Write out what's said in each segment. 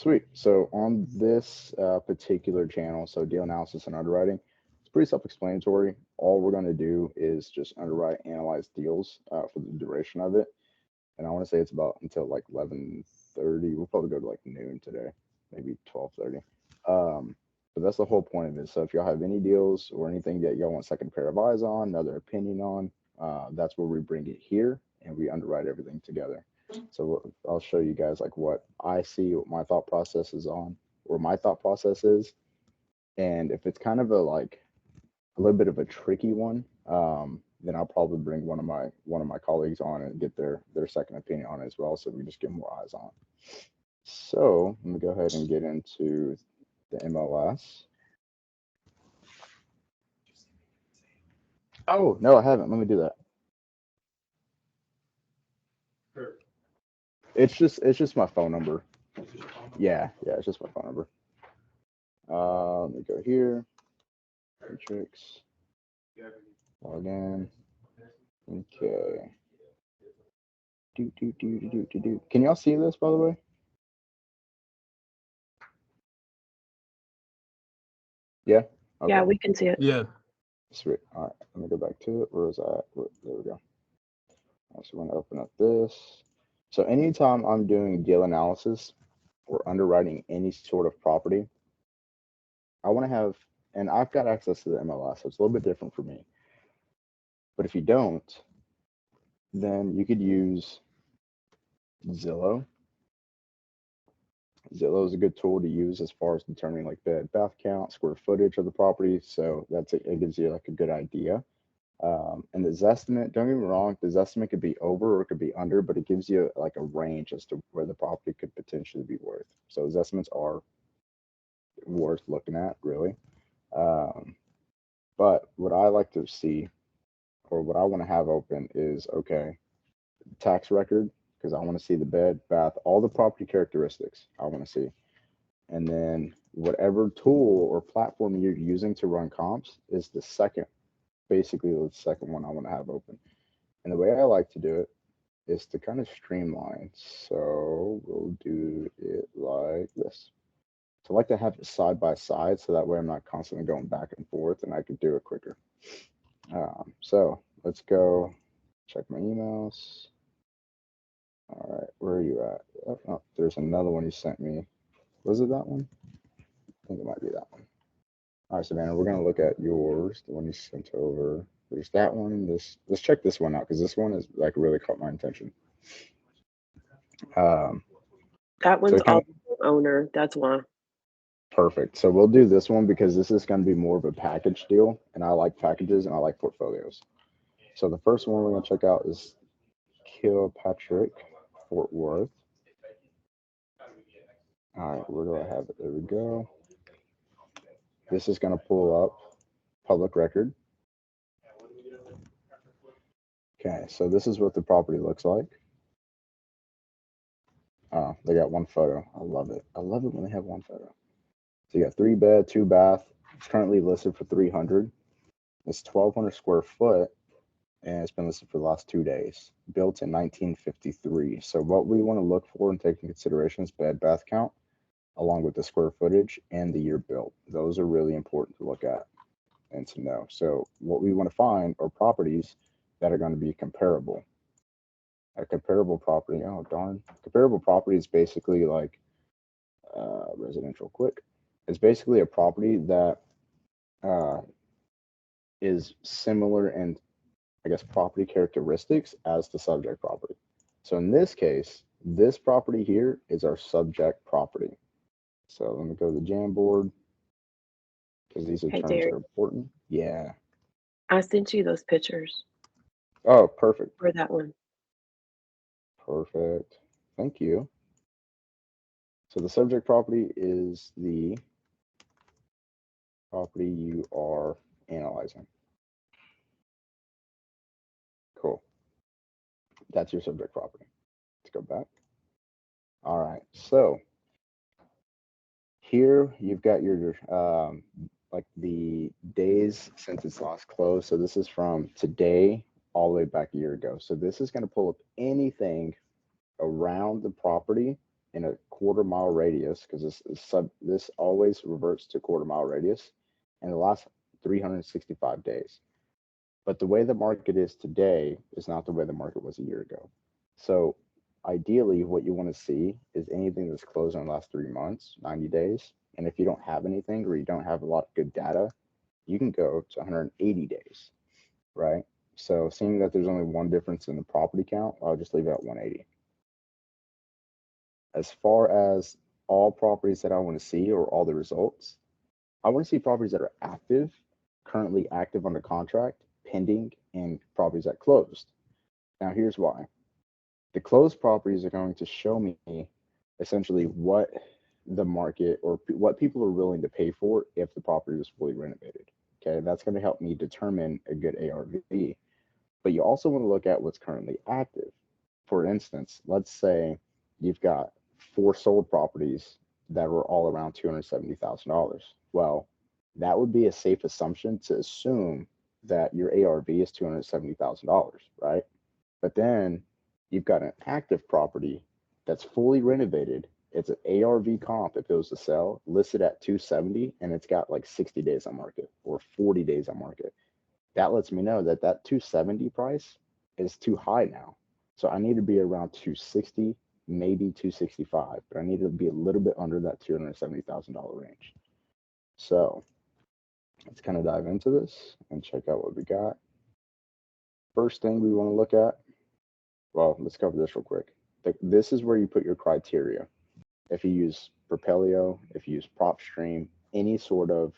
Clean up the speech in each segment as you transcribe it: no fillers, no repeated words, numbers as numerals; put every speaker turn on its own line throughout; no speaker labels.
Sweet. So on this particular channel, so deal analysis and underwriting, it's pretty self-explanatory. All we're going to do is just underwrite, analyze deals for the duration of it. And I want to say it's about until like 11:30. We'll probably go to like noon today, maybe 12:30. But that's the whole point of it. So if y'all have any deals or anything that y'all want second pair of eyes on, another opinion on, that's where we bring it here and we underwrite everything together. So I'll show you guys like what I see, what my thought process is on, or my thought process is. And if it's kind of a like a little bit of a tricky one, then I'll probably bring one of my colleagues on and get their second opinion on it as well, so we just get more eyes on. So let me go ahead and get into the MLS. Oh no, I haven't. Let me do that. It's just my phone number. Yeah, it's just my phone number. Let me go here. Matrix. Log in. Okay. Do. Can y'all see this, by the way? Yeah. Okay.
Yeah, we can see it.
Yeah.
Sweet. All right. Let me go back to it. Where is that? There we go. All right, so we're gonna open up this. So anytime I'm doing deal analysis or underwriting any sort of property, I want to have, and I've got access to the MLS, so it's a little bit different for me. But if you don't, then you could use Zillow. Zillow is a good tool to use as far as determining like bed bath count, square footage of the property. So it gives you like a good idea. And the Zestimate, don't get me wrong, the Zestimate could be over or it could be under, but it gives you like a range as to where the property could potentially be worth. So Zestimates are worth looking at, really. But what I like to see, or what I want to have open is, okay, tax record, because I want to see the bed, bath, all the property characteristics I want to see. And then whatever tool or platform you're using to run comps is basically the second one I want to have open. And the way I like to do it is to kind of streamline. So we'll do it like this. So I like to have it side by side so that way I'm not constantly going back and forth and I can do it quicker. So let's go check my emails. All right, where are you at? Oh, there's another one you sent me. Was it that one? I think it might be that one. All right, Savannah, we're gonna look at yours, the one you sent over. There's that one. Let's check this one out because this one is like really caught my attention.
That one's
so kind
all owner. That's why.
Perfect. So we'll do this one because this is going to be more of a package deal, and I like packages and I like portfolios. So the first one we're going to check out is Kilpatrick, Fort Worth. All right, where do I have it? There we go. This is going to pull up public record. Okay, so this is what the property looks like. Oh, they got one photo. I love it. I love it when they have one photo. So you got 3 bed, 2 bath. It's currently listed for 300. It's 1,200 square foot, and it's been listed for the last 2 days. Built in 1953. So what we want to look for and take into consideration is bed bath count, along with the square footage and the year built. Those are really important to look at and to know. So what we want to find are properties that are going to be comparable. A comparable property, oh darn, comparable property is basically like residential quick. It's basically a property that is similar in, I guess, property characteristics as the subject property. So in this case, this property here is our subject property. So let me go to the Jamboard because these are
Hey,
terms
Derek.
that are important. Yeah.
I sent you those pictures
Oh, perfect.
for that one.
Perfect. Thank you. So the subject property is the property you are analyzing. Cool. That's your subject property. Let's go back. All right. So here you've got your like the days since it's last closed. So this is from today all the way back a year ago. So this is going to pull up anything around the property in a quarter-mile radius, because this always reverts to quarter-mile radius in the last 365 days. But the way the market is today is not the way the market was a year ago. So ideally, what you want to see is anything that's closed in the last 3 months, 90 days. And if you don't have anything or you don't have a lot of good data, you can go to 180 days, right? So seeing that there's only one difference in the property count, I'll just leave it at 180. As far as all properties that I want to see or all the results, I want to see properties that are active, currently active under contract, pending, and properties that closed. Now, here's why. The closed properties are going to show me essentially what the market or what people are willing to pay for if the property is fully renovated. Okay, that's going to help me determine a good ARV. But you also want to look at what's currently active. For instance, let's say you've got 4 sold properties that were all around $270,000. Well, that would be a safe assumption to assume that your ARV is $270,000, right? But then you've got an active property that's fully renovated. It's an ARV comp if it was to sell, listed at 270, and it's got like 60 days on market or 40 days on market. That lets me know that that 270 price is too high now. So I need to be around 260, maybe 265, but I need to be a little bit under that $270,000 range. So let's kind of dive into this and check out what we got. First thing we want to look at, well, let's cover this real quick. This is where you put your criteria. If you use Propelio, if you use PropStream, any sort of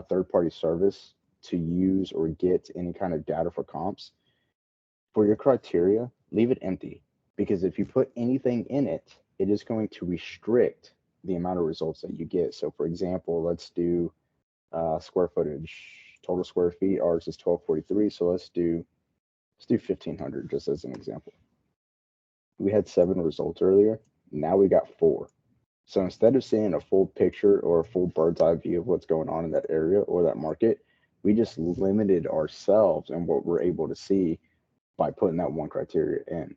third-party service to use or get any kind of data for comps, for your criteria, leave it empty. Because if you put anything in it, it is going to restrict the amount of results that you get. So for example, let's do square footage, total square feet. Ours is 1243. So let's do 1500 just as an example. We had 7 results earlier. Now we got 4. So instead of seeing a full picture or a full bird's eye view of what's going on in that area or that market, we just limited ourselves and what we're able to see by putting that one criteria in.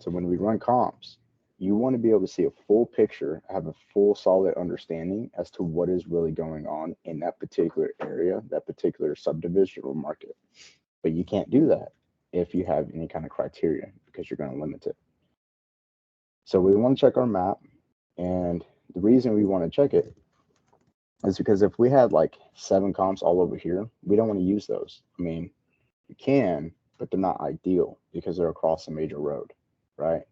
So when we run comps, you want to be able to see a full picture, have a full solid understanding as to what is really going on in that particular area, that particular subdivision or market. But you can't do that if you have any kind of criteria because you're going to limit it. So we want to check our map. And the reason we want to check it is because if we had like 7 comps all over here, we don't want to use those. I mean, you can, but they're not ideal because they're across a major road, right?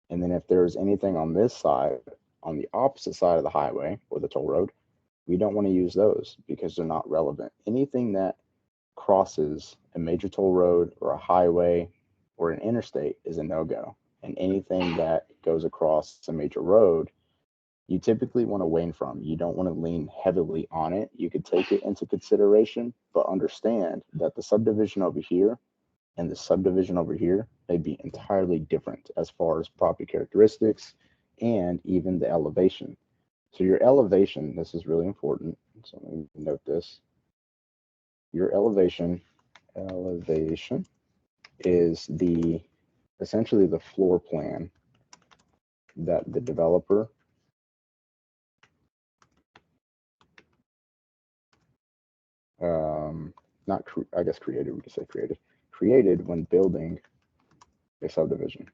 And then if there's anything on this side, on the opposite side of the highway or the toll road, we don't want to use those because they're not relevant. Anything that crosses a major toll road or a highway or an interstate is a no-go. And anything that goes across a major road, you typically want to wane from. You don't want to lean heavily on it. You could take it into consideration, but understand that the subdivision over here and the subdivision over here may be entirely different as far as property characteristics and even the elevation. So your elevation, this is really important. So let me note this. Your elevation is essentially the floor plan that the developer created, we could say created when building a subdivision.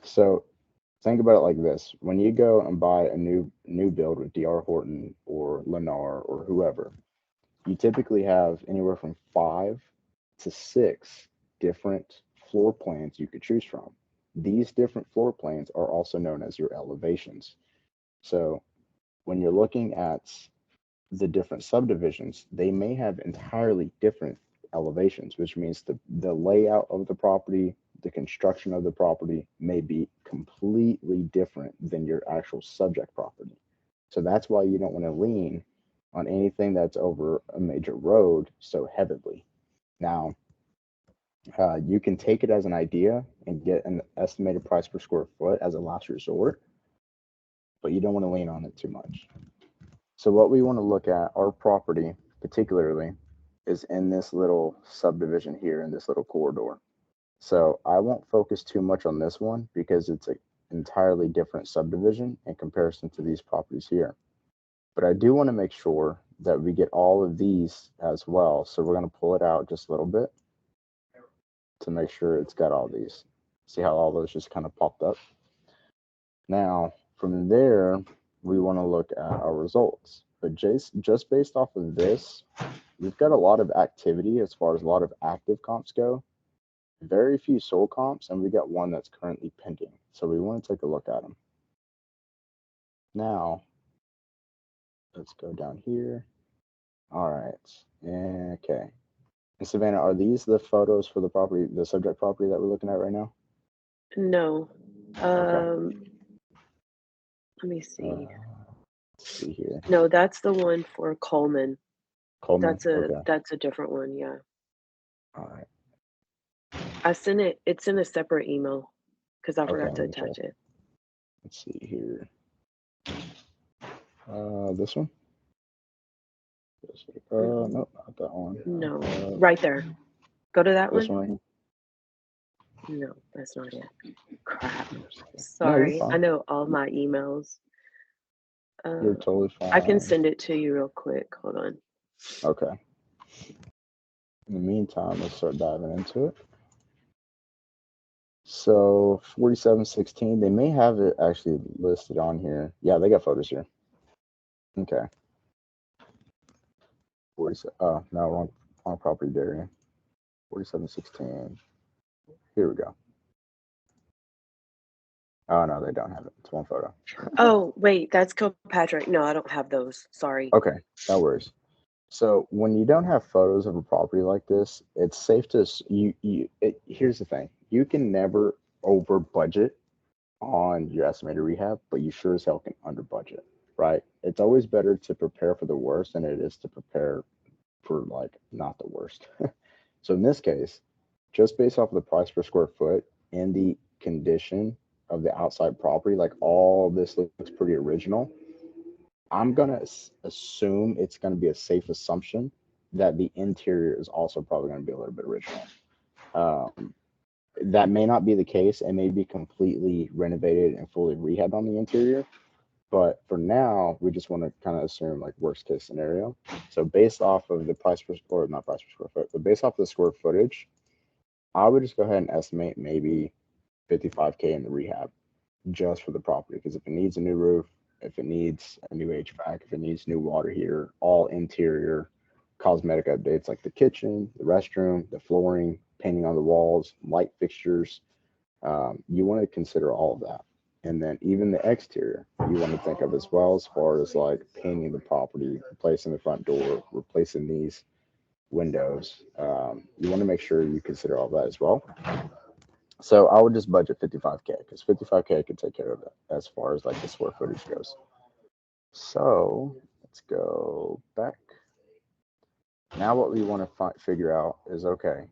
So think about it like this. When you go and buy a new build with DR Horton or Lennar or whoever, you typically have anywhere from 5 to 6 different floor plans you could choose from. These different floor plans are also known as your elevations. So when you're looking at the different subdivisions, they may have entirely different elevations, which means the layout of the property, the construction of the property may be completely different than your actual subject property. So that's why you don't want to lean on anything that's over a major road so heavily. Now, you can take it as an idea and get an estimated price per square foot as a last resort, but you don't want to lean on it too much. So what we want to look at, our property particularly, is in this little subdivision here in this little corridor. So I won't focus too much on this one because it's an entirely different subdivision in comparison to these properties here. But I do want to make sure that we get all of these as well. So we're going to pull it out just a little bit to make sure it's got all these. See how all those just kind of popped up? Now, from there, we want to look at our results. But just based off of this, we've got a lot of activity as far as a lot of active comps go. Very few sold comps, and we got one that's currently pending. So we want to take a look at them. Now, let's go down here. All right. Okay. And Savannah, are these the photos for the property, the subject property that we're looking at right now?
No.
Okay.
Let me see.
Let's see here.
No, that's the one for Coleman.
Coleman. Okay.
That's a different one, yeah.
All right.
I sent it, it's in a separate email because I
Okay.
forgot to
Let me check.
attach it.
Let's see here. This one. Nope, not that one.
No, right there. Go to that
This
one.
one right here.
No, that's not it. Crap.
No, you're
Sorry. I
fine.
know all my emails.
You're totally fine.
I can send it to you real quick. Hold on.
Okay. In the meantime, let's start diving into it. So 4716, they may have it actually listed on here. Yeah, they got photos here. Okay. 47. Oh, no, wrong property there. 4716. Here we go. Oh no, they don't have it. It's one photo.
Oh, wait, that's Kilpatrick. No, I don't have those. Sorry.
Okay, no worries. So when you don't have photos of a property like this, it's safe to here's the thing. You can never over budget on your estimated rehab, but you sure as hell can under budget, right? It's always better to prepare for the worst than it is to prepare for like not the worst. So in this case, just based off of the price per square foot and the condition of the outside property, like all this looks pretty original. I'm gonna assume it's gonna be a safe assumption that the interior is also probably gonna be a little bit original. Um, that may not be the case. It may be completely renovated and fully rehabbed on the interior. But for now, we just want to kind of assume like worst case scenario. So based off of the price per square, not price per square foot, but based off the square footage, I would just go ahead and estimate maybe 55K in the rehab just for the property. Because if it needs a new roof, if it needs a new HVAC, if it needs new water heater, all interior cosmetic updates like the kitchen, the restroom, the flooring, painting on the walls, light fixtures, you want to consider all of that. And then even the exterior, you want to think of as well as far as like painting the property, replacing the front door, replacing these windows. You want to make sure you consider all that as well. So I would just budget 55K because 55K could take care of it as far as like the square footage goes. So let's go back. Now what we want to figure out is, okay,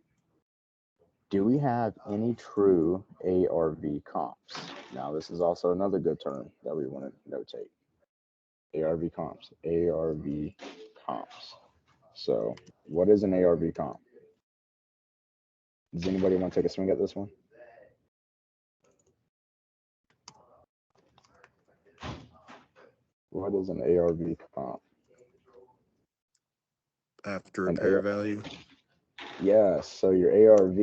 do we have any true ARV comps? Now this is also another good term that we want to notate. ARV comps, ARV comps. So what is an ARV comp? Does anybody want to take a swing at this one? What is an ARV comp?
After
An
repair value.
Yes, so your ARV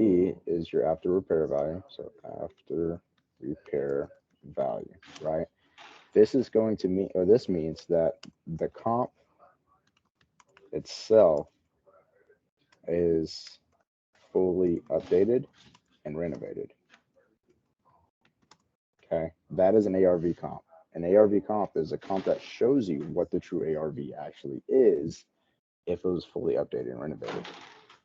is your after repair value. So after repair value, right? This is going to mean, or this means that the comp itself is fully updated and renovated. Okay, that is an ARV comp. An ARV comp is a comp that shows you what the true ARV actually is if it was fully updated and renovated.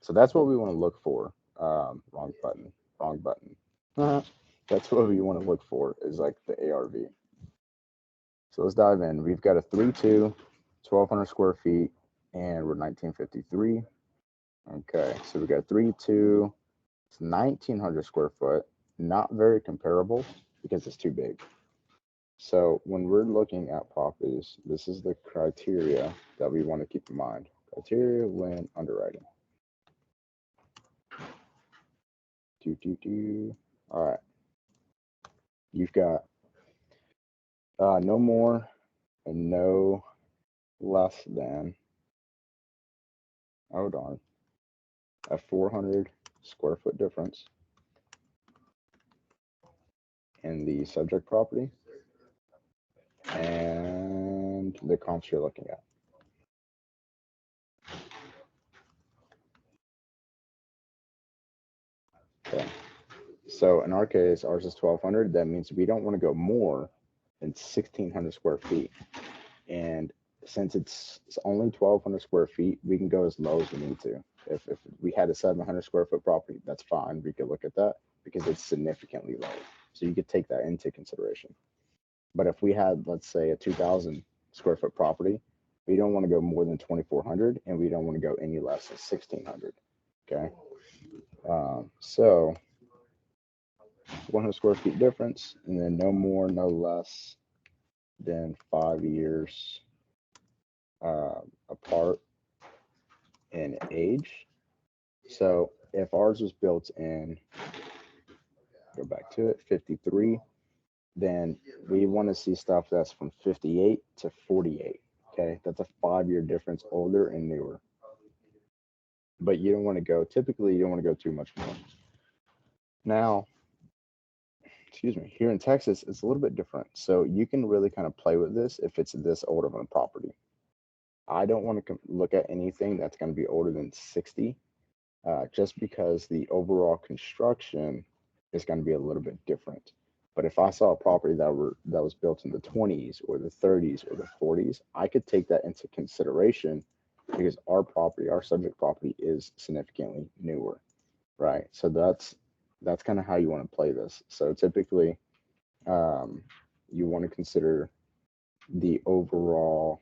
So that's what we want to look for. Wrong button, wrong button. That's what we want to look for is like the ARV. So let's dive in. We've got a 3.2, 1,200 square feet, and we're 1953. Okay, so we got 3.2, it's 1,900 square foot. Not very comparable because it's too big. So when we're looking at properties, this is the criteria that we want to keep in mind. Criteria when underwriting. All right. You've got no more and no less than, oh darn, a 400 square foot difference in the subject property and the comps you're looking at. Okay. So in our case, ours is 1,200. That means we don't want to go more than 1,600 square feet. And since it's only 1,200 square feet, we can go as low as we need to. If we had a 700 square foot property, that's fine. We could look at that because it's significantly low. So you could take that into consideration. But if we had, let's say, a 2,000 square foot property, we don't want to go more than 2,400, and we don't want to go any less than 1,600. Okay. So 100 square feet difference, and then no more, no less than 5 years apart in age. So if ours was built in, go back to it, 53, then we want to see stuff that's from 58 to 48. Okay, that's a 5 year difference, older and newer. But you don't want to go, typically, you don't want to go too much more. Now, excuse me, here in Texas, it's a little bit different. So you can really kind of play with this if it's this old of a property. I don't want to look at anything that's going to be older than 60, just because the overall construction is going to be a little bit different. But if I saw a property that was built in the 20s or the 30s or the 40s, I could take that into consideration because our property, our subject property, is significantly newer, right? So that's kind of how you want to play this. So typically, you want to consider the overall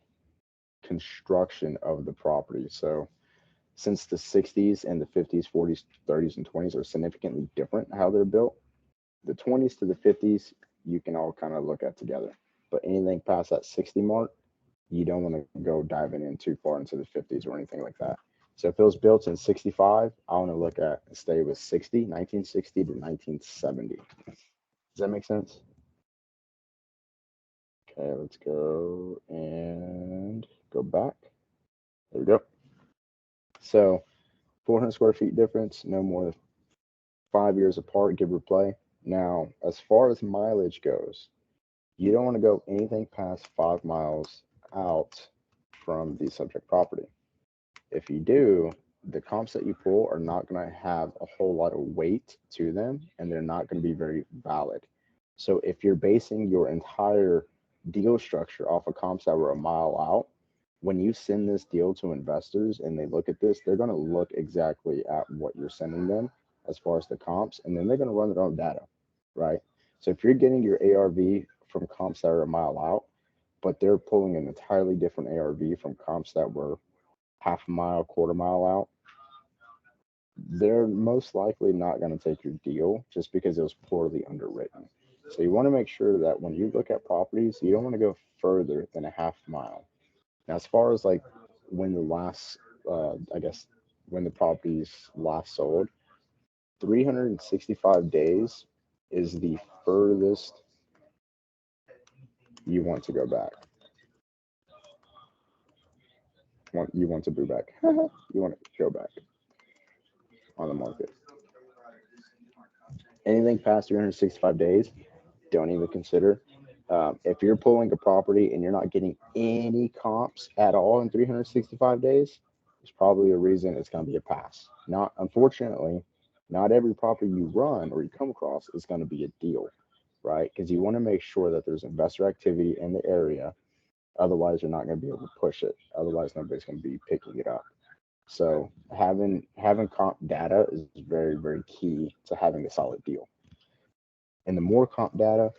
construction of the property. So since the 60s and the 50s, 40s, 30s, and 20s are significantly different how they're built, the 20s to the 50s, you can all kind of look at together. But anything past that 60 mark, you don't want to go diving in too far into the 50s or anything like that. So if it was built in 65, I want to look at and stay with 1960 to 1970. Does that make sense? Okay, let's go and go back. There we go. So 400 square feet difference, no more than 5 years apart, give or play. Now, as far as mileage goes, you don't want to go anything past 5 miles out from the subject property. If you do, the comps that you pull are not going to have a whole lot of weight to them, and they're not going to be very valid. So if you're basing your entire deal structure off of comps that were a mile out, when you send this deal to investors and they look at this, they're going to look exactly at what you're sending them as far as the comps, and then they're going to run their own data, right? So if you're getting your ARV from comps that are a mile out, but they're pulling an entirely different ARV from comps that were half a mile, quarter mile out, they're most likely not going to take your deal just because it was poorly underwritten. So you want to make sure that when you look at properties, you don't want to go further than a half mile. Now, as far as like when the last, I guess, when the property's last sold, 365 days is the furthest you want to go back. You want to be back. You want to go back on the market. Anything past 365 days, don't even consider. If you're pulling a property and you're not getting any comps at all in 365 days, there's probably a reason it's going to be a pass. Not, unfortunately, not every property you run or you come across is going to be a deal, right? Because you want to make sure that there's investor activity in the area. Otherwise, you're not going to be able to push it. Otherwise, nobody's going to be picking it up. So having comp data is very, very key to having a solid deal. And the more comp data,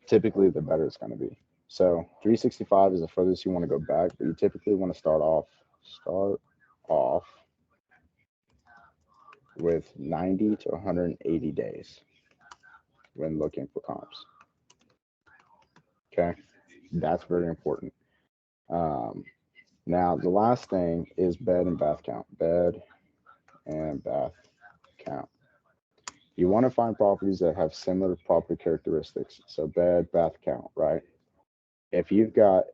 typically the better it's going to be. So 365 is the furthest you want to go back, but you typically want to start off with 90 to 180 days when looking for comps. Okay, that's very important. Now the last thing is bed and bath count. Bed and bath count. You want to find properties that have similar property characteristics. So bed, bath count, right? If you've got,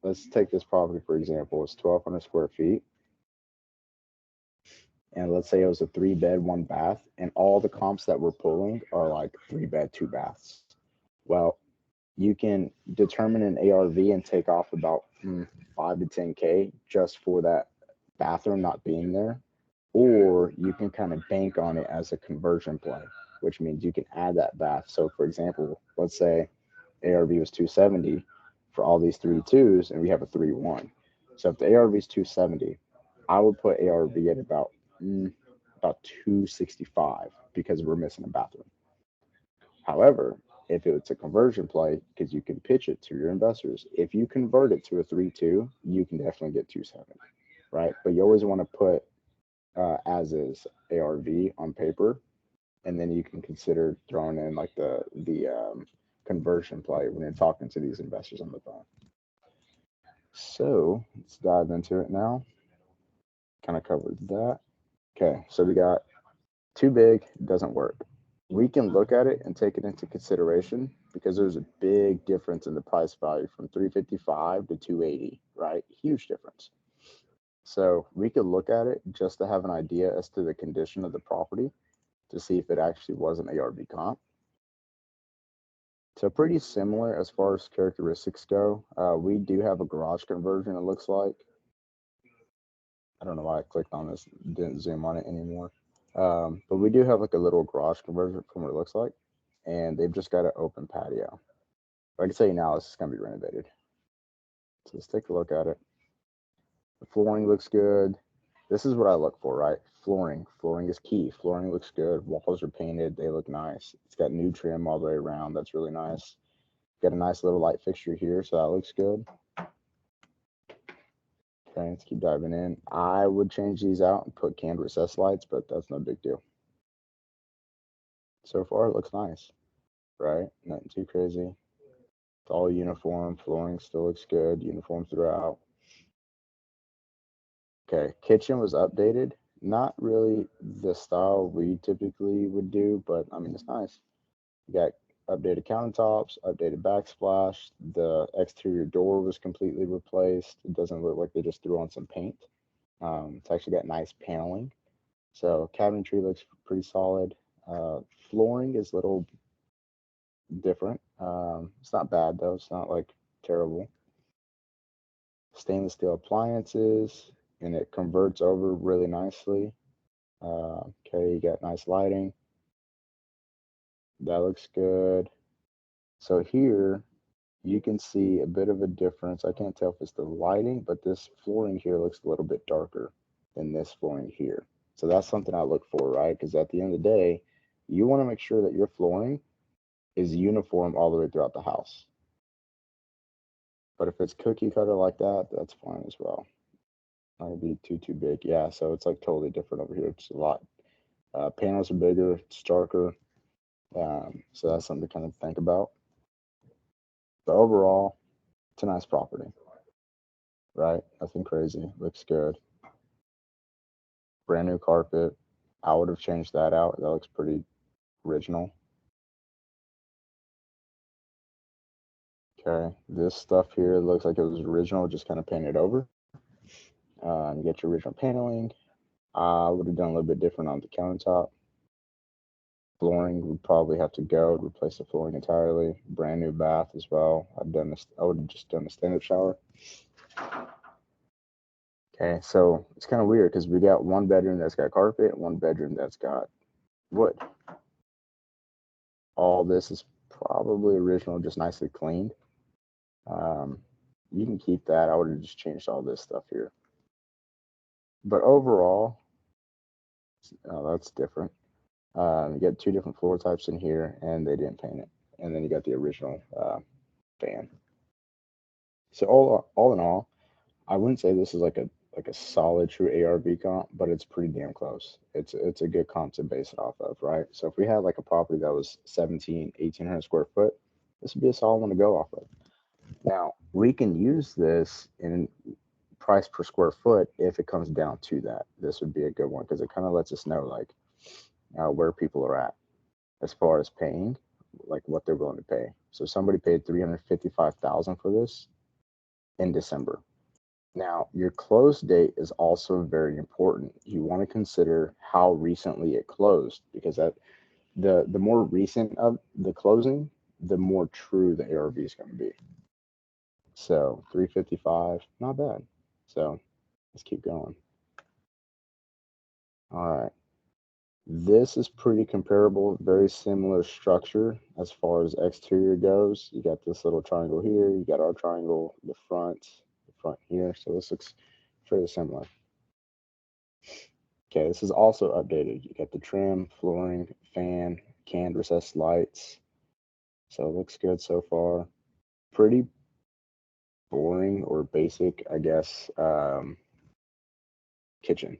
let's take this property for example, it's 1,200 square feet, and let's say it was a 3 bed, 1 bath, and all the comps that we're pulling are like 3 bed, 2 baths. Well, you can determine an ARV and take off about 5 to 10K just for that bathroom not being there, or you can kind of bank on it as a conversion play, which means you can add that bath. So, for example, let's say ARV was 270 for all these 3 2s, and we have a 3 1. So, if the ARV is 270, I would put ARV at about 265 because we're missing a bathroom. However, if it's a conversion play, because you can pitch it to your investors, if you convert it to a 3 2, you can definitely get 270, right? But you always want to put as is ARV on paper, and then you can consider throwing in like the conversion play when you're talking to these investors on the phone. So let's dive into it now. Kind of covered that. Okay, so we got too big, doesn't work. We can look at it and take it into consideration because there's a big difference in the price value from 355 to 280, right? Huge difference. So we could look at it just to have an idea as to the condition of the property to see if it actually was an ARV comp. So pretty similar as far as characteristics go. We do have a garage conversion, it looks like. I don't know why I clicked on this, didn't zoom on it anymore. But we do have like a little garage conversion from what it looks like. And they've just got an open patio. But I can tell you now, this is going to be renovated. So let's take a look at it. The flooring looks good. This is what I look for, right? Flooring. Flooring is key. Flooring looks good. Walls are painted. They look nice. It's got new trim all the way around. That's really nice. Got a nice little light fixture here, so that looks good. Okay, let's keep diving in. I would change these out and put canned recessed lights, but that's no big deal. So far, it looks nice, right? Nothing too crazy. It's all uniform. Flooring still looks good. Uniform throughout. Okay, kitchen was updated. Not really the style we typically would do, but I mean, it's nice. You got updated countertops, updated backsplash. The exterior door was completely replaced. It doesn't look like they just threw on some paint. It's actually got nice paneling. So cabinetry looks pretty solid. Flooring is a little different. It's not bad though. It's not like terrible. Stainless steel appliances, and it converts over really nicely. Okay, you got nice lighting. That looks good. So here you can see a bit of a difference. I can't tell if it's the lighting, but this flooring here looks a little bit darker than this flooring here. So that's something I look for, right? Because at the end of the day, you want to make sure that your flooring is uniform all the way throughout the house. But if it's cookie cutter like that, that's fine as well. Not gonna be too big. Yeah, so it's like totally different over here. It's a lot. Panels are bigger, it's darker. So that's something to kind of think about. But overall, it's a nice property, right? Nothing crazy. Looks good. Brand new carpet. I would have changed that out. That looks pretty original. Okay, this stuff here looks like it was original, just kind of painted over. You get your original paneling. I would have done a little bit different on the countertop. Flooring would probably have to go, replace the flooring entirely. Brand new bath as well. I've done this. I would have just done a stand-up shower. Okay, so it's kind of weird because we got one bedroom that's got carpet, one bedroom that's got wood. All this is probably original, just nicely cleaned. Um, you can keep that. I would have just changed all this stuff here. But overall, that's different. You got 2 different floor types in here, and they didn't paint it. And then you got the original fan. So all in all, I wouldn't say this is like a solid true ARV comp, but it's pretty damn close. It's a good comp to base it off of, right? So if we had like a property that was 1,800 square foot, this would be a solid one to go off of. Now we can use this in price per square foot if it comes down to that. This would be a good one because it kind of lets us know like where people are at. as far as paying, like what they're willing to pay. So somebody paid 355,000 for this in December. Now, your close date is also very important. You want to consider how recently it closed, because that the more recent of the closing, the more true the ARV is going to be. So 355, not bad. So let's keep going. All right. This is pretty comparable, very similar structure as far as exterior goes. You got this little triangle here, you got our triangle, the front here. So this looks fairly similar. Okay, this is also updated. You got the trim, flooring, fan, canned recessed lights. So it looks good so far. Pretty boring or basic, I guess, kitchen.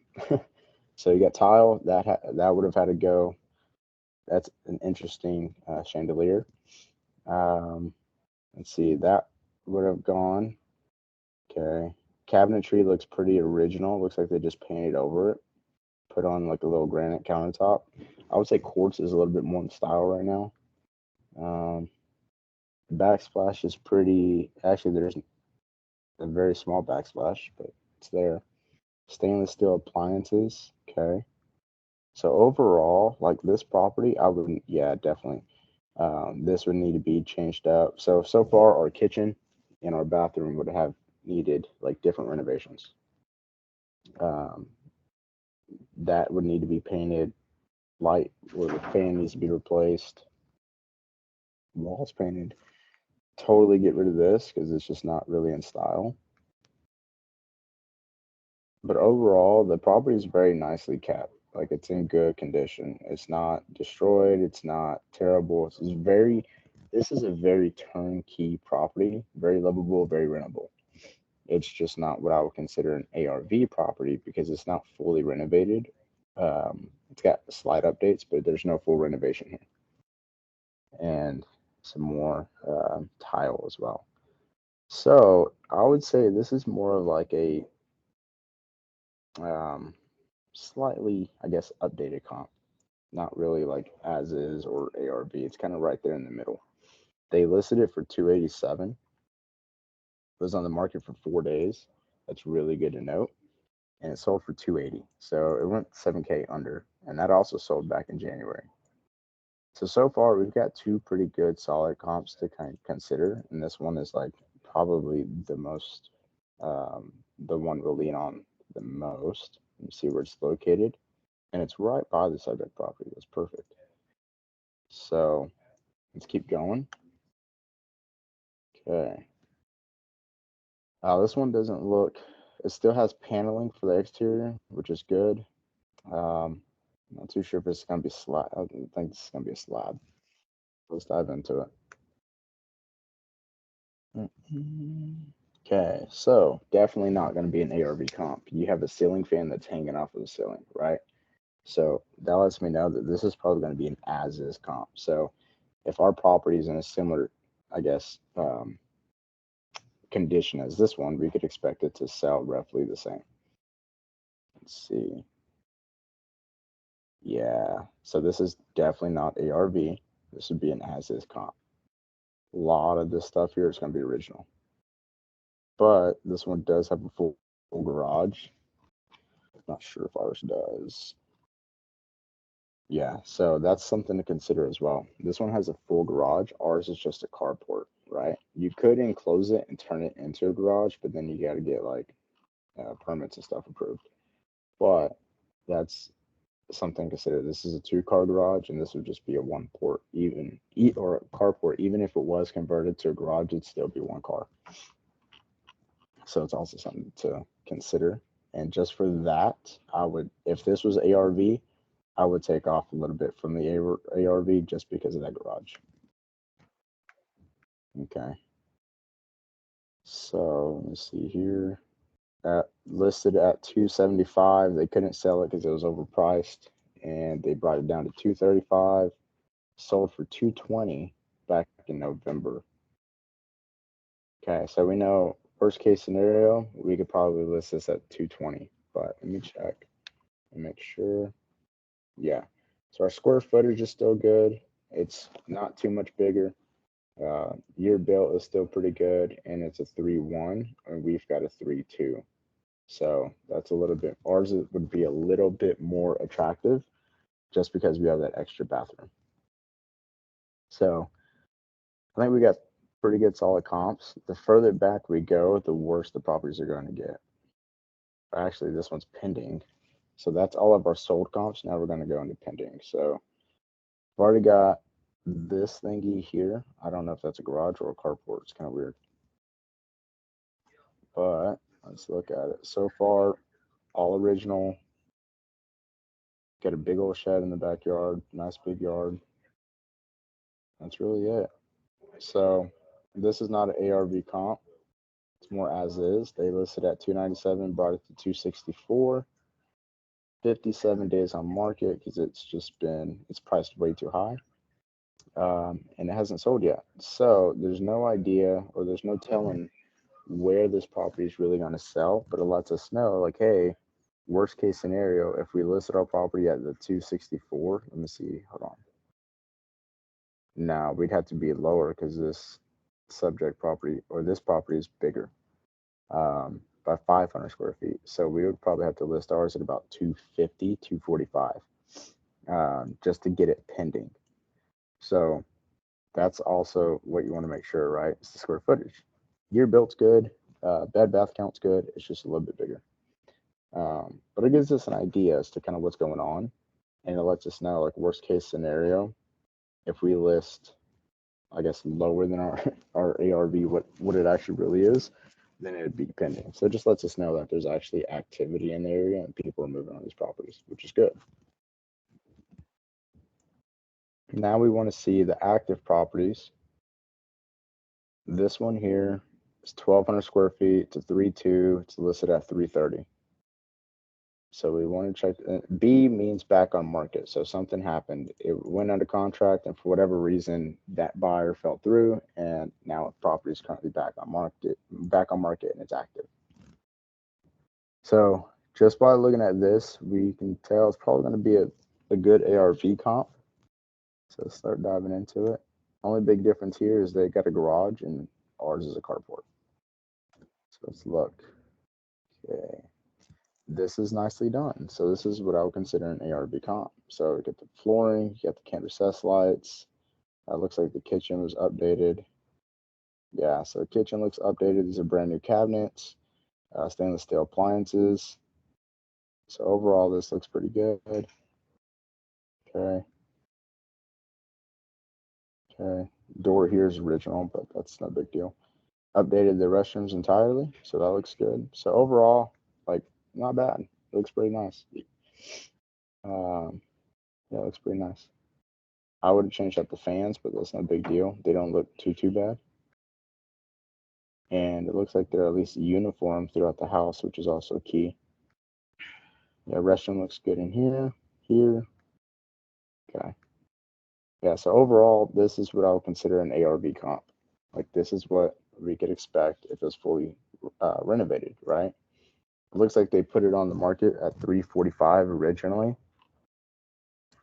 So you got tile, that would have had to go. That's an interesting chandelier. Um, let's see, that would have gone. Okay. Cabinetry looks pretty original. Looks like they just painted over it. Put on like a little granite countertop. I would say quartz is a little bit more in style right now. The backsplash is pretty. Actually, there's a very small backsplash, but it's there. Stainless steel appliances. Okay. So overall, like this property, I would, yeah, definitely. This would need to be changed up. So far, our kitchen and our bathroom would have needed like different renovations. Um, that would need to be painted light, where the fan needs to be replaced. Walls painted. Totally get rid of this because it's just not really in style. But overall, the property is very nicely kept. Like it's in good condition. It's not destroyed. It's not terrible. This is a very turnkey property, very livable, very rentable. It's just not what I would consider an ARV property because it's not fully renovated. It's got slight updates, but there's no full renovation here. And some more tile as well. So I would say this is more of like a um, slightly, I guess, updated comp. Not really like as is or ARV. It's kind of right there in the middle. They listed it for 287. It was on the market for 4 days. That's really good to note. And it sold for 280. So it went 7K under. And that also sold back in January. So far we've got two pretty good solid comps to kind of consider. And this one is like probably the one we'll lean on the most. Let me see where it's located. And it's right by the subject property. That's perfect. So let's keep going. Okay. This one doesn't look, it still has paneling for the exterior, which is good. Not too sure if it's going to be slab. I think it's going to be a slab. Let's dive into it. Okay, so definitely not going to be an ARV comp. You have a ceiling fan that's hanging off of the ceiling, right? So that lets me know that this is probably going to be an as-is comp. So if our property is in a similar, I guess, condition as this one, we could expect it to sell roughly the same. Let's see. Yeah, so this is definitely not ARV. This would be an as-is comp. A lot of this stuff here is going to be original. But this one does have a full garage. Not sure if ours does. Yeah, so that's something to consider as well. This one has a full garage. Ours is just a carport, right? You could enclose it and turn it into a garage, but then you got to get like permits and stuff approved. But that's something to consider. This is a two-car garage, and this would just be a one-port, or a carport. Even if it was converted to a garage, it'd still be one car. So it's also something to consider. And just for that, if this was ARV, I would take off a little bit from the ARV just because of that garage. Okay. So let me see here. Listed at 275. They couldn't sell it because it was overpriced, and they brought it down to 235. Sold for 220 back in November. Okay, so we know worst case scenario, we could probably list this at 220, but let me check and make sure. Yeah. So our square footage is still good. It's not too much bigger. Year built is still pretty good, and it's a 3-1, and we've got a 3-2. So that's a little bit, would be a little bit more attractive just because we have that extra bathroom. So I think we got pretty good solid comps. The further back we go, the worse the properties are going to get. Actually, this one's pending. So that's all of our sold comps. Now we're going to go into pending. So I've already got this thingy here. I don't know if that's a garage or a carport. It's kind of weird. But let's look at it. So far, all original. Got a big old shed in the backyard. Nice big yard. That's really it. So this is not an ARV comp. It's more as is. They listed at 297, brought it to 264. 57 days on market because it's priced way too high. And it hasn't sold yet. So there's no idea, or there's no telling where this property is really going to sell, but it lets us know, like, hey, worst case scenario, if we listed our property at the 264, let me see, hold on. No, we'd have to be lower because this subject property, or this property is bigger by 500 square feet. So we would probably have to list ours at about 250, 245 just to get it pending. So that's also what you want to make sure, right? It's the square footage. Year built's good. Bed bath count's good. It's just a little bit bigger. But it gives us an idea as to kind of what's going on. And it lets us know, like, worst case scenario, if we list, I guess, lower than our ARV, what it actually really is, then it would be pending. So it just lets us know that there's actually activity in the area and people are moving on these properties, which is good. Now we want to see the active properties. This one here is 1,200 square feet. It's a 3-2. It's listed at 330. So we want to check. B means back on market. So something happened. It went under contract, and for whatever reason, that buyer fell through, and now the property is currently back on market, and it's active. So just by looking at this, we can tell it's probably going to be a good ARV comp. So let's start diving into it. Only big difference here is they got a garage, and ours is a carport. So let's look. Okay. This is nicely done. So this is what I would consider an ARV comp. So you get the flooring, you got the canvas recessed lights. Looks like the kitchen was updated. Yeah, so the kitchen looks updated. These are brand new cabinets, stainless steel appliances. So overall, this looks pretty good. Okay. Okay. Door here is original, but that's no big deal. Updated the restrooms entirely, so that looks good. So overall, like, not bad. It looks pretty nice. Yeah, it looks pretty nice. I would have changed up the fans, but that's no big deal. They don't look too bad. And it looks like they're at least uniform throughout the house, which is also key. Yeah, restroom looks good in here. Okay. Yeah, so overall, this is what I would consider an ARV comp. Like, this is what we could expect if it's fully renovated, right? It looks like they put it on the market at 345 originally.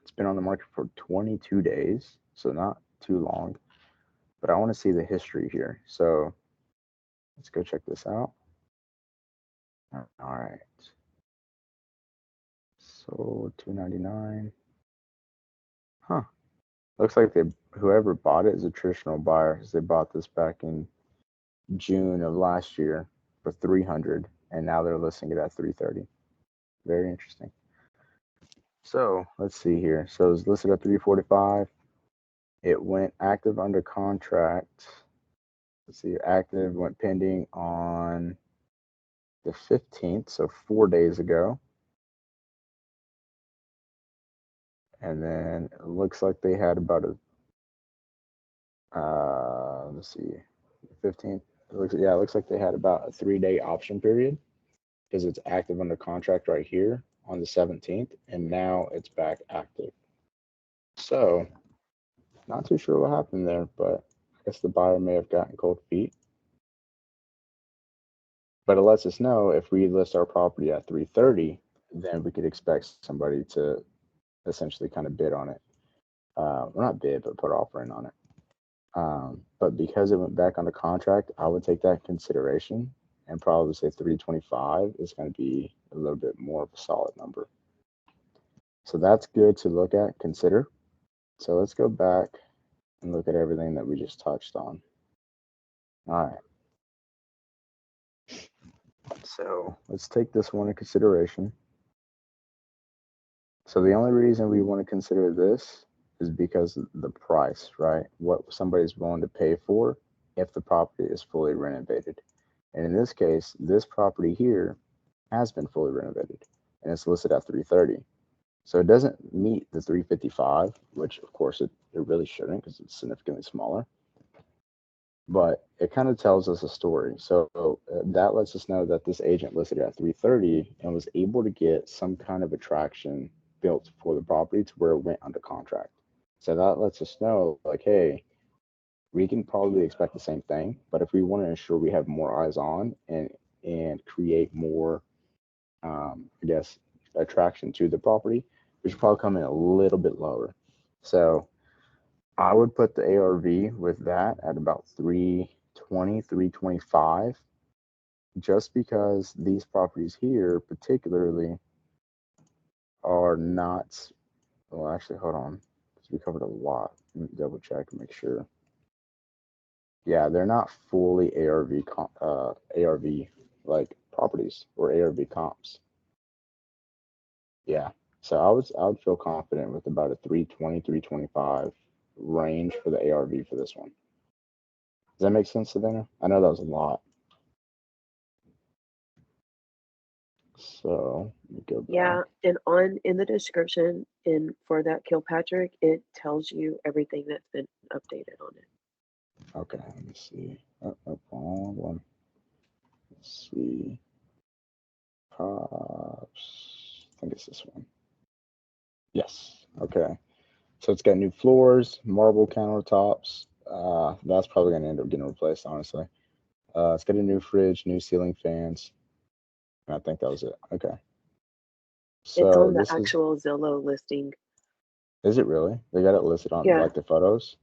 It's been on the market for 22 days, so not too long. But I want to see the history here. So let's go check this out. All right. So 299. Huh. Looks like whoever bought it is a traditional buyer, because they bought this back in June of last year for 300, and now they're listing it at 330. Very interesting. So let's see here. So it was listed at 345. It went active under contract. Let's see, active went pending on the 15th, so 4 days ago. And then it looks like they had about let's see, 15th. It looks like they had about a 3-day option period because it's active under contract right here on the 17th, and now it's back active. So, not too sure what happened there, but I guess the buyer may have gotten cold feet. But it lets us know if we list our property at 330, then we could expect somebody to essentially kind of bid on it. Well, not bid, but put offer in on it. But because it went back under contract, I would take that in consideration and probably say 325 is going to be a little bit more of a solid number. So that's good to look at, consider. So let's go back and look at everything that we just touched on. All right. So let's take this one in consideration. So the only reason we want to consider this is because of the price, right? What somebody's willing to pay for if the property is fully renovated. And in this case, this property here has been fully renovated and it's listed at 330. So it doesn't meet the 355, which of course it really shouldn't because it's significantly smaller. But it kind of tells us a story. So that lets us know that this agent listed it at 330 and was able to get some kind of attraction built for the property to where it went under contract. So that lets us know, like, hey, we can probably expect the same thing, but if we want to ensure we have more eyes on and create more, I guess, attraction to the property, we should probably come in a little bit lower. So I would put the ARV with that at about 320, 325, just because these properties here particularly are not, well, actually, hold on, because we covered a lot. Let me double check and make sure. Yeah, they're not fully ARV like properties or ARV comps. Yeah. So I would feel confident with about a 320, 325 range for the ARV for this one. Does that make sense, Savannah? I know that was a lot. So let me go back.
Yeah, and in the description in for that Kilpatrick, it tells you everything that's been updated on it.
Okay, let me see. Wrong one. Let's see. Pops. I think it's this one. Yes. Okay. So it's got new floors, marble countertops. That's probably gonna end up getting replaced, honestly. It's got a new fridge, new ceiling fans. And I think that was it. Okay.
It's
So
on the
this
actual Zillow listing.
is it really? They got it listed on
Yeah.
like the photos?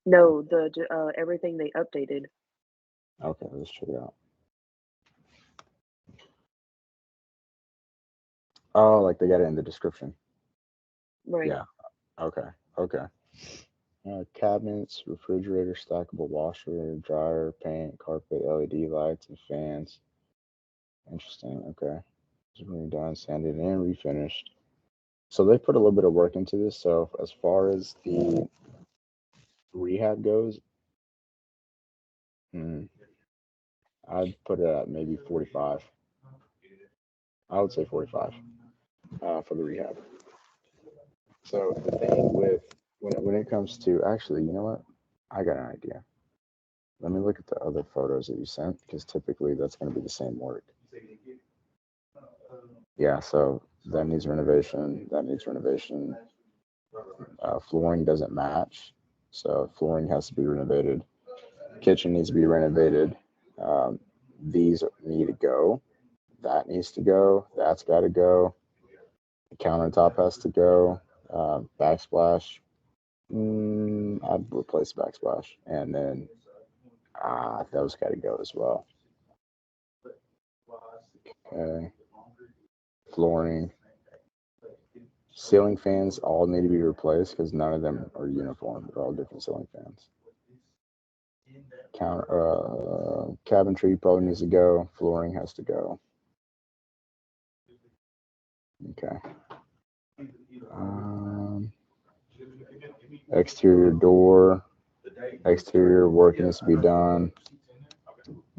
No, the everything they updated.
Okay, let's check it out. Oh, like they got it in the description.
Right.
Yeah. Okay. Okay. Cabinets, refrigerator, stackable washer, dryer, paint, carpet, LED lights, and fans. Interesting. Okay. It's really done, sanded and refinished. So they put a little bit of work into this. So as far as the rehab goes, I'd put it at maybe 45. I would say 45 for the rehab. So the thing with when it comes to actually, you know what? I got an idea. Let me look at the other photos that you sent because typically that's going to be the same work. Yeah, so that needs renovation. That needs renovation. Flooring doesn't match, so flooring has to be renovated. Kitchen needs to be renovated. Um, these need to go. That needs to go. That's got to go. The countertop has to go. Backsplash. I'd replace backsplash, and then those got to go as well. Okay. Flooring, ceiling fans all need to be replaced because none of them are uniform. They're all different ceiling fans. Cabinetry probably needs to go. Flooring has to go. Okay. Exterior door, exterior work needs to be done.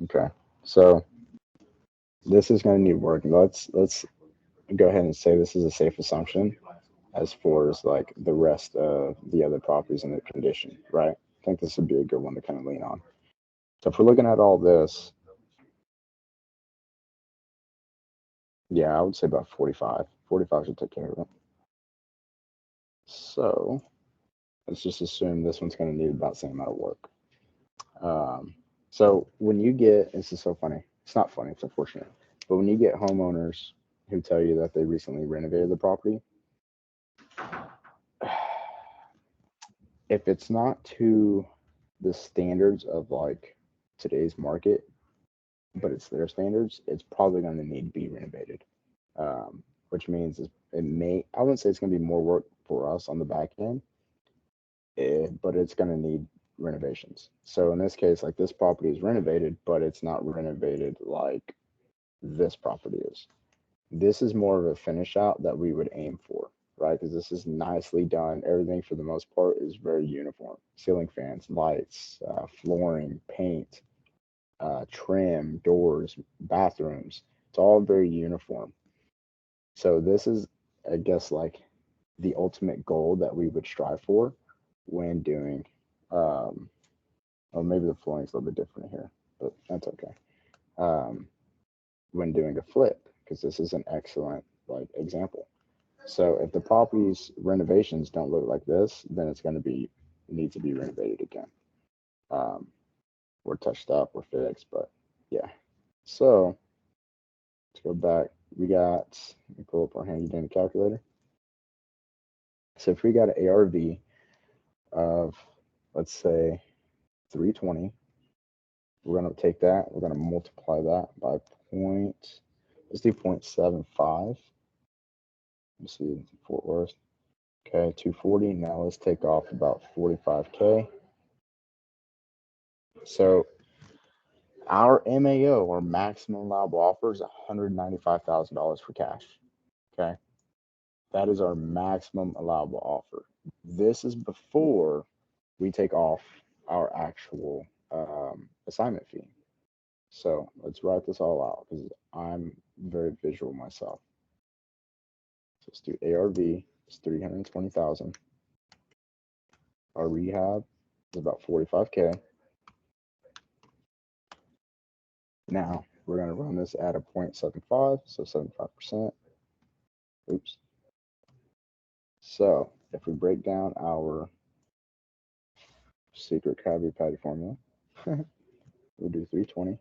Okay. So this is going to need work. Let's go ahead and say this is a safe assumption as far as like the rest of the other properties in the condition, right? I think this would be a good one to kind of lean on. So if we're looking at all this, yeah, I would say about 45. 45 should take care of it. So let's just assume this one's going to need about the same amount of work. So when you get, this is so funny. It's not funny, it's unfortunate. But when you get homeowners who tell you that they recently renovated the property, if it's not to the standards of like today's market, but it's their standards, it's probably going to need to be renovated. Which means it may, I wouldn't say it's going to be more work for us on the back end, but it's going to need renovations. So in this case, like this property is renovated, but it's not renovated like this property is. This is more of a finish out that we would aim for, right? Because this is nicely done. Everything for the most part is very uniform. Ceiling fans, lights, flooring, paint, trim, doors, bathrooms. It's all very uniform. So this is, I guess, like the ultimate goal that we would strive for when doing, um, or maybe the flooring's a little bit different here, but that's okay. Um, when doing a flip, because this is an excellent like example. So if the property's renovations don't look like this, then it's going to be need to be renovated again. Um, we're touched up, we're fixed, but yeah. So let's go back. We got, let me pull up our handy dandy calculator. So if we got an ARV of, let's say, 320, we're going to take that, we're going to multiply that by point, let's do 0.75. Let's see, Fort Worth. Okay, 240. Now let's take off about 45K. So our MAO, or maximum allowable offer, is $195,000 for cash. Okay, that is our maximum allowable offer. This is before we take off our actual assignment fee. So let's write this all out because I'm very visual myself. So let's do ARV. It's 320,000. Our rehab is about 45K. Now we're going to run this at a 0.75, so 75%. Oops. So if we break down our secret Krabby Patty formula, we'll do 320.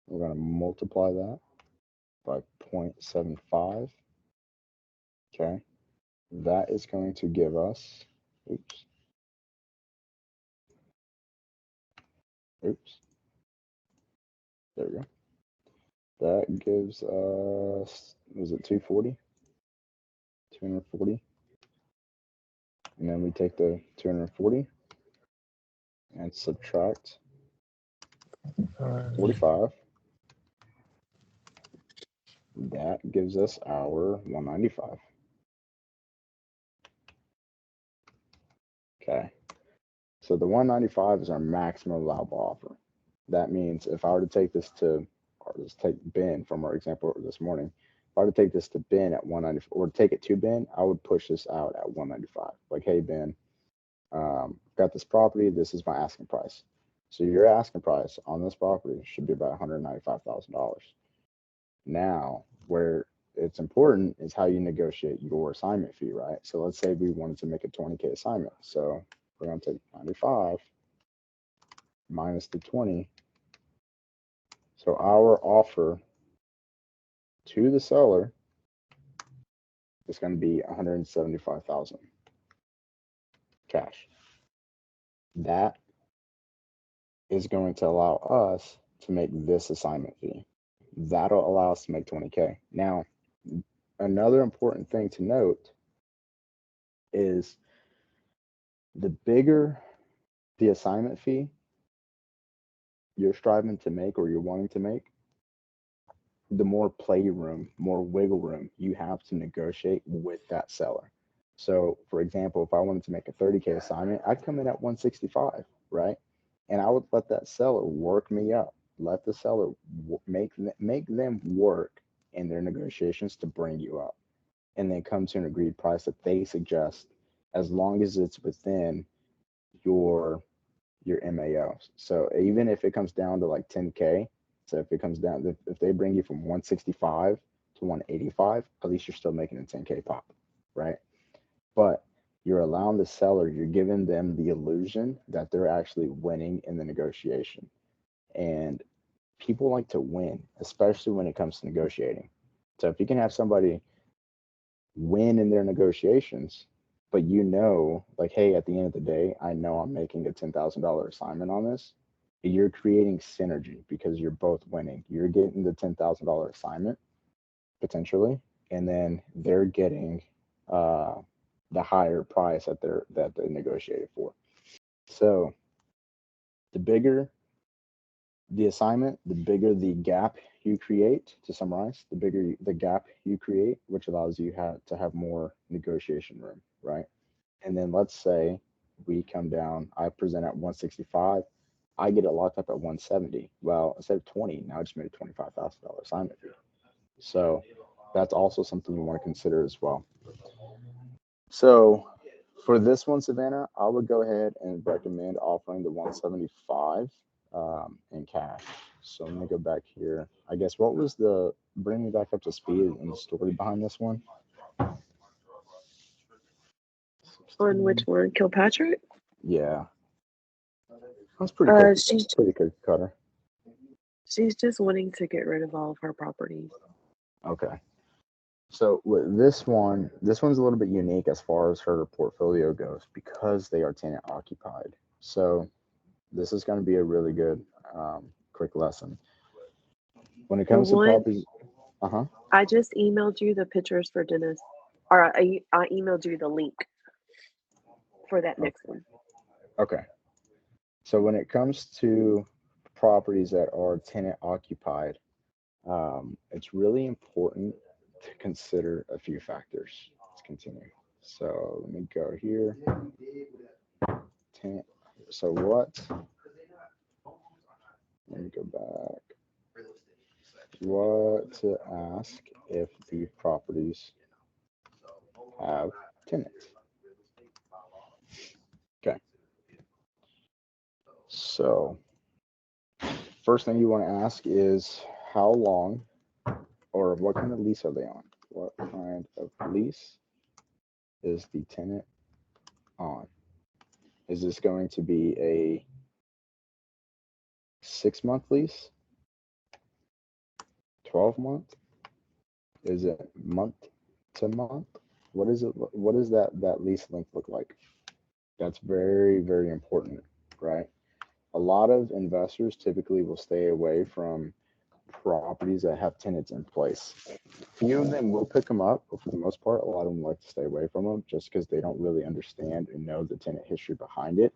We're going to multiply that by 0.75. Okay. That is going to give us, oops, oops, there we go. That gives us, was it 240? 240. And then we take the 240 and subtract 45. That gives us our 195. Okay. So the 195 is our maximum allowable offer. That means if I were to take this to, or just take Ben from our example this morning, if I were to take this to Ben at 195, or take it to Ben, I would push this out at 195. Like, hey, Ben, got this property. This is my asking price. So your asking price on this property should be about $195,000. Now, where it's important is how you negotiate your assignment fee, right? So let's say we wanted to make a 20K assignment. So we're going to take 95 minus the 20. So our offer to the seller is going to be 175,000 cash. That is going to allow us to make this assignment fee. That'll allow us to make 20K. Now, another important thing to note is the bigger the assignment fee you're striving to make or you're wanting to make, the more play room, more wiggle room you have to negotiate with that seller. So, for example, if I wanted to make a 30K assignment, I'd come in at 165, right? And I would let that seller work me up. Let the seller make them work in their negotiations to bring you up, and then come to an agreed price that they suggest, as long as it's within your MAO. So even if it comes down to like 10K, so if it comes down, if they bring you from 165 to 185, at least you're still making a 10K pop, right? But you're allowing the seller, you're giving them the illusion that they're actually winning in the negotiation. And people like to win, especially when it comes to negotiating. So if you can have somebody win in their negotiations, but you know, like, hey, at the end of the day, I know I'm making a $10,000 assignment on this. You're creating synergy because you're both winning. You're getting the $10,000 assignment potentially, and then they're getting uh, the higher price that they negotiated for. So the bigger the assignment, the bigger the gap you create. To summarize, the bigger the gap you create, which allows you to have more negotiation room, right? And then let's say we come down, I present at 165, I get it locked up at 170. Well, instead of 20, now I just made a $25,000 assignment fee. So that's also something you want to consider as well. So for this one, Savannah, I would go ahead and recommend offering the 175 in cash. So let me go back here. I guess what was bring me back up to speed and the story behind this one?
On which one? Kilpatrick?
Yeah. That's pretty
She's
cookie cutter.
She's just wanting to get rid of all of her properties.
Okay. So with this one's a little bit unique as far as her portfolio goes because they are tenant occupied. So this is going to be a really good quick lesson. When it comes to properties,
I just emailed you the pictures for Dennis, or I emailed you the link for that next one.
Okay. So when it comes to properties that are tenant occupied, it's really important to consider a few factors. Let's continue. So let me go here. Tenant. So what? Let me go back. What to ask if the properties have tenants? Okay. So first thing you want to ask is how long or what kind of lease are they on? What kind of lease is the tenant on? Is this going to be a 6-month lease? 12-month? Is it month to month? What is it? What does that lease length look like? That's very, very important, right? A lot of investors typically will stay away from properties that have tenants in place. Few of them will pick them up, but for the most part, a lot of them like to stay away from them just because they don't really understand and know the tenant history behind it.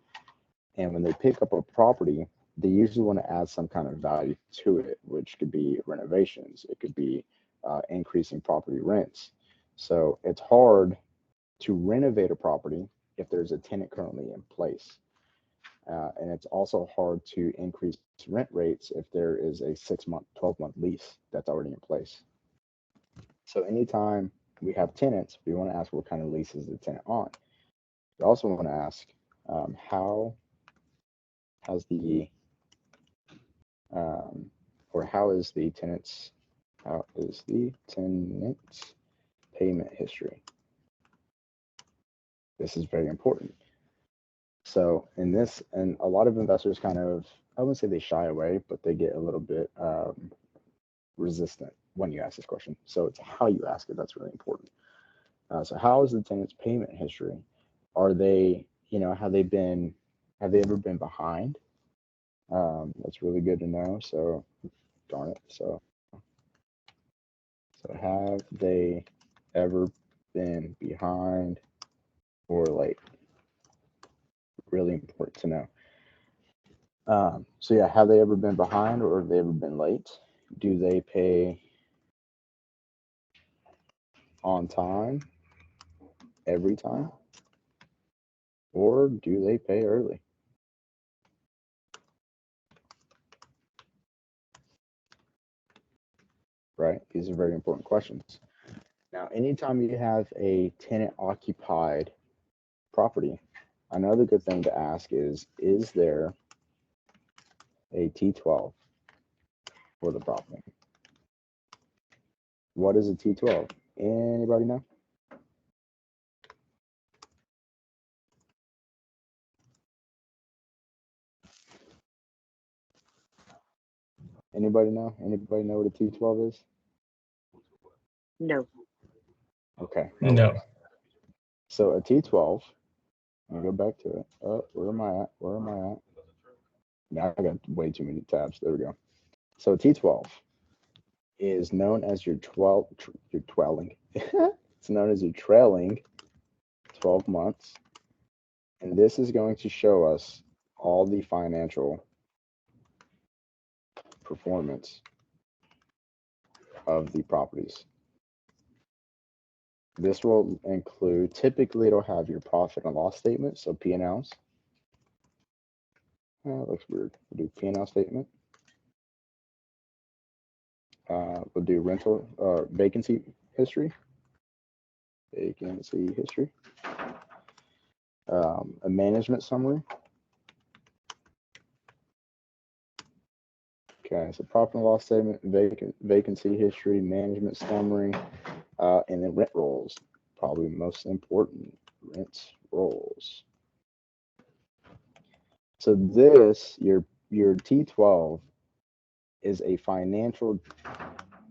And when they pick up a property, they usually want to add some kind of value to it, which could be renovations, it could be increasing property rents. So it's hard to renovate a property if there's a tenant currently in place. And it's also hard to increase rent rates if there is a 6-month, 12-month lease that's already in place. So anytime we have tenants, we want to ask what kind of lease is the tenant on. We also want to ask how has the or how is the tenant's payment history? This is very important. So in this, and a lot of investors kind of, I wouldn't say they shy away, but they get a little bit resistant when you ask this question. So it's how you ask it that's really important. So how is the tenant's payment history? Are they, have they ever been behind? That's really good to know. So darn it. So have they ever been behind or late? Really important to know. So yeah, have they ever been behind or have they ever been late? Do they pay on time every time? Or do they pay early? Right? These are very important questions. Now, anytime you have a tenant occupied property, another good thing to ask is there a T12 for the property? What is a T12? Anybody know? Anybody know? Anybody know what a T12 is?
No.
Okay.
No.
So a T12, let me go back to it. Oh, where am I at? Where am I at? Now I got way too many tabs. There we go. So a T12 is known as your your twelling. It's known as your trailing 12 months. And this is going to show us all the financial performance of the properties. This will include, typically it'll have your profit and loss statement, so P&Ls. That looks weird. We'll do P&L statement. We'll do rental vacancy history. Vacancy history. A management summary. Okay, so profit and loss statement, vacancy history, management summary, and then rent rolls. Probably most important, rent rolls. So this, your T12 is a financial,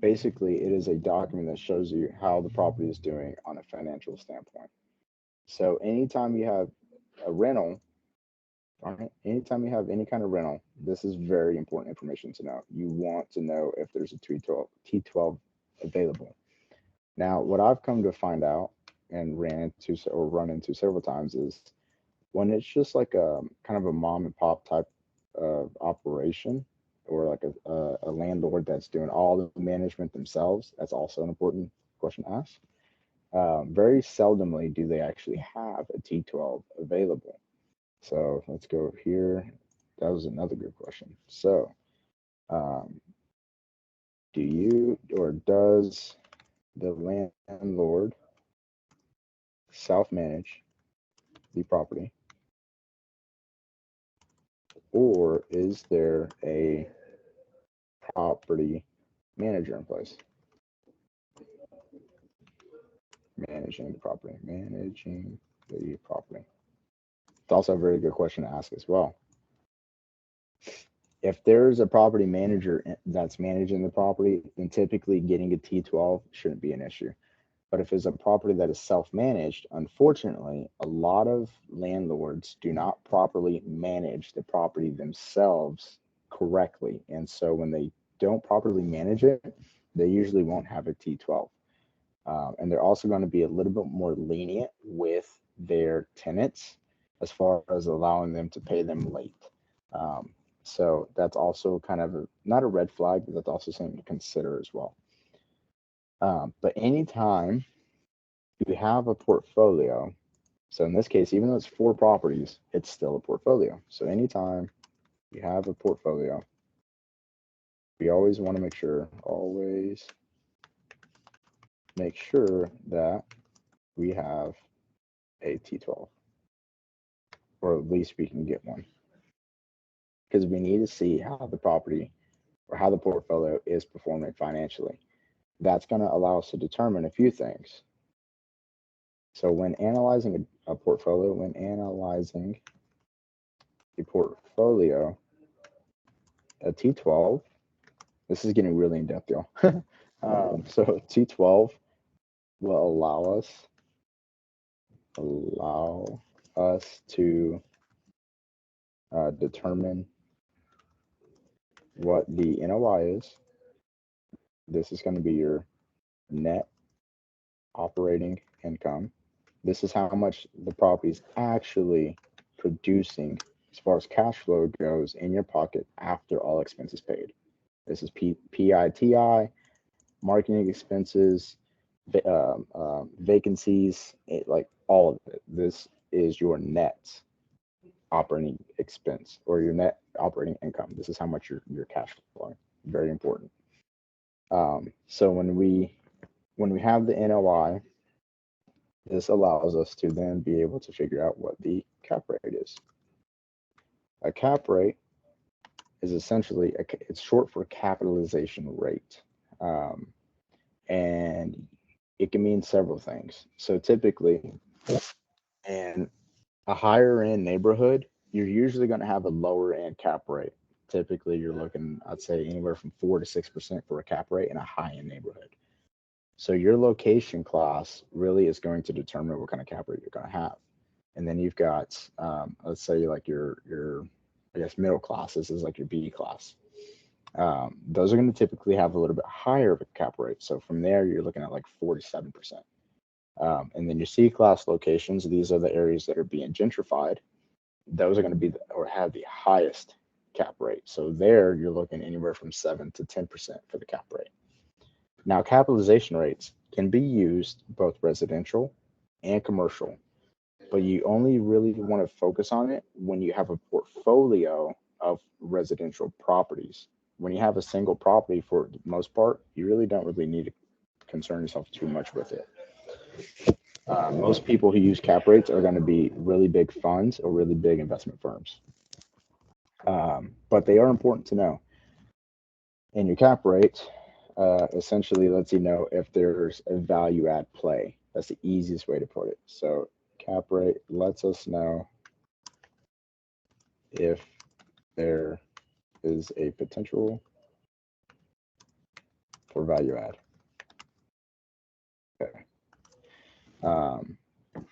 basically it is a document that shows you how the property is doing on a financial standpoint. So anytime you have a rental, right, anytime you have any kind of rental, this is very important information to know. You want to know if there's a T12 available. Now, what I've come to find out and run into several times is when it's just like a kind of a mom and pop type of operation, or like a landlord that's doing all the management themselves. That's also an important question to ask. Very seldomly do they actually have a T12 available. So let's go here. That was another good question. So, do you or does the landlord self-manage the property, or is there a property manager in place? Managing the property. Managing the property. It's also a very good question to ask as well. If there's a property manager that's managing the property, then typically getting a T12 shouldn't be an issue. But if it's a property that is self-managed, unfortunately, a lot of landlords do not properly manage the property themselves correctly. And so when they don't properly manage it, they usually won't have a T12. And they're also going to be a little bit more lenient with their tenants as far as allowing them to pay them late. So that's also kind of not a red flag, but that's also something to consider as well. But anytime you have a portfolio, so in this case, even though it's 4 properties, it's still a portfolio. So anytime you have a portfolio, we always want to make sure that we have a T12, or at least we can get one, because we need to see how the property or how the portfolio is performing financially. That's going to allow us to determine a few things. So when analyzing a portfolio, a T12, this is getting really in depth, y'all. So T12 will allow us to determine what the NOI is. This is going to be your net operating income. This is how much the property is actually producing as far as cash flow goes in your pocket after all expenses paid. This is PITI, marketing expenses, vacancies, like all of it. This is your net operating expense or your net operating income. This is how much your cash flowing. Very important. So when we have the NOI, this allows us to then be able to figure out what the cap rate is. A cap rate is essentially, it's short for capitalization rate. And it can mean several things. So typically, in a higher end neighborhood, you're usually going to have a lower end cap rate. Typically, you're looking, I'd say, anywhere from 4 to 6% for a cap rate in a high end neighborhood. So your location class really is going to determine what kind of cap rate you're going to have. And then you've got, let's say like your, I guess middle class. This is like your B class. Those are going to typically have a little bit higher of a cap rate. So from there, you're looking at like 47%. And then your C class locations, these are the areas that are being gentrified. Those are going to be or have the highest cap rate. So there you're looking anywhere from 7 to 10% for the cap rate. Now, capitalization rates can be used both residential and commercial, but you only really want to focus on it when you have a portfolio of residential properties. When you have a single property, for the most part, you really don't really need to concern yourself too much with it. Most people who use cap rates are going to be really big funds or really big investment firms. But they are important to know. And your cap rate essentially lets you know if there's a value add play. That's the easiest way to put it. So cap rate lets us know if there is a potential for value add. Okay.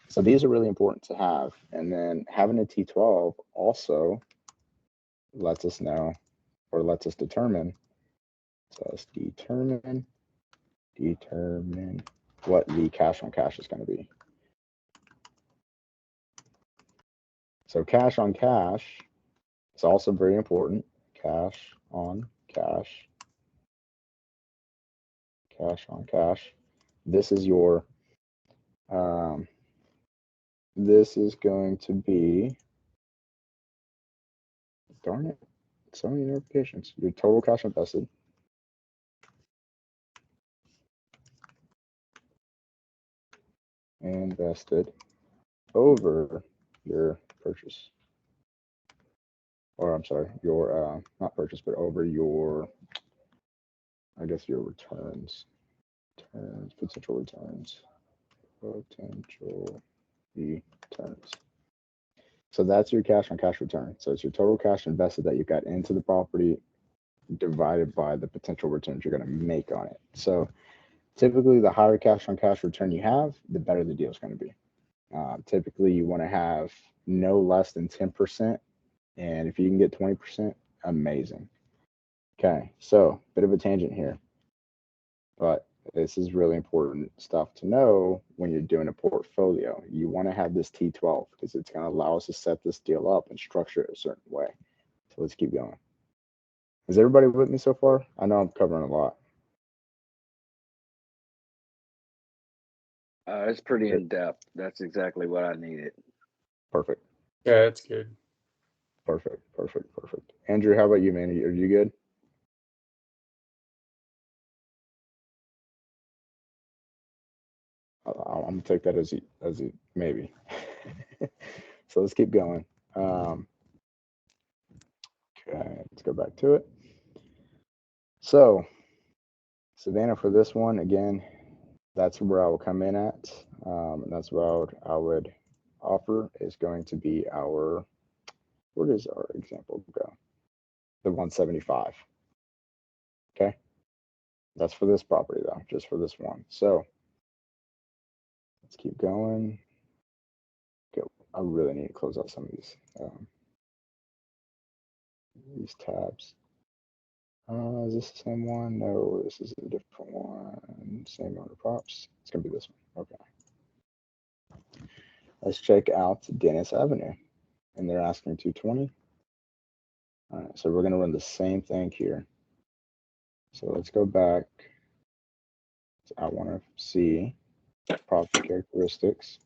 So these are really important to have. And then having a T12 also lets us know or lets us determine. So let's determine what the cash on cash is going to be. So cash on cash is also very important. Cash on cash. Cash on cash. This is your, this is going to be, darn it, so many notifications. Your total cash invested. Invested over your purchase. Or I'm sorry, your, not purchase, but over your, I guess your returns. Potential returns. Potential returns. So that's your cash on cash return. So it's your total cash invested that you got into the property divided by the potential returns you're going to make on it. So typically the higher cash on cash return you have, the better the deal is going to be. Typically you want to have no less than 10%. And if you can get 20%, amazing. Okay, so bit of a tangent here, but this is really important stuff to know when you're doing a portfolio. You want to have this T12 because it's going to allow us to set this deal up and structure it a certain way. So let's keep going. Is everybody with me so far? I know I'm covering a lot.
It's pretty in depth. That's exactly what I needed.
Perfect.
Yeah, that's good.
Perfect. Andrew, how about you, man? Are you good? I'm gonna take that as a maybe. So let's keep going. Okay, let's go back to it. So Savannah, for this one, again, that's where I will come in at. And that's what I would offer is going to be our, where does our example go? The 175. Okay. That's for this property though, just for this one. So let's keep going. Go. I really need to close out some of these tabs. Is this the same one? No, this is a different one. Same amount of props. It's gonna be this one. Okay. Let's check out Dennis Avenue, and they're asking 220. All right, so we're gonna run the same thing here. So let's go back. I want to see property characteristics.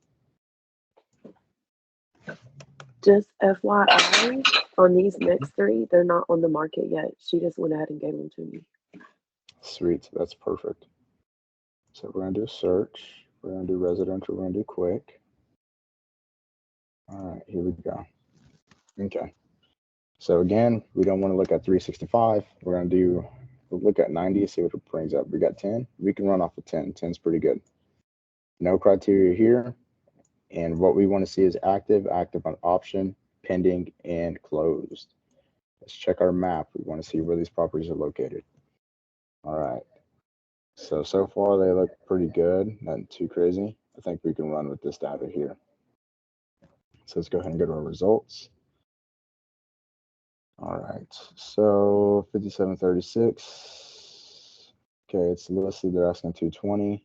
Just FYI, on these next three, they're not on the market yet. She just went ahead and gave them to me.
Sweet, that's perfect. So we're gonna do search. We're gonna do residential. We're gonna do quick. All right, here we go. Okay. So again, we don't want to look at 365. We'll look at 90, see what it brings up. We got 10. We can run off of 10. 10's pretty good. No criteria here. And what we want to see is active on option, pending, and closed. Let's check our map. We want to see where these properties are located. All right. So far they look pretty good, not too crazy. I think we can run with this data here. So let's go ahead and go to our results. All right, so 5736. Okay, it's listed, they're asking 220.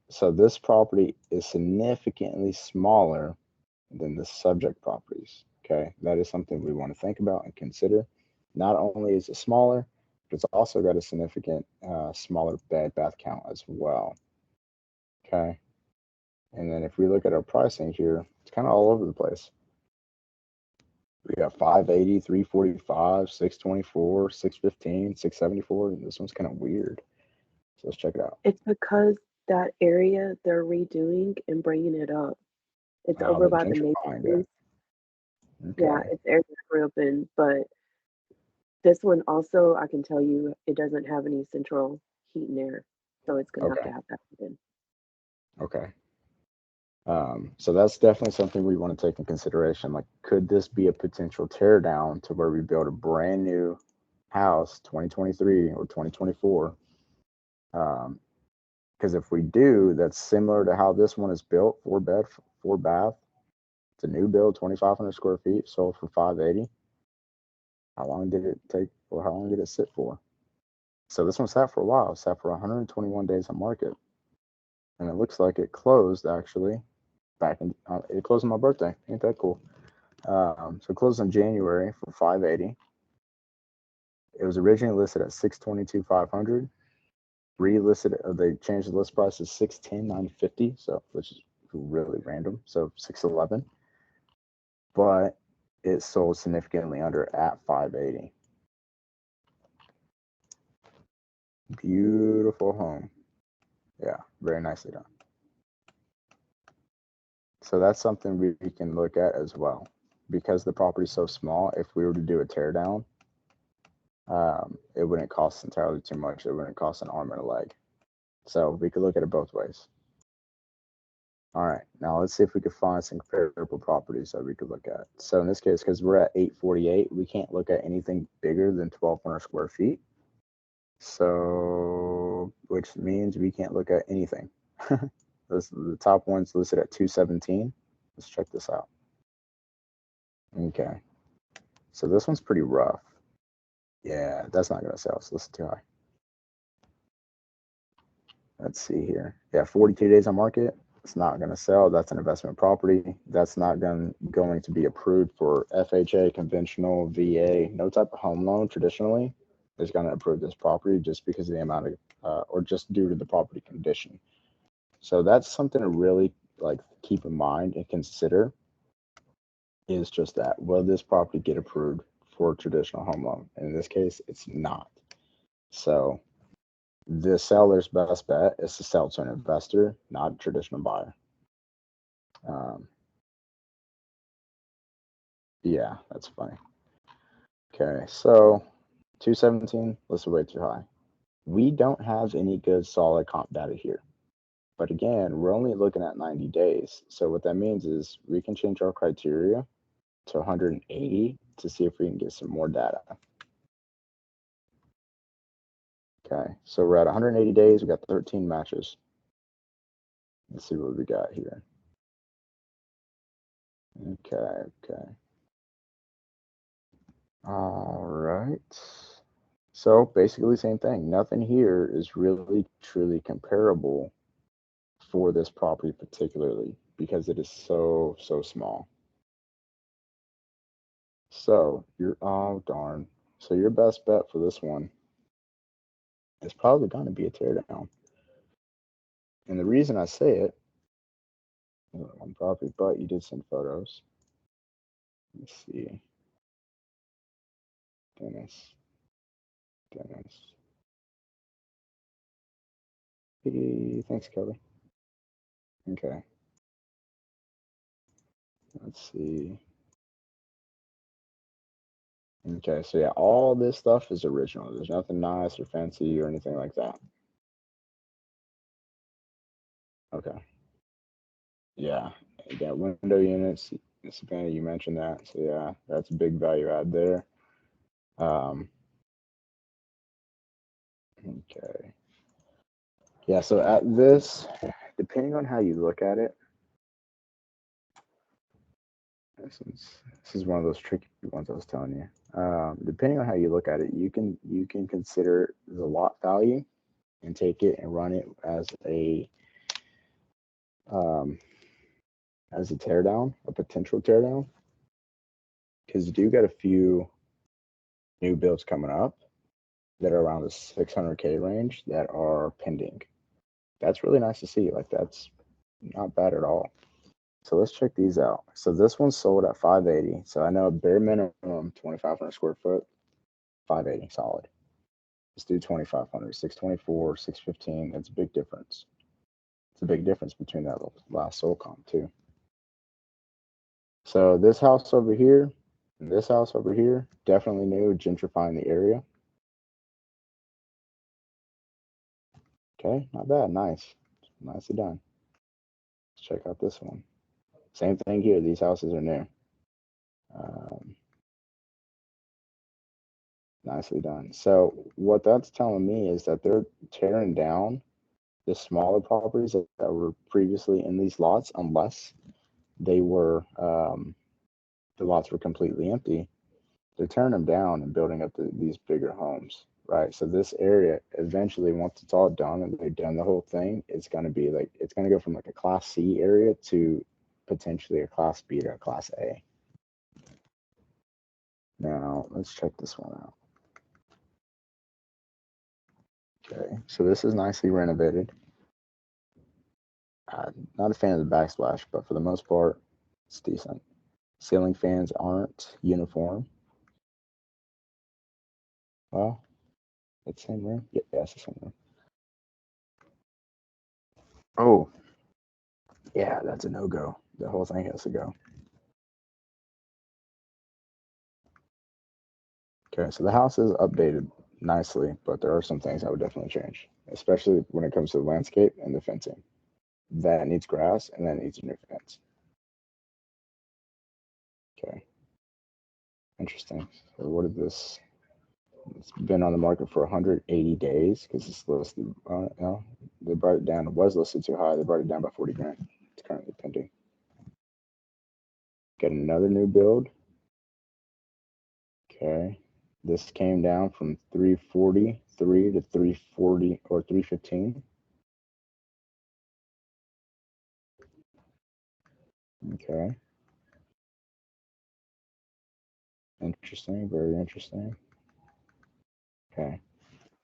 So this property is significantly smaller than the subject properties. Okay, that is something we want to think about and consider. Not only is it smaller, but it's also got a significant smaller bed bath count as well. Okay, and then if we look at our pricing here, it's kind of all over the place. We got 580, 345, 624, 615, 674. And this one's kind of weird. So let's check it out.
It's because that area they're redoing and bringing it up. It's over
They're
by the
gentrifying
neighborhood.
it.
Yeah,
Okay.
it's area I grew up in, but this one also, I can tell you, it doesn't have any central heat and air, so it's gonna have to
Okay.
have that put in.
Okay. So that's definitely something we want to take in consideration. Like, could this be a potential tear down to where we build a brand new house, 2023 or 2024? Because if we do, that's similar to how this one is built, 4 bed, 4 bath. It's a new build, 2,500 square feet, sold for 580. How long did it take, or how long did it sit for? So this one sat for a while. It sat for 121 days on market, and it looks like it closed actually back in. It closed on my birthday. Ain't that cool? So it closed in January for 580. It was originally listed at 622,500. Relisted, they changed the list price to 610,950. So which is really random. So 611, but it sold significantly under at 580. Beautiful home. Yeah, very nicely done. So that's something we can look at as well. Because the property's so small, if we were to do a tear down, it wouldn't cost entirely too much. It wouldn't cost an arm and a leg. So we could look at it both ways. All right, now let's see if we could find some comparable properties that we could look at. So in this case, because we're at 848, we can't look at anything bigger than 1,200 square feet. So, which means we can't look at anything. The top one's listed at 217. Let's check this out. Okay, so this one's pretty rough. Yeah, that's not gonna sell, so this is too high. Let's see here. Yeah, 42 days on market. It's not going to sell. That's an investment property. That's not going to be approved for FHA, conventional, VA. No type of home loan traditionally is going to approve this property just because of the amount of, or just due to the property condition. So that's something to really like keep in mind and consider. Is just that, will this property get approved for traditional home loan? And in this case, it's not. So the seller's best bet is to sell to an investor, not a traditional buyer. Yeah, that's funny. Okay, so 217, this is way too high. We don't have any good solid comp data here. But again, we're only looking at 90 days. So what that means is we can change our criteria to 180 to see if we can get some more data. Okay, so we're at 180 days. We got 13 matches. Let's see what we got here. Okay. All right. So basically same thing. Nothing here is really truly comparable for this property particularly because it is so small. So oh darn. So your best bet for this one is probably going to be a teardown. And the reason I say it, one property, but you did send photos. Let's see. Dennis. Hey, thanks, Kelly. Okay. Let's see. Okay, so yeah, all this stuff is original. There's nothing nice or fancy or anything like that. Okay. Yeah, you got window units. Savannah, you mentioned that. So yeah, that's a big value add there. Okay. Yeah, so at this, depending on how you look at it, this is one of those tricky ones I was telling you. Depending on how you look at it, you can consider the lot value and take it and run it um, as a teardown, a potential teardown, because you do got a few new builds coming up that are around the 600K range that are pending. That's really nice to see. Like that's not bad at all. So let's check these out. So this one's sold at 580. So I know a bare minimum 2,500 square foot, 580 solid. Let's do 2,500, 624, 615. That's a big difference. It's a big difference between that last sold comp too. So this house over here and this house over here, definitely new, gentrifying the area. Okay, not bad, nice. Nicely done. Let's check out this one. Same thing here, these houses are new. Nicely done. So what that's telling me is that they're tearing down the smaller properties that were previously in these lots, unless they were the lots were completely empty. They're tearing them down and building up these bigger homes, right? So this area eventually, once it's all done and they've done the whole thing, it's going to be like it's going to go from like a Class C area to potentially a Class B to a Class A. Now let's check this one out. Okay, so this is nicely renovated. Not a fan of the backsplash, but for the most part, it's decent. Ceiling fans aren't uniform. Well, it's the same room. Yeah, it's the same room. Oh, yeah, that's a no-go. The whole thing has to go. Okay, so the house is updated nicely, but there are some things I would definitely change, especially when it comes to the landscape and the fencing. That needs grass and that needs a new fence. Okay, interesting. So what did this? It's been on the market for 180 days because it's listed. No, they brought it down. It was listed too high. They brought it down by 40 grand. It's currently pending. Get another new build. Okay, this came down from 343 to 340 or 315. Okay, interesting. Very interesting. Okay,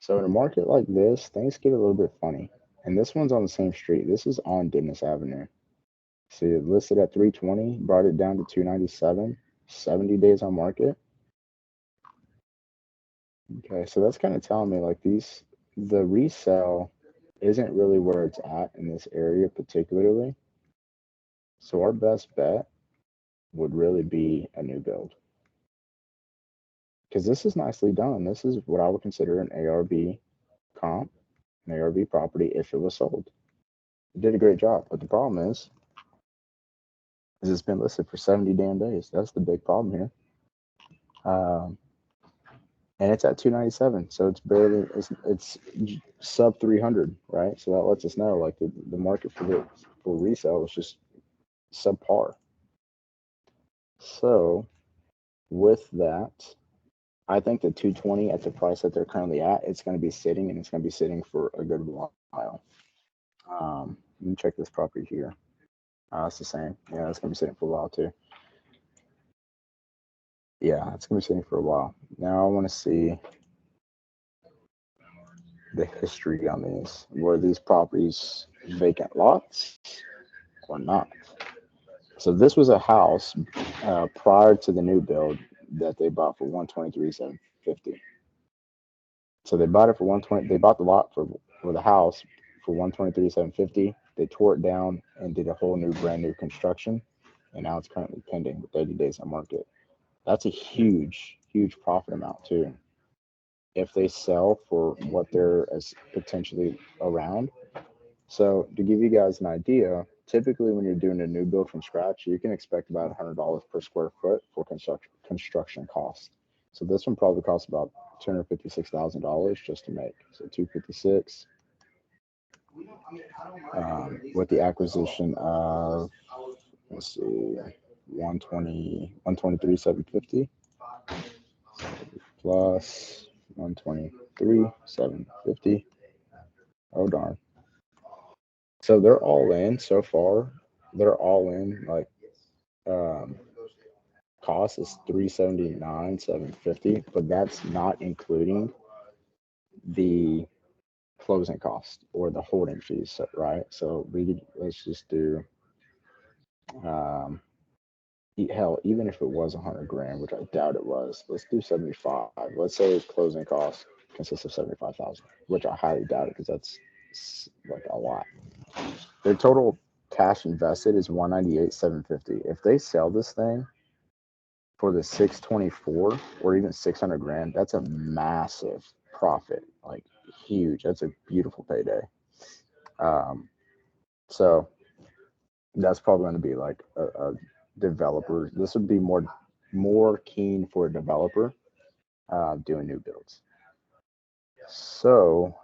so in a market like this, things get a little bit funny. And this one's on the same street. This is on Dennis Avenue. See, it listed at 320, brought it down to 297, 70 days on market. Okay, so that's kind of telling me like the resale isn't really where it's at in this area particularly. So our best bet would really be a new build because this is nicely done. This is what I would consider an ARV comp, an ARV property if it was sold. It did a great job, but the problem is it's been listed for 70 damn days. That's the big problem here. Um, and it's at 297, so it's sub 300, right? So that lets us know like the market for resale is just subpar. So with that, I think the 220 at the price that they're currently at, it's going to be sitting and it's going to be sitting for a good while. Let me check this property here. It's the same. Yeah, it's going to be sitting for a while too. Yeah, it's going to be sitting for a while. Now I want to see the history on these. Were these properties vacant lots or not? So this was a house prior to the new build that they bought for 123,750. So they bought it for 120. They bought the lot for the house for 123,750. They tore it down and did a whole new brand new construction, and now it's currently pending with 80 days on market. That's a huge profit amount too. If they sell for what they're as potentially around. So to give you guys an idea, typically when you're doing a new build from scratch, you can expect about $100 per square foot for construction costs. So this one probably costs about $256,000 just to make. So 256 with the acquisition of, let's see, 123,750 plus 123,750. Oh darn. So they're all in so far. They're all in like um cost is 379,750, but that's not including the closing cost or the holding fees, right? So let's just do um hell, even if it was 100 grand, which I doubt it was, let's do 75. Let's say closing costs consists of 75,000, which I highly doubt it because that's like a lot. Their total cash invested is 198,750. If they sell this thing for the 624 or even 600 grand, that's a massive profit, like huge. That's a beautiful payday. So that's probably going to be like a developer. This would be more keen for a developer doing new builds. So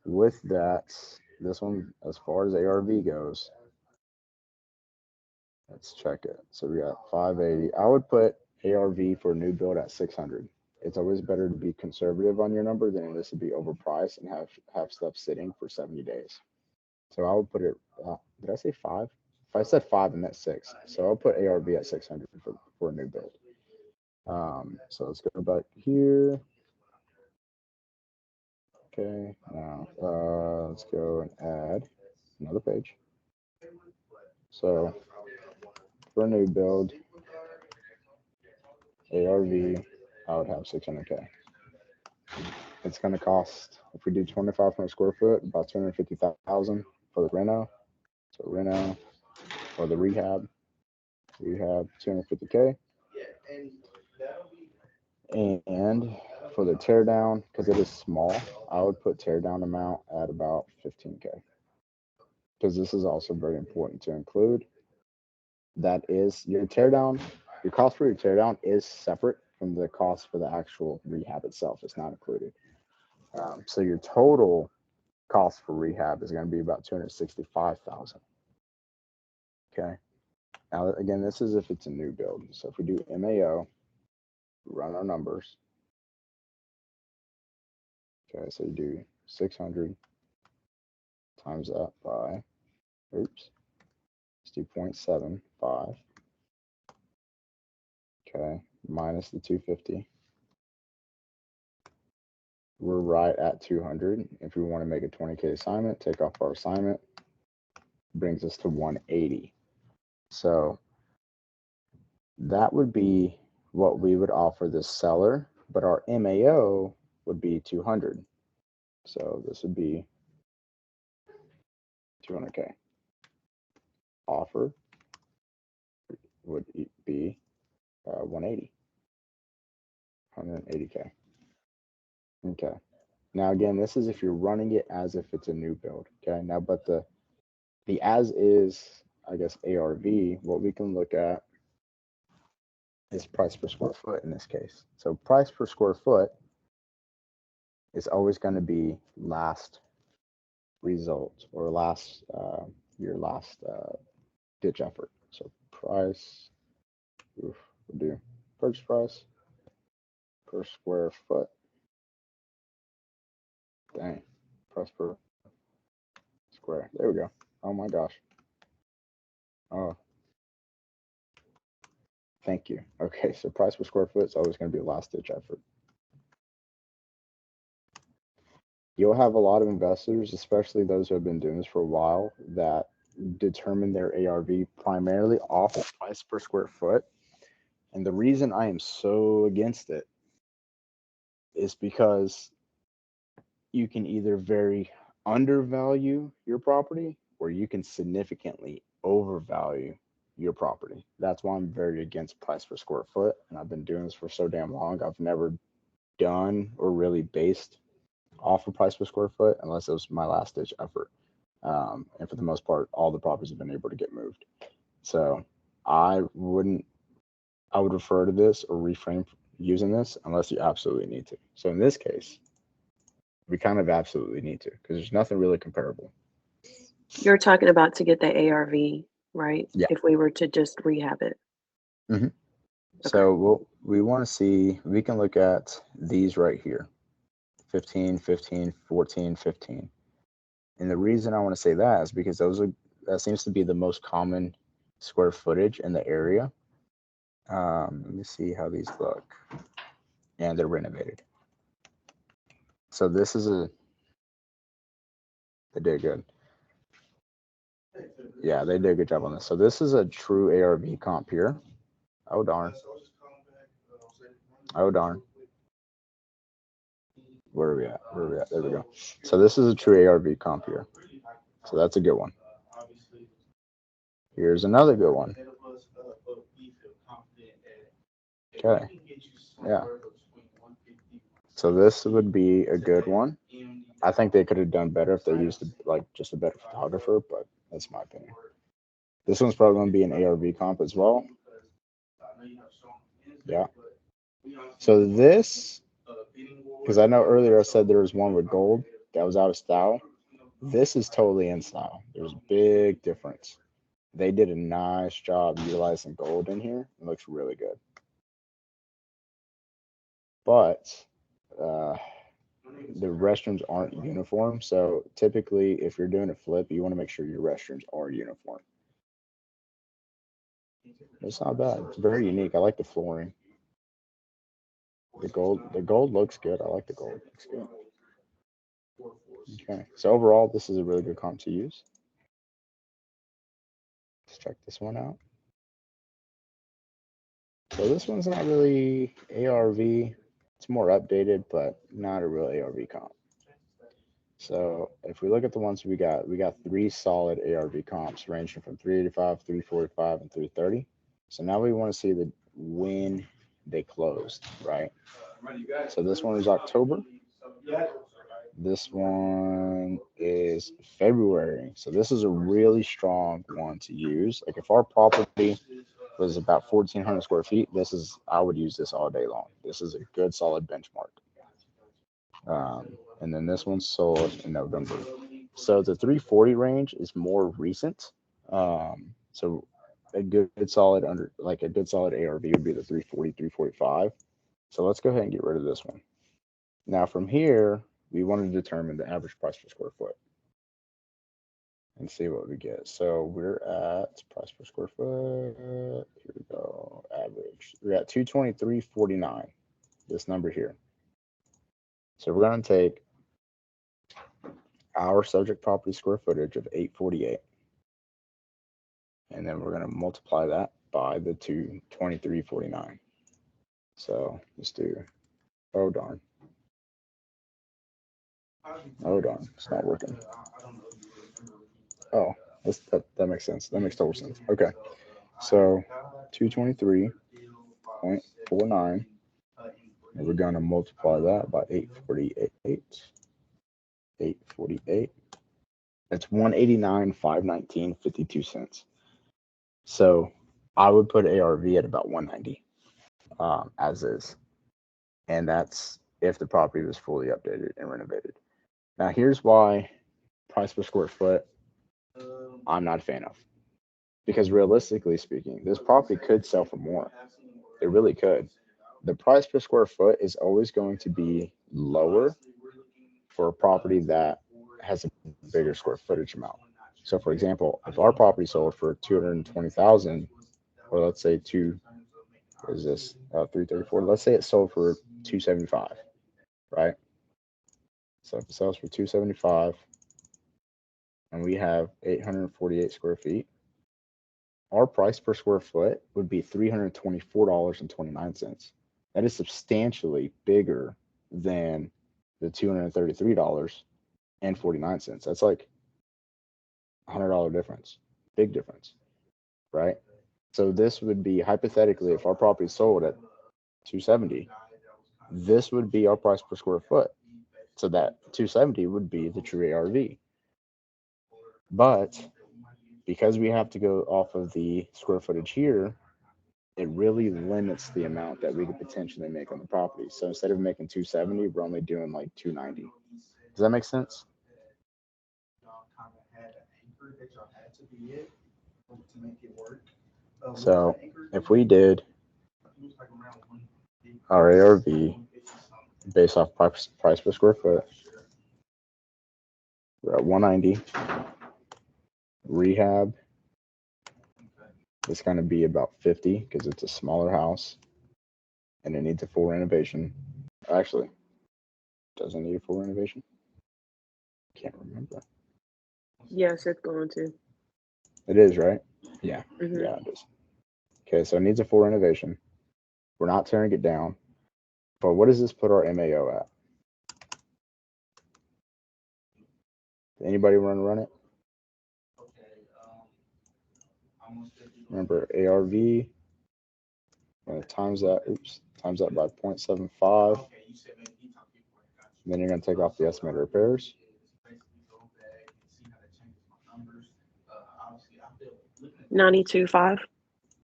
with that, this one, as far as ARV goes, let's check it. So we got 580. I would put ARV for a new build at 600. It's always better to be conservative on your number than it is to be overpriced and have stuff sitting for 70 days. So I would put it. Did I say 5? If I said 5, I meant 6. So I'll put ARV at 600 for a new build. So let's go back here. Okay, now let's go and add another page. So for a new build, ARV, I would have 600K. It's going to cost, if we do 25 per square foot, about 250,000 for the reno. So reno or the rehab 250K. And for the tear down, because it is small, I would put tear down amount at about 15K. Because this is also very important to include. That is your teardown. Your cost for your teardown is separate from the cost for the actual rehab itself. It's not included. So your total cost for rehab is going to be about 265,000. Okay. Now again, this is if it's a new build. So if we do MAO, run our numbers. Okay, so you do 600 times that by, oops, let's do 0.75. Okay, minus the 250. We're right at 200. If we want to make a 20K assignment, take off our assignment, brings us to 180. So that would be what we would offer the seller, but our MAO would be 200. So this would be 200K. Offer would be 180. 180K. Okay. Now again, this is if you're running it as if it's a new build. Okay. Now, but the as is, I guess, ARV, what we can look at is price per square foot in this case. So price per square foot is always going to be last result or your last ditch effort. So price, we'll do purchase price per square foot. Dang, price per square. There we go. Oh my gosh. Oh, thank you. Okay, so price per square foot is always going to be last ditch effort. You'll have a lot of investors, especially those who have been doing this for a while, that determine their ARV primarily off of price per square foot. And the reason I am so against it is because you can either very undervalue your property or you can significantly overvalue your property. That's why I'm very against price per square foot. And I've been doing this for so damn long. I've never done or really based off of price per square foot unless it was my last ditch effort. And for the most part, all the properties have been able to get moved. So I would refer to this or reframe using this unless you absolutely need to. So in this case, We kind of absolutely need to because there's nothing really comparable.
You're talking about to get the ARV, right?
Yeah.
If we were to just rehab it.
Mm-hmm. So we want to see, we can look at these right here, 15, 15, 14, 15. And the reason I want to say that is because that seems to be the most common square footage in the area. Let me see how these look. And they're renovated. So this is they did good. Yeah, they did a good job on this. So this is a true ARV comp here. Oh, darn. Oh, darn. Where are we at? Where are we at? There we go. So this is a true ARV comp here. So that's a good one. Here's another good one. Okay. Yeah. So this would be a good one. I think they could have done better if they used like just a better photographer, but that's my opinion. This one's probably going to be an ARV comp as well. Yeah. So this, because I know earlier I said there was one with gold that was out of style. This is totally in style. There's a big difference. They did a nice job utilizing gold in here. It looks really good. But the restrooms aren't uniform. So typically, if you're doing a flip, you want to make sure your restrooms are uniform. It's not bad. It's very unique. I like the flooring. The gold looks good. I like the gold. Looks good. Okay. So overall, this is a really good comp to use. Let's check this one out. So this one's not really ARV. It's more updated, but not a real ARV comp. So if we look at the ones we got three solid ARV comps ranging from 385, 345, and 330. So now we want to see when they closed, right? So this one is October. This one is February. So this is a really strong one to use. Like if our property was about 1,400 square feet, I would use this all day long. This is a good solid benchmark. And then this one sold in November. So the 340 range is more recent. So a good solid a good solid ARV would be the 340, 345. So let's go ahead and get rid of this one. Now from here, we want to determine the average price per square foot and see what we get. So we're at price per square foot. Here we go. Average. We're at 223.49. This number here. So we're going to take our subject property square footage of 848. And then we're going to multiply that by the 223.49. So let's do, oh darn. Oh darn, it's not working. Oh, that makes sense. That makes total sense. Okay. So 223.49. And we're going to multiply that by 848. 848. That's 189,519.52 cents. So I would put ARV at about 190 as is. And that's if the property was fully updated and renovated. Now, here's why price per square foot I'm not a fan of. Because realistically speaking, this property could sell for more. It really could. The price per square foot is always going to be lower for a property that has a bigger square footage amount. So, for example, if our property sold for 220,000, or let's say 334. Let's say it sold for 275, right? So if it sells for 275, and we have 848 square feet, our price per square foot would be $324.29. That is substantially bigger than the $233.49. That's like $100 difference, big difference, right? So this would be hypothetically, if our property sold at 270, this would be our price per square foot. So that 270 would be the true ARV. But because we have to go off of the square footage here, it really limits the amount that we could potentially make on the property. So instead of making 270, we're only doing like 290. Does that make sense? So if we did our ARV based off price per square foot, we're at 190. Rehab is going to be about 50 because it's a smaller house and it needs a full renovation. Actually, doesn't need a full renovation. Can't remember.
Yes, it's going to.
It is, right? Yeah.
Mhm.
Yeah, it is. Okay, so it needs a full renovation. We're not tearing it down. But what does this put our MAO at? Anybody want to run it? Remember ARV. Times that by 0.75. Then you're going to take off the estimated repairs.
92.5.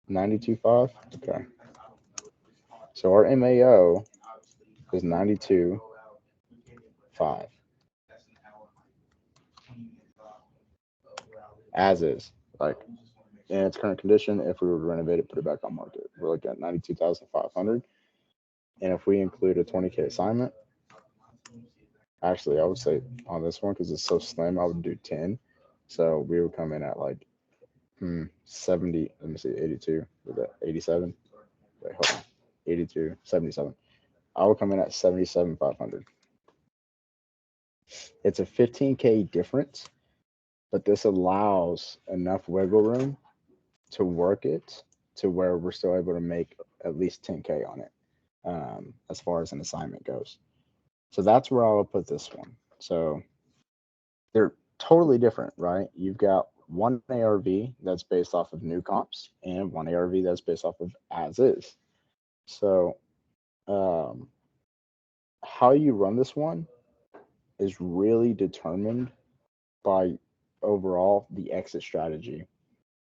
92.5. Okay. So our MAO is 92.5. As is, like in its current condition. If we were to renovate it, put it back on market, we're looking at 92,500. And if we include a 20K assignment, actually, I would say on this one because it's so slim, I would do 10. So we would come in at like 70. Let me see, 82 with that 87. Wait, hold on, 82, 77. I would come in at 77,500. It's a 15K difference, but this allows enough wiggle room to work it to where we're still able to make at least 10K on it, as far as an assignment goes. So that's where I'll put this one. So they're totally different, right? You've got one ARV that's based off of new comps and one ARV that's based off of as is. So how you run this one is really determined by overall the exit strategy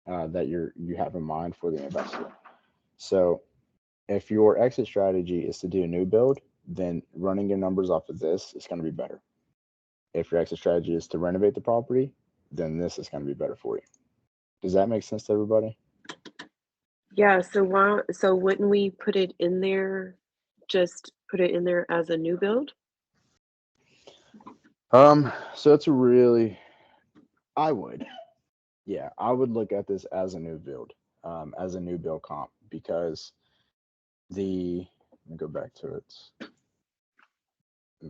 that you have in mind for the investor. So if your exit strategy is to do a new build, then running your numbers off of this is going to be better. If your exit strategy is to renovate the property, then this is going to be better for you. Does that make sense to everybody?
Yeah, so wouldn't we put it in there, just put it in there as a new build?
So it's a really, I would look at this as a new build, comp, because let me go back to it.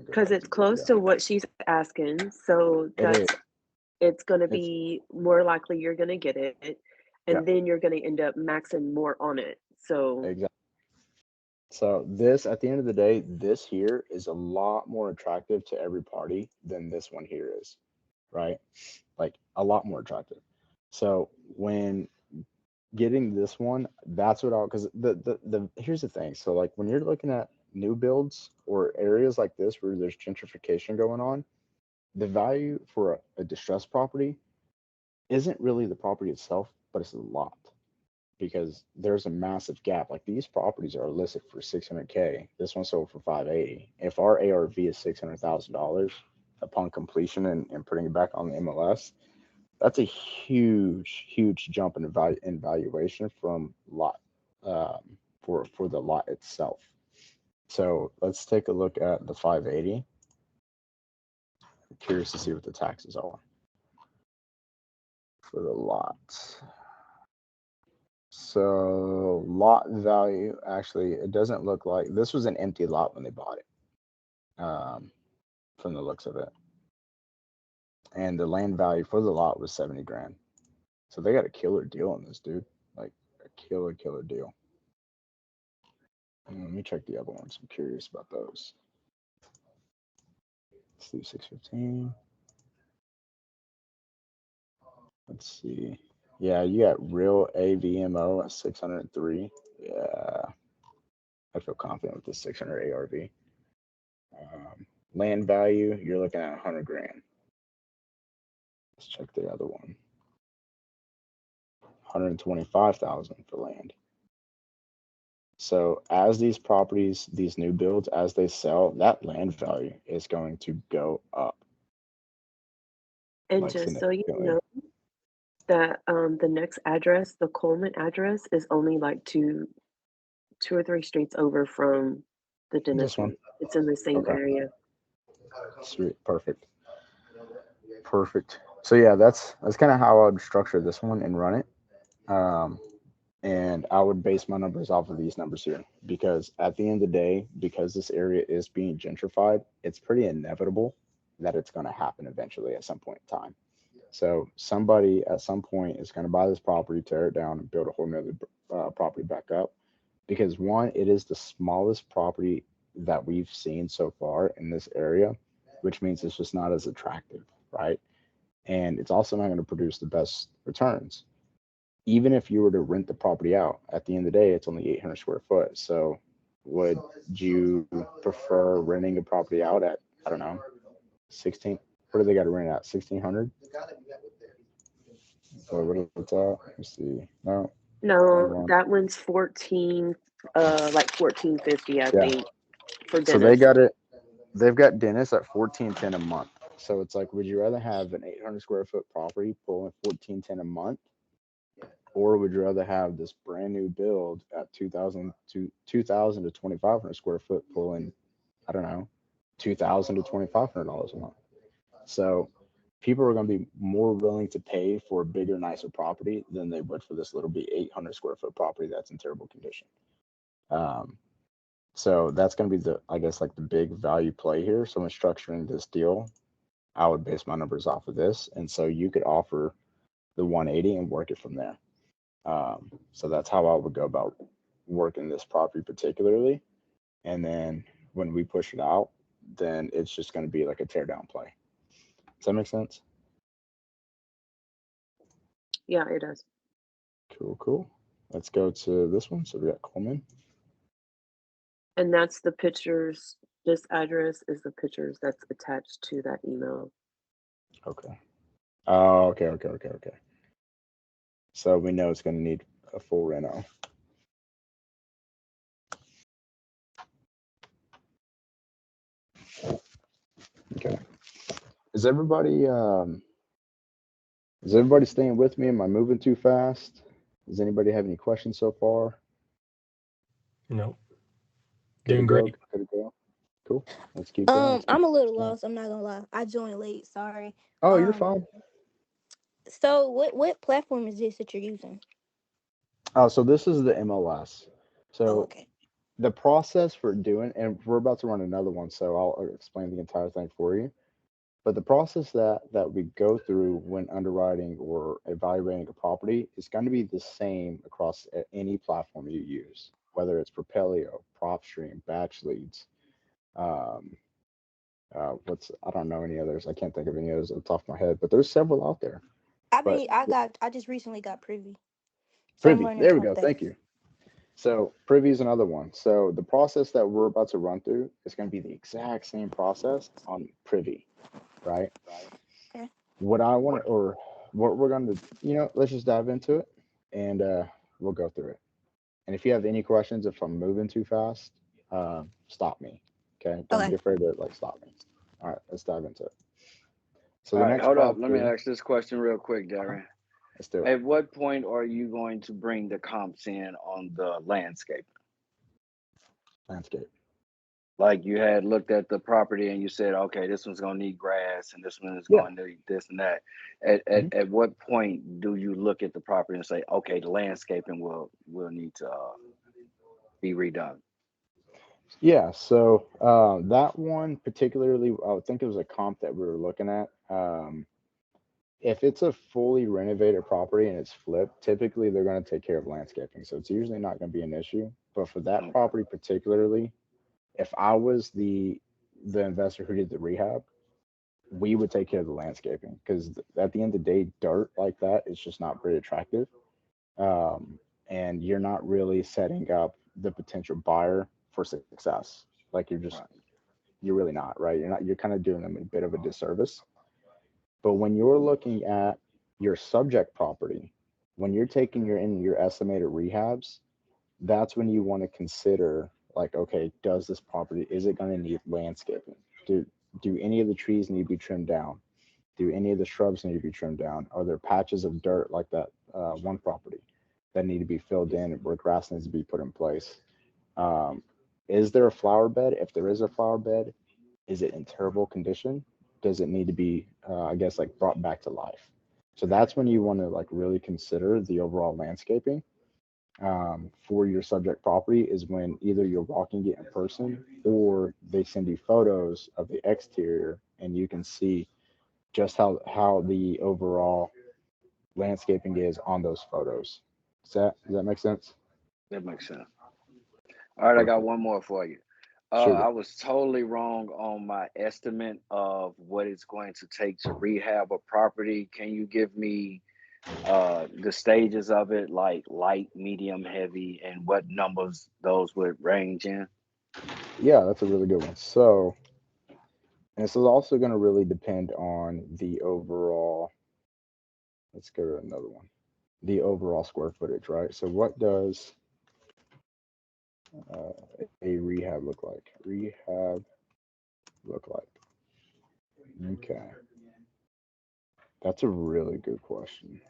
Because it's close to what she's asking, so it's going to be more likely you're going to get it, and then you're going to end up maxing more on it. So
exactly. So this, at the end of the day, this here is a lot more attractive to every party than this one here is, right? Like a lot more attractive. So when getting this one, that's what because the here's the thing. So like when you're looking at new builds or areas like this where there's gentrification going on, the value for a distressed property isn't really the property itself, but it's the lot, because there's a massive gap. Like these properties are listed for 600K. This one sold for 580. If our ARV is $600,000 upon completion and putting it back on the MLS, that's a huge jump in valuation from lot for the lot itself. So let's take a look at the 580. I'm curious to see what the taxes are for the lot. So lot value, actually, it doesn't look like this was an empty lot when they bought it, from the looks of it. And the land value for the lot was 70 grand. So they got a killer deal on this, dude. Like a killer deal. Let me check the other ones. I'm curious about those. Let's do 615. Let's see. Yeah, you got real AVMO at 603. Yeah, I feel confident with the 600 ARV. Land value, you're looking at 100 grand. Let's check the other one. 125,000 for land. So as these properties, these new builds, as they sell, that land value is going to go up
And
like
just so you
significantly.
know, that the next address, the Coleman address, is only like two or three streets over from the
This
dentist
one.
one. It's in the same
Okay.
area.
Sweet. Perfect. So yeah, that's kind of how I'd structure this one and run it. Um, and I would base my numbers off of these numbers here because at the end of the day, because this area is being gentrified, it's pretty inevitable that it's going to happen eventually at some point in time. So somebody at some point is going to buy this property, tear it down, and build a whole nother property back up. Because one, it is the smallest property that we've seen so far in this area, which means it's just not as attractive, right? And it's also not going to produce the best returns. Even if you were to rent the property out, at the end of the day, it's only 800 square foot. So would you prefer renting a property out at, I don't know, 16? What do they got to rent at? 1600? So what is it? Let me see. No, wrong
No,
one.
that one's 14, like 1450, I
Yeah.
think, for
So they
dentist.
got it. They've got dentists at 1410 a month. So it's like, would you rather have an 800 square foot property pulling 1410 a month, or would you rather have this brand new build at 2000 to 2500 square foot pulling, I don't know, 2000 to $2500 a month? So people are going to be more willing to pay for a bigger, nicer property than they would for this little bit 800 square foot property that's in terrible condition. Um, so that's going to be I guess, like the big value play here. So when structuring this deal, I would base my numbers off of this. And so you could offer the 180 and work it from there. So that's how I would go about working this property particularly. And then when we push it out, then it's just going to be like a tear down play. Does that make sense?
Yeah, it does.
Cool. Let's go to this one. So we got Coleman.
And that's the pictures. This address is the pictures that's attached to that email.
Okay. Oh, okay. So we know it's going to need a full reno. Okay. Is everybody staying with me? Am I moving too fast? Does anybody have any questions so far?
No.
Good to
Doing
go.
great.
Good to go. Cool. Let's keep going.
I'm a little lost. I'm not gonna lie. I joined late. Sorry.
Oh, you're fine.
So what platform is this that you're using?
Oh, so this is the MLS.
Oh,
So
okay.
the process for doing, and we're about to run another one, so I'll explain the entire thing for you. But the process that we go through when underwriting or evaluating a property is going to be the same across any platform you use, whether it's Propelio, PropStream, Batch Leads. Um, I don't know any others. I can't think of any others off the top of my head, but there's several out there. But
I just recently got Privy, so I'm
Privy,
learning
there we
about
go.
that.
Thank you. So Privy is another one. So the process that we're about to run through is going to be the exact same process on Privy, right?
Okay.
What I want or what we're going to, let's just dive into it and we'll go through it. And if you have any questions, if I'm moving too fast, stop me. Okay. Don't be
Okay.
afraid to stop me. All right, let's dive into it. So
All
the
right,
next
hold up. Let me
property,
ask this question real quick, Darren.
let's do it.
At what point are you going to bring the comps in on the landscape?
Landscape.
Like you had looked at the property and you said, okay, this one's going to need grass and this one is
Yeah.
going to need this and that. At what point do you look at the property and say, okay, the landscaping will need to be redone?
Yeah, so that one particularly, I would think it was a comp that we were looking at. If it's a fully renovated property and it's flipped, typically they're going to take care of landscaping, so it's usually not going to be an issue. But for that
Okay.
property particularly, if I was the investor who did the rehab, we would take care of the landscaping because at the end of the day, dirt like that is just not very attractive, and you're not really setting up the potential buyer for success. Like
Right.
you're really not, right? You're kind of doing them a bit of a disservice. But when you're looking at your subject property, when you're taking your estimated rehabs, that's when you want to consider, like, okay, does this property, is it going to need landscaping? Do any of the trees need to be trimmed down? Do any of the shrubs need to be trimmed down? Are there patches of dirt like that one property that need to be filled in where grass needs to be put in place? Is there a flower bed? If there is a flower bed, is it in terrible condition? Does it need to be, I guess, like brought back to life? So that's when you want to like really consider the overall landscaping for your subject property, is when either you're walking it in person or they send you photos of the exterior and you can see just how the overall landscaping is on those photos. Does that make sense?
That makes sense. All right, I got
Perfect.
one more for you.
Shoot
I
it.
was totally wrong on my estimate of what it's going to take to rehab a property. Can you give me the stages of it, like light, medium, heavy, and what numbers those would range in?
Yeah, that's a really good one. So, and this is also going to really depend on the overall, let's go to another one, the overall square footage, right? So what does a rehab look like? Rehab look like? Okay. That's a really good question.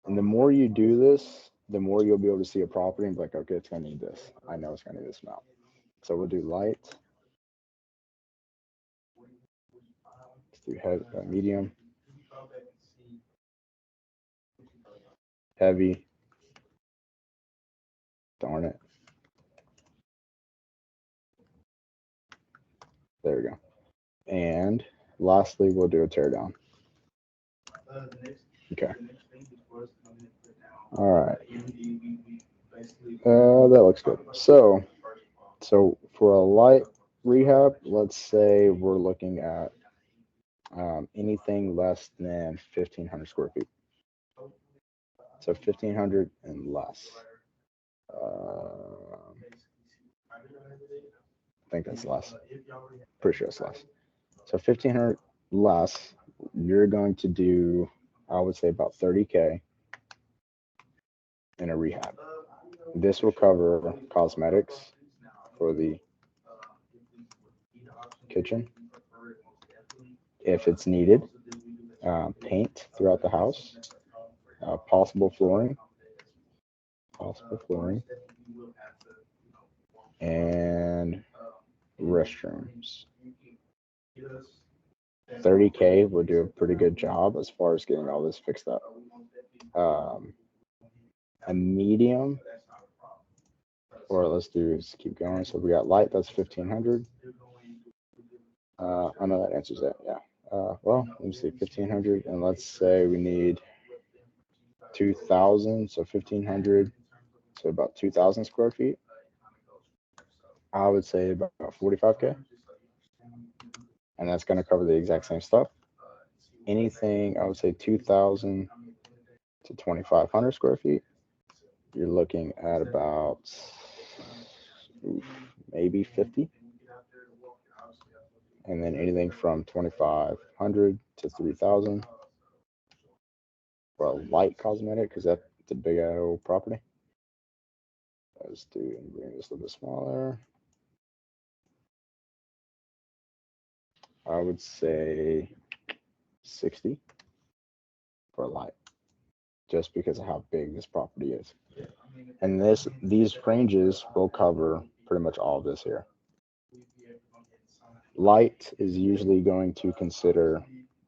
And the more you do this, the more you'll be able to see a property and be like, okay, it's going to need this. I know it's going to need this amount. So we'll do light. Let's do medium, heavy. Darn it. There we go. And lastly, we'll do a teardown. Okay. All right. That looks good. So for a light rehab, let's say we're looking at anything less than 1,500 square feet. So 1,500 and less. I think that's less. Pretty sure it's less. So 1,500 less, you're going to do, I would say, about 30K in a rehab. This will cover cosmetics for the kitchen, if it's needed, paint throughout the house, possible flooring, and restrooms. 30K would do a pretty good job as far as getting all this fixed up. A medium, or let's keep going. So we got light, that's 1,500. I know that answers that, yeah. Well, let me see, 1,500, and let's say we need 2,000, so 1,500, so about 2,000 square feet. I would say about 45K, and that's going to cover the exact same stuff. Anything, I would say 2,000 to 2,500 square feet, you're looking at about maybe 50. And then anything from 2,500 to 3,000 for a light cosmetic, because that's a big old property. Let's bring this a little bit smaller. I would say 60 for a light, just because of how big this property is. And these ranges will cover pretty much all of this here. Light is usually going to consider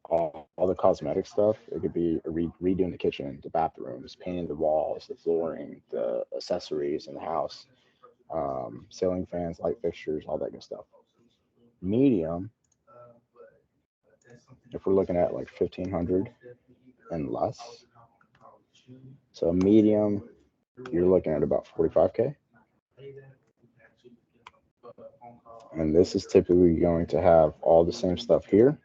all the cosmetic stuff. It could be redoing the kitchen, the bathrooms, painting the walls, the flooring, the accessories in the house, ceiling fans, light fixtures, all that good stuff. Medium, if we're looking at like 1,500 and less, so medium, you're looking at about 45K. And this is typically going to have all the same stuff here,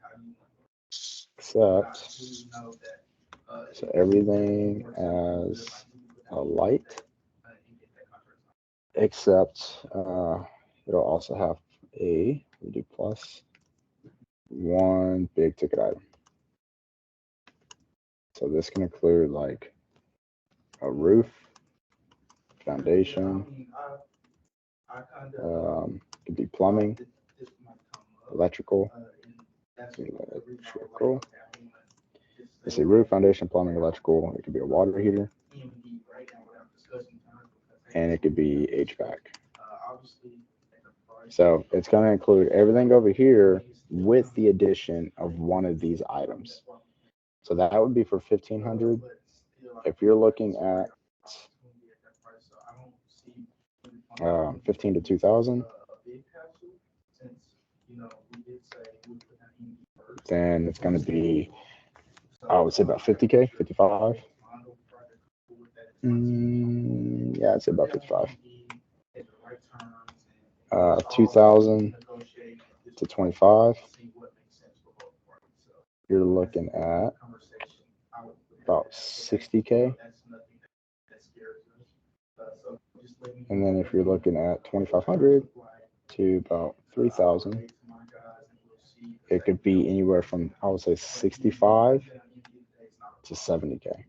except, so everything as a light, except it'll also have we do plus one big ticket item. So this can include like a roof, foundation. Could be plumbing, electrical. Let's see, roof, foundation, plumbing, electrical. It could be a water heater, and it could be HVAC. So it's going to include everything over here with the addition of one of these items. So that would be for 1,500. If you're looking at 15 to 2,000, then it's going to be, I would say about 50K, 55. Yeah, I'd say about 55. 2,000 to 25. You're looking at about 60K. And then if you're looking at 2,500 to about 3,000, it could be anywhere from, I would say, 65 to 70K.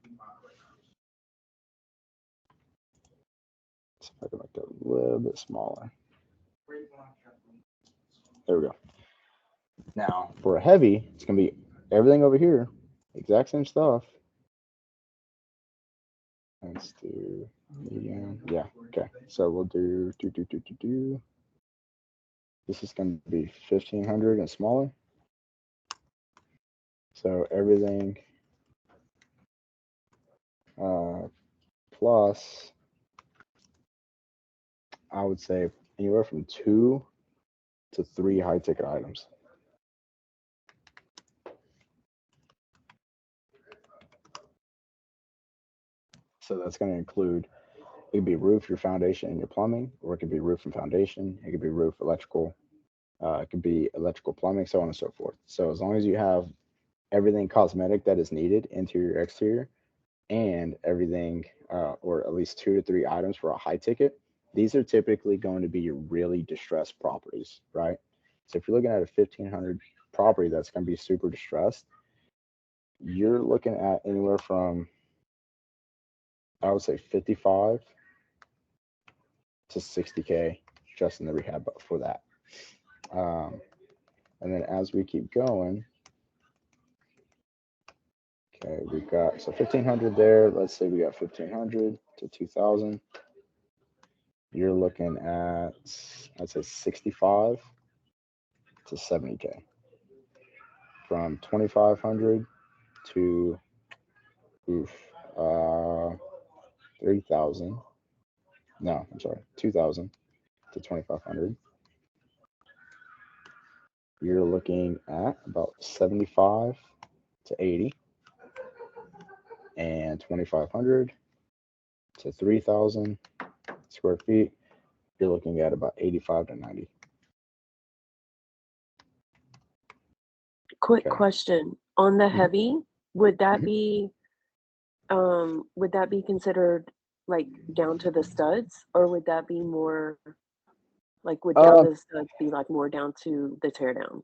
See if I can make that a little bit smaller. There we go. Now, for a heavy, it's going to be everything over here, exact same stuff. Let's do medium. Yeah, okay. So we'll do. This is going to be 1,500 and smaller. So everything plus, I would say anywhere from 2 to 3 high ticket items. So that's going to include, it could be roof, your foundation, and your plumbing, or it could be roof and foundation. It could be roof, electrical. It could be electrical, plumbing, so on and so forth. So as long as you have everything cosmetic that is needed, interior, exterior, and everything, or at least 2 to 3 items for a high ticket, these are typically going to be your really distressed properties, right? So if you're looking at a 1,500 property that's going to be super distressed, you're looking at anywhere from, I would say, 55 to 60K just in the rehab for that. And then as we keep going, okay, we've got, so 1,500 there. Let's say we got 1,500 to 2,000. You're looking at, I'd say, 65 to 70K. From 2,500 to 3,000. No, I'm sorry, 2,000 to 2,500. You're looking at about 75 to 80. And 2,500 to 3,000 square feet, you're looking at about 85 to 90.
Quick question on the heavy, would that be considered like down to the studs, or would that be more like, would down to the studs be like more down to the tear down?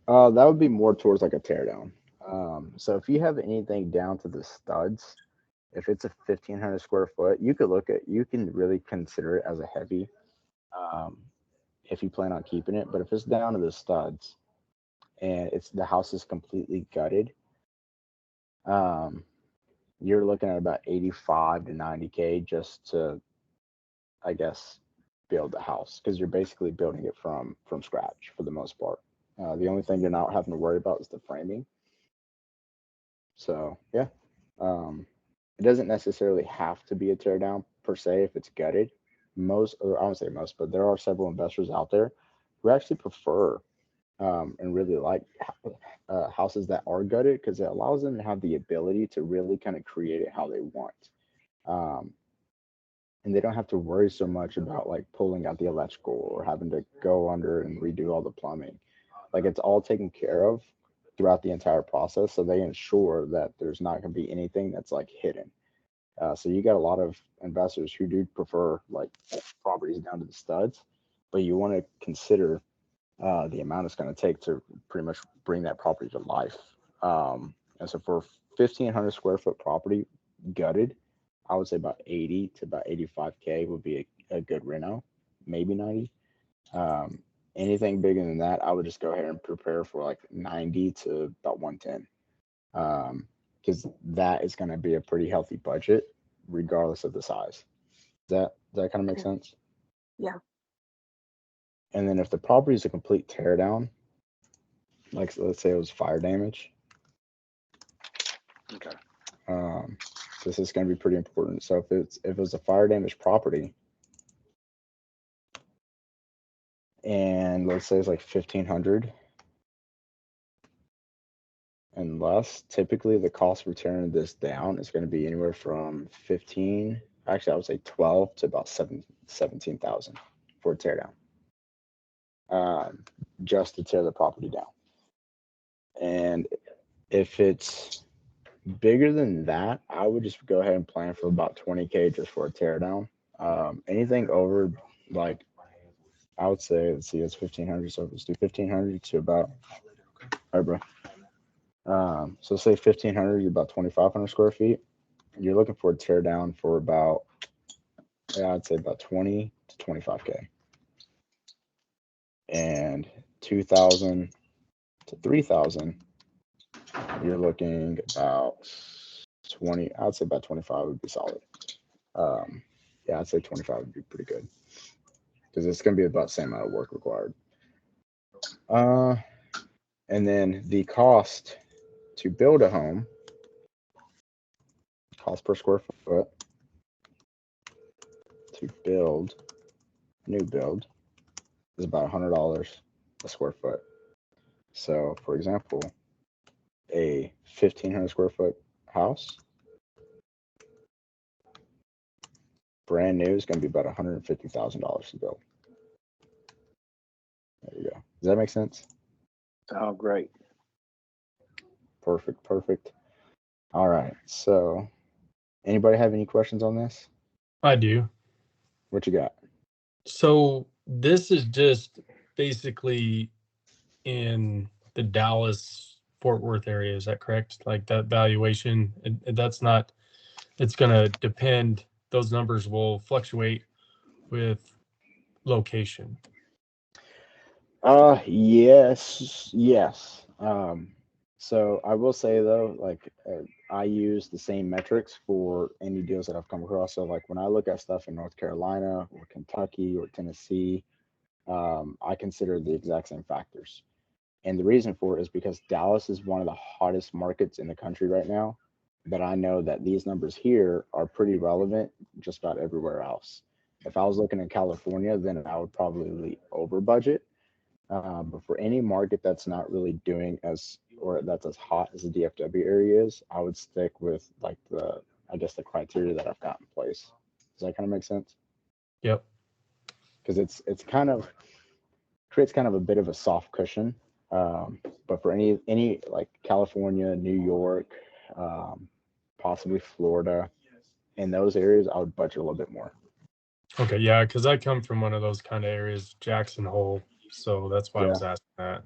That would be more towards like a tear down. So if you have anything down to the studs, if it's a 1,500 square foot, you can really consider it as a heavy, if you plan on keeping it. But if it's down to the studs and the house is completely gutted, you're looking at about 85 to 90K just to, I guess, build the house, because you're basically building it from scratch for the most part. The only thing you're not having to worry about is the framing. So yeah, it doesn't necessarily have to be a tear down per se if it's gutted. Or I won't say most, but there are several investors out there who actually prefer and really like houses that are gutted, because it allows them to have the ability to really kind of create it how they want. And they don't have to worry so much about like pulling out the electrical or having to go under and redo all the plumbing. Like, it's all taken care of throughout the entire process, so they ensure that there's not going to be anything that's like hidden. So you got a lot of investors who do prefer like properties down to the studs, but you want to consider the amount it's going to take to pretty much bring that property to life. And so for 1,500 square foot property gutted, I would say about 80 to about 85K would be a good reno, maybe 90. Um, Anything bigger than that, I would just go ahead and prepare for like 90 to about 110. Because that is going to be a pretty healthy budget, regardless of the size. Does that kind of make
Okay.
sense?
Yeah.
And then if the property is a complete tear down, like let's say it was fire damage,
Okay.
this is going to be pretty important. So if it was a fire damaged property, and let's say it's like 1,500 and less, typically the cost for tearing this down is going to be anywhere from 15, actually I would say 12 to about 17,000 for a tear down, just to tear the property down. And if it's bigger than that, I would just go ahead and plan for about 20K just for a tear down. Anything over, like, I would say, let's see, it's 1,500, so let's do 1,500 to about, all right, bro. So say 1,500, you're about 2,500 square feet. You're looking for a tear down for about, yeah, I'd say about 20 to 25K. And 2,000 to 3,000, you're looking about 20, I'd say about 25 would be solid. Yeah, I'd say 25 would be pretty good because it's going to be about the same amount of work required. And then the cost to build a home, cost per square foot to build, new build, is about $100 a square foot. So, for example, a 1,500 square foot house, brand new, is going to be about $150,000 to build. There you go. Does that make sense?
Sound great.
Perfect. All right. So, anybody have any questions on this?
I do.
What you got?
So this is just basically in the Dallas Fort Worth area. Is that correct? Like that valuation, that's not, it's going to depend. Those numbers will fluctuate with location.
Yes. So I will say though, like I use the same metrics for any deals that I've come across. So like when I look at stuff in North Carolina or Kentucky or Tennessee, I consider the exact same factors. And the reason for it is because Dallas is one of the hottest markets in the country right now. But I know that these numbers here are pretty relevant just about everywhere else. If I was looking in California, then I would probably over budget. But for any market that's not really doing as, or that's as hot as the DFW area is, I would stick with like I guess the criteria that I've got in place. Does that kind of make sense?
Yep.
Because it's kind of creates kind of a bit of a soft cushion. But for any like California, New York, possibly Florida, in those areas, I would budget a little bit more.
Okay. Yeah. Because I come from one of those kind of areas, Jackson Hole. So that's why I was asking that.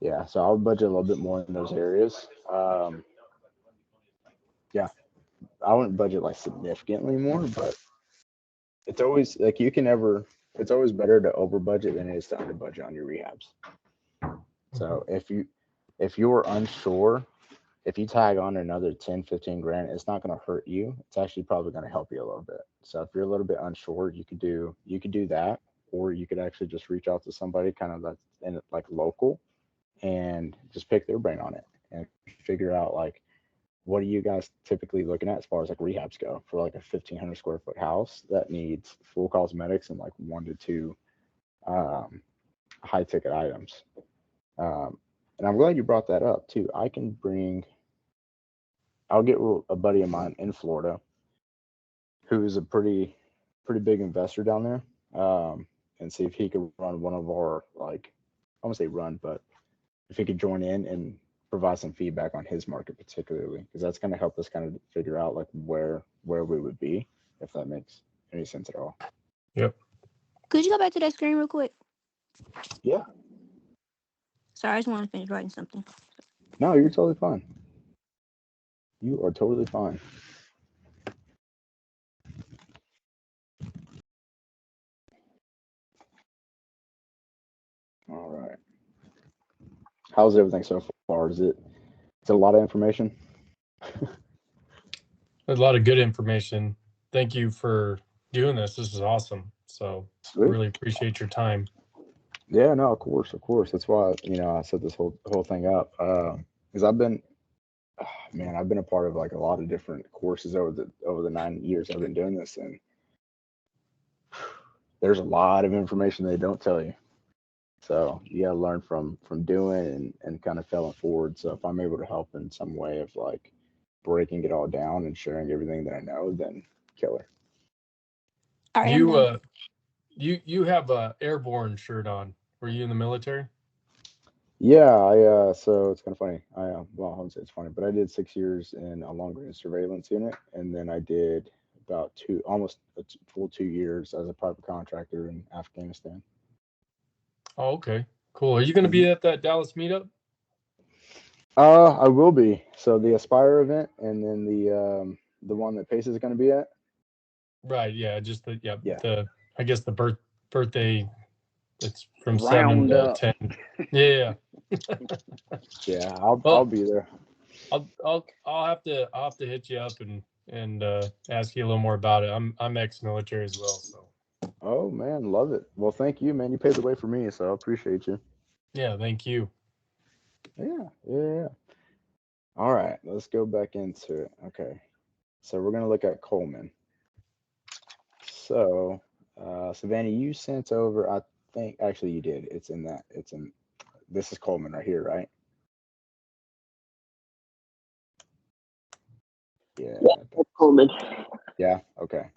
Yeah. So I would budget a little bit more in those areas. Yeah. I wouldn't budget like significantly more, but it's always like it's always better to over budget than it is to under budget on your rehabs. So if you're unsure, if you tag on another 10, 15 grand, it's not going to hurt you. It's actually probably going to help you a little bit. So if you're a little bit unsure, you could do that, or you could actually just reach out to somebody kind of that's in like local and just pick their brain on it and figure out like, what are you guys typically looking at as far as like rehabs go for like a 1,500 square foot house that needs full cosmetics and like 1 to 2 high ticket items. And I'm glad you brought that up too. I'll get a buddy of mine in Florida who's a pretty big investor down there, and see if he could run one of our, like, I won't say run, but if he could join in and provide some feedback on his market particularly, because that's going to help us kind of figure out like where we would be, if that makes any sense at all.
Yep.
Could you go back to that screen real quick?
Yeah.
Sorry, I just want to finish writing something.
No, you're totally fine. You are totally fine. All right. How's everything so far? Is it a lot of information?
A lot of good information. Thank you for doing this. This is awesome. So
Sweet.
really appreciate your time.
Yeah, no, of course. That's why I set this whole thing up. Because I've been a part of like a lot of different courses over the 9 years I've been doing this, and there's a lot of information they don't tell you. So you gotta learn from doing and kind of failing forward. So if I'm able to help in some way of like breaking it all down and sharing everything that I know, then killer.
All right,
You have a airborne shirt on. Were you in the military?
Yeah, so it's kind of funny. Well, I won't say it's funny, but I did 6 years in a long range surveillance unit, and then I did about almost a full 2 years as a private contractor in Afghanistan.
Oh, okay. Cool. Are you going to be at that Dallas meetup?
I will be. So the Aspire event, and then the one that Pace is going to be at.
Right. Yeah. Just
Yeah.
I guess the birthday. It's from
Round
7 to
up.
10. Yeah.
Yeah, I'll be there.
I'll have to hit you up and ask you a little more about it. I'm ex-military as well, so.
Oh man, love it. Well, thank you, man. You paved the way for me, so I appreciate you.
Yeah, thank you.
Yeah. All right, let's go back into it. Okay, so we're gonna look at Coleman. So, Savannah, you sent over. I think actually you did. It's in. This is Coleman right here, right? Yeah.
That's Coleman.
Yeah. Okay.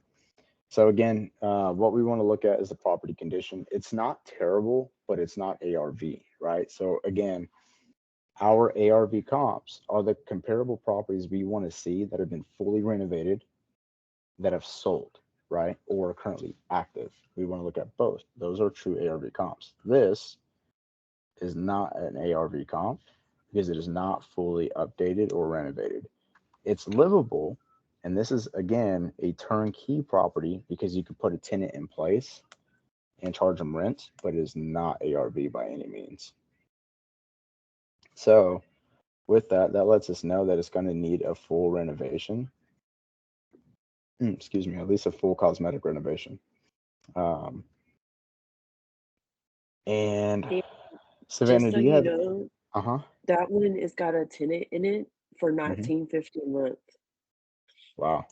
So again, what we want to look at is the property condition. It's not terrible, but it's not ARV, right? So again, our ARV comps are the comparable properties we want to see that have been fully renovated, that have sold, right? Or are currently active. We want to look at both. Those are true ARV comps. This is not an ARV comp because it is not fully updated or renovated. It's livable. And this is, again, a turnkey property because you could put a tenant in place and charge them rent, but it is not ARV by any means. So with that lets us know that it's going to need a full renovation. Excuse me, at least a full cosmetic renovation. And Savannah,
Just so
do you have?
know, that one has got a tenant in it for $19.50 a month.
Wow,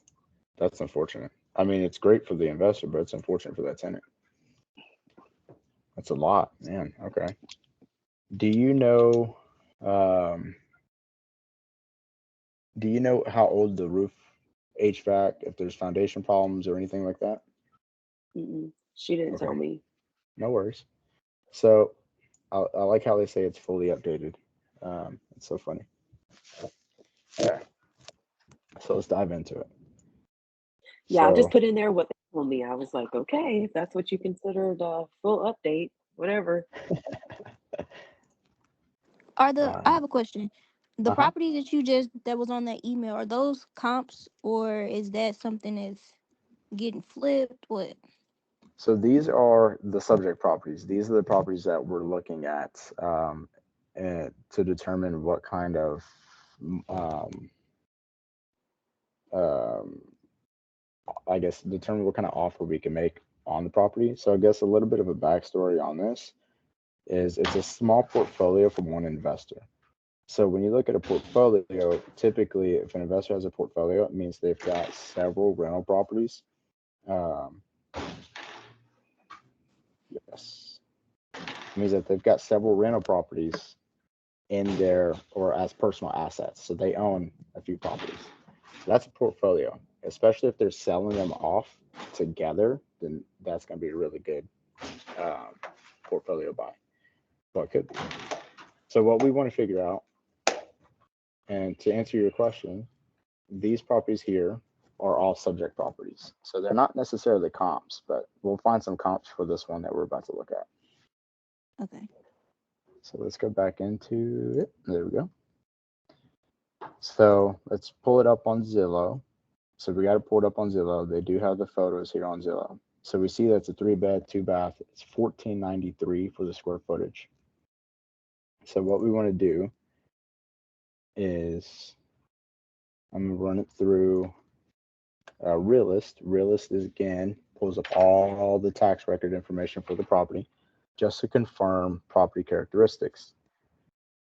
that's unfortunate. I mean, it's great for the investor, but it's unfortunate for that tenant. That's a lot, man. Okay. Do you know? Do you know how old the roof, HVAC, if there's foundation problems or anything like that?
She didn't tell me.
No worries. So I like how they say it's fully updated. It's so funny. Yeah. So let's dive into it.
Yeah, I just put in there what they told me. I was like, okay, if that's what you consider the full update, whatever.
I have a question. The property that was on that email, are those comps, or is that something that's getting flipped? What?
So these are the subject properties. These are the properties that we're looking at to determine what kind of I guess determine what kind of offer we can make on the property. So I guess a little bit of a backstory on this is it's a small portfolio from one investor. So when you look at a portfolio, typically if an investor has a portfolio, it means they've got several rental properties. Yes. It means that they've got several rental properties in there or as personal assets. So they own a few properties. So that's a portfolio, especially if they're selling them off together, then that's going to be a really good portfolio buy. Well, it could be. So what we want to figure out, and to answer your question, these properties here are all subject properties. So they're not necessarily comps, but we'll find some comps for this one that we're about to look at.
Okay.
So let's go back into it. There we go. So let's pull it up on Zillow. So we got to pull it up on Zillow. They do have the photos here on Zillow. So we see that's a 3-bed, 2-bath. It's $1,493 for the square footage. So what we want to do is I'm going to run it through Realist. Realist is, again, pulls up all the tax record information for the property just to confirm property characteristics.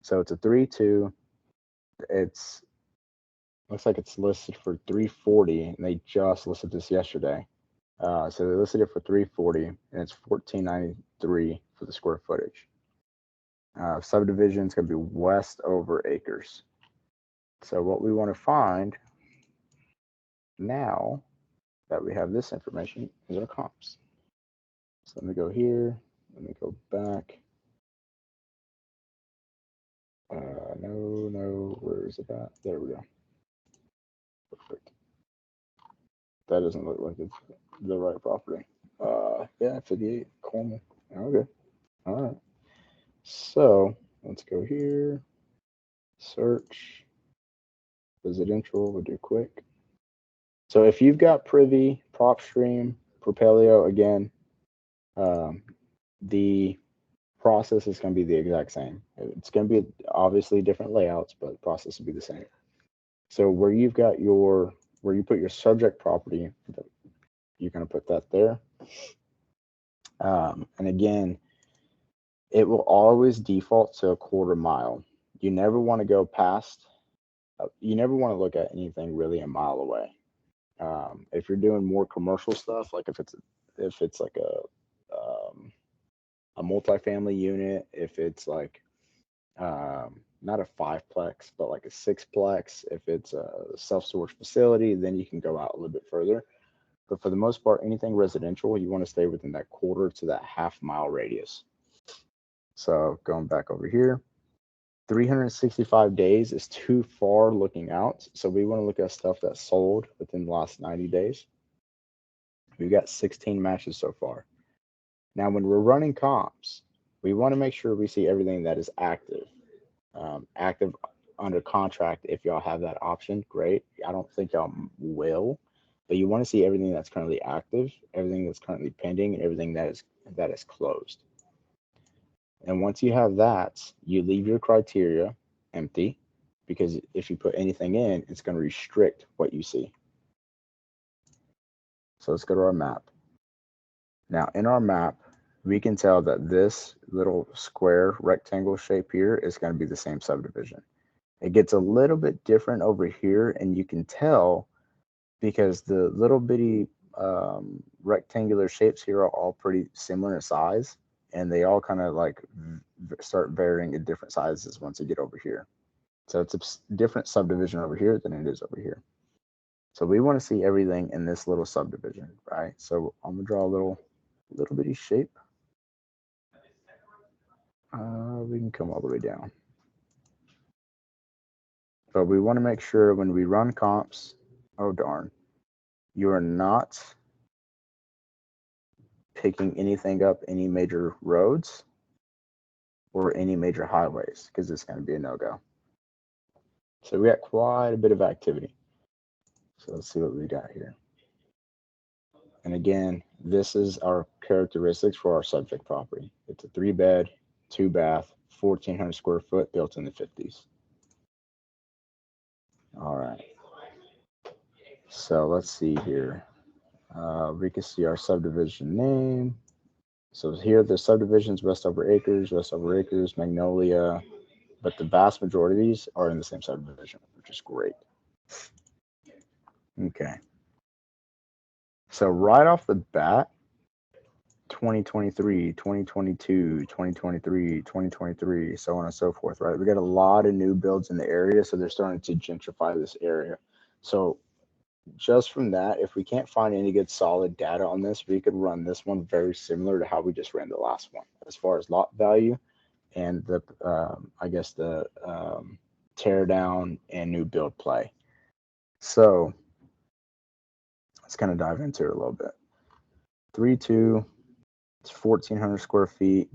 So it's a 3-2. It's looks like it's listed for $340, and they just listed this yesterday. So they listed it for $340, and it's $1,493 for the square footage. Subdivision is going to be west over acres. So what we want to find now that we have this information is our comps. So let me go here. Let me go back. No, where is it at? There we go. Perfect. That doesn't look like it's the right property. Yeah, 58 Coleman. Okay. All right. So let's go here. Search. Residential. We'll do quick. So if you've got Privy, PropStream, Propelio, again, the process is going to be the exact same. It's going to be obviously different layouts, but the process will be the same. So where you put your subject property, you're going to put that there. And again, it will always default to a 1/4 mile. You never want to go past, you never want to look at anything really a mile away. If you're doing more commercial stuff, like if it's like a multifamily unit, if it's like not a 5-plex, but like a 6-plex, if it's a self-storage facility, then you can go out a little bit further. But for the most part, anything residential, you want to stay within that 1/4 to that 1/2 mile radius. So going back over here, 365 days is too far looking out. So we want to look at stuff that's sold within the last 90 days. We've got 16 matches so far. Now, when we're running comps, we want to make sure we see everything that is active. Active under contract, if y'all have that option, great. I don't think y'all will, but you want to see everything that's currently active, everything that's currently pending, and everything that is closed. And once you have that, you leave your criteria empty, because if you put anything in, it's going to restrict what you see. So let's go to our map. Now in our map, we can tell that this little square rectangle shape here is going to be the same subdivision. It gets a little bit different over here, and you can tell because the little bitty rectangular shapes here are all pretty similar in size, and they all kind of like start varying in different sizes once you get over here. So it's a different subdivision over here than it is over here. So we want to see everything in this little subdivision, right? So I'm gonna draw a little bitty shape. We can come all the way down. But we want to make sure when we run comps, oh darn, you are not picking anything up any major roads or any major highways, because it's going to be a no-go. So we got quite a bit of activity. So let's see what we got here. And again, this is our characteristics for our subject property. It's a 3-bed, 2-bath, 1,400 square foot, built in the 50s. All right. So let's see here. We can see our subdivision name. So here the subdivisions, Westover Acres, Magnolia, but the vast majority of these are in the same subdivision, which is great. Okay. So right off the bat, 2023, 2022, 2023, 2023, so on and so forth, right? We got a lot of new builds in the area, so they're starting to gentrify this area. So just from that, if we can't find any good solid data on this, we could run this one very similar to how we just ran the last one as far as lot value and the I guess the tear down and new build play. So let's kind of dive into it a little bit. 3-2, it's 1,400 square feet,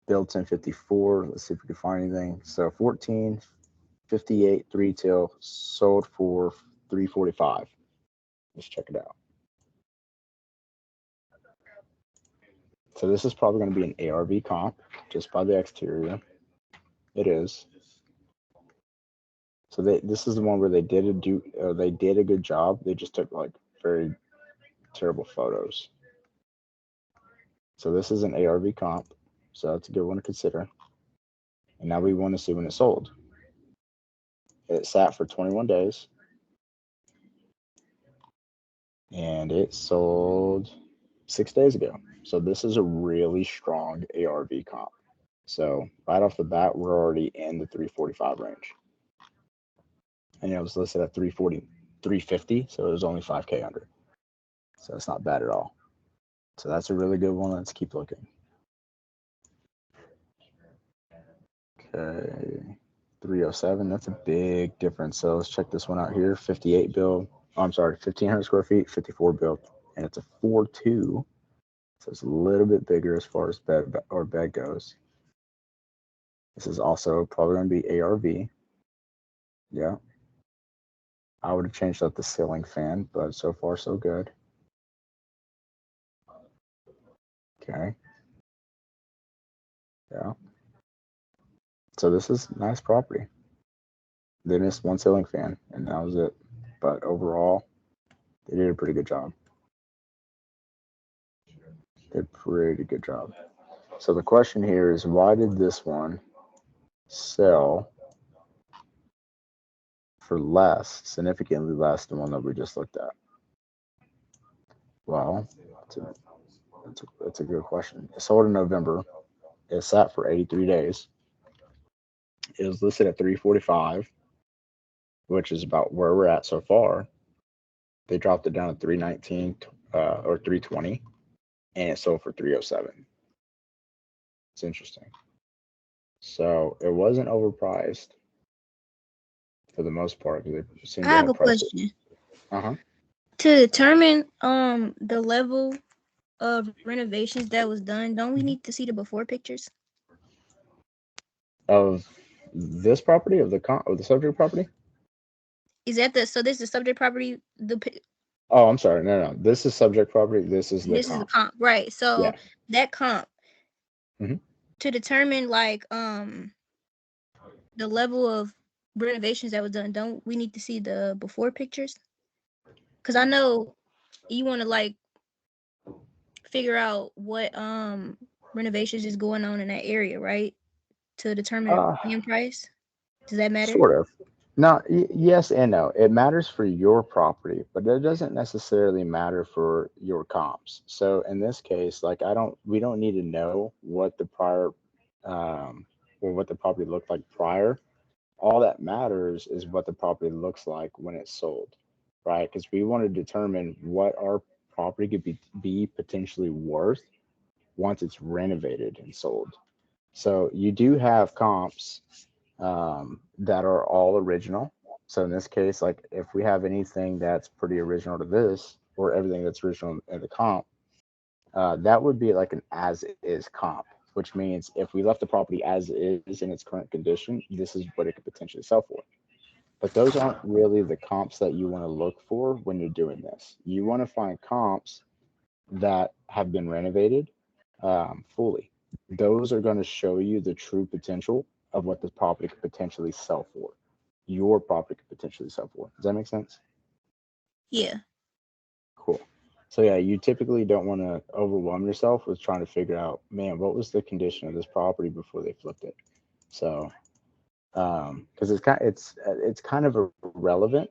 built in 54. Let's see if we can find anything. So 14, 58, 3-2, sold for 345. Let's check it out. So this is probably going to be an ARV comp just by the exterior. It is. So this is the one where they did a good job. They just took like very terrible photos. So this is an ARV comp. So that's a good one to consider. And now we want to see when it sold. It sat for 21 days. And it sold 6 days ago. So this is a really strong ARV comp. So right off the bat, we're already in the 345 range. And it was listed at 340, 350, so it was only 5K under. So it's not bad at all. So that's a really good one. Let's keep looking. Okay, 307, that's a big difference. So let's check this one out here. 58 build. Oh, I'm sorry, 1,500 square feet, 54 build. And it's a 4.2. So it's a little bit bigger as far as bed goes. This is also probably going to be ARV. Yeah. I would have changed out the ceiling fan, but so far so good. Okay. Yeah. So this is nice property. They missed one ceiling fan, and that was it. But overall, they did a pretty good job. Did a pretty good job. So the question here is, why did this one sell for less, significantly less than one that we just looked at? Well, that's a good question. It sold in November. It sat for 83 days. It was listed at 345, which is about where we're at so far. They dropped it down to 319 or 320, and it sold for 307. It's interesting. So it wasn't overpriced for the most part.
I have a question.
Uh-huh.
To determine the level of renovations that was done, don't we need to see the before pictures?
Of this property, of the subject property?
Is that so this is subject property?
Oh, I'm sorry. No. This is subject property. This is the
comp, right? So that comp to determine like the level of renovations that was done. Don't we need to see the before pictures? Because I know you want to like figure out what renovations is going on in that area, right? To determine the price. Does that matter?
Sort of. No, yes and no. It matters for your property, but it doesn't necessarily matter for your comps. So in this case, like we don't need to know what the prior, or what the property looked like prior. All that matters is what the property looks like when it's sold, right? Because we want to determine what our property could be potentially worth once it's renovated and sold. So you do have comps that are all original. So in this case, like if we have anything that's pretty original to this, or everything that's original in the comp, that would be like an as is comp, which means if we left the property as is in its current condition, this is what it could potentially sell for. But those aren't really the comps that you want to look for when you're doing this. You want to find comps that have been renovated fully. Those are going to show you the true potential of what this property could potentially sell for. Your property could potentially sell for. Does that make sense?
Yeah.
Cool. So yeah, you typically don't want to overwhelm yourself with trying to figure out, man, what was the condition of this property before they flipped it? So, because it's kind of irrelevant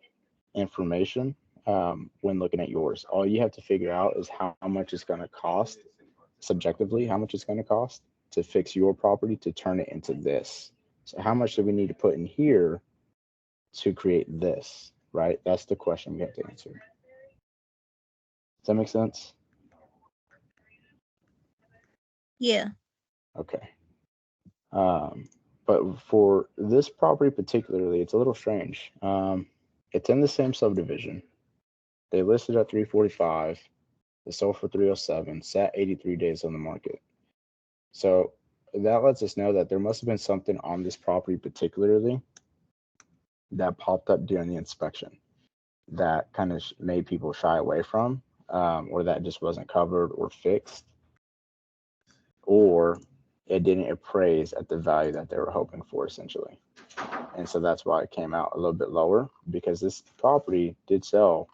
information when looking at yours. All you have to figure out is how much it's going to cost subjectively, how much it's going to cost to fix your property to turn it into this. So how much do we need to put in here to create this, right? That's the question we have to answer. Does that make sense?
Yeah.
Okay. But for this property particularly, it's a little strange. It's in the same subdivision. They listed at 345. It sold for 307, sat 83 days on the market. So that lets us know that there must have been something on this property particularly that popped up during the inspection that kind of made people shy away from, or that just wasn't covered or fixed. or it didn't appraise at the value that they were hoping for, essentially. And so that's why it came out a little bit lower, because this property did sell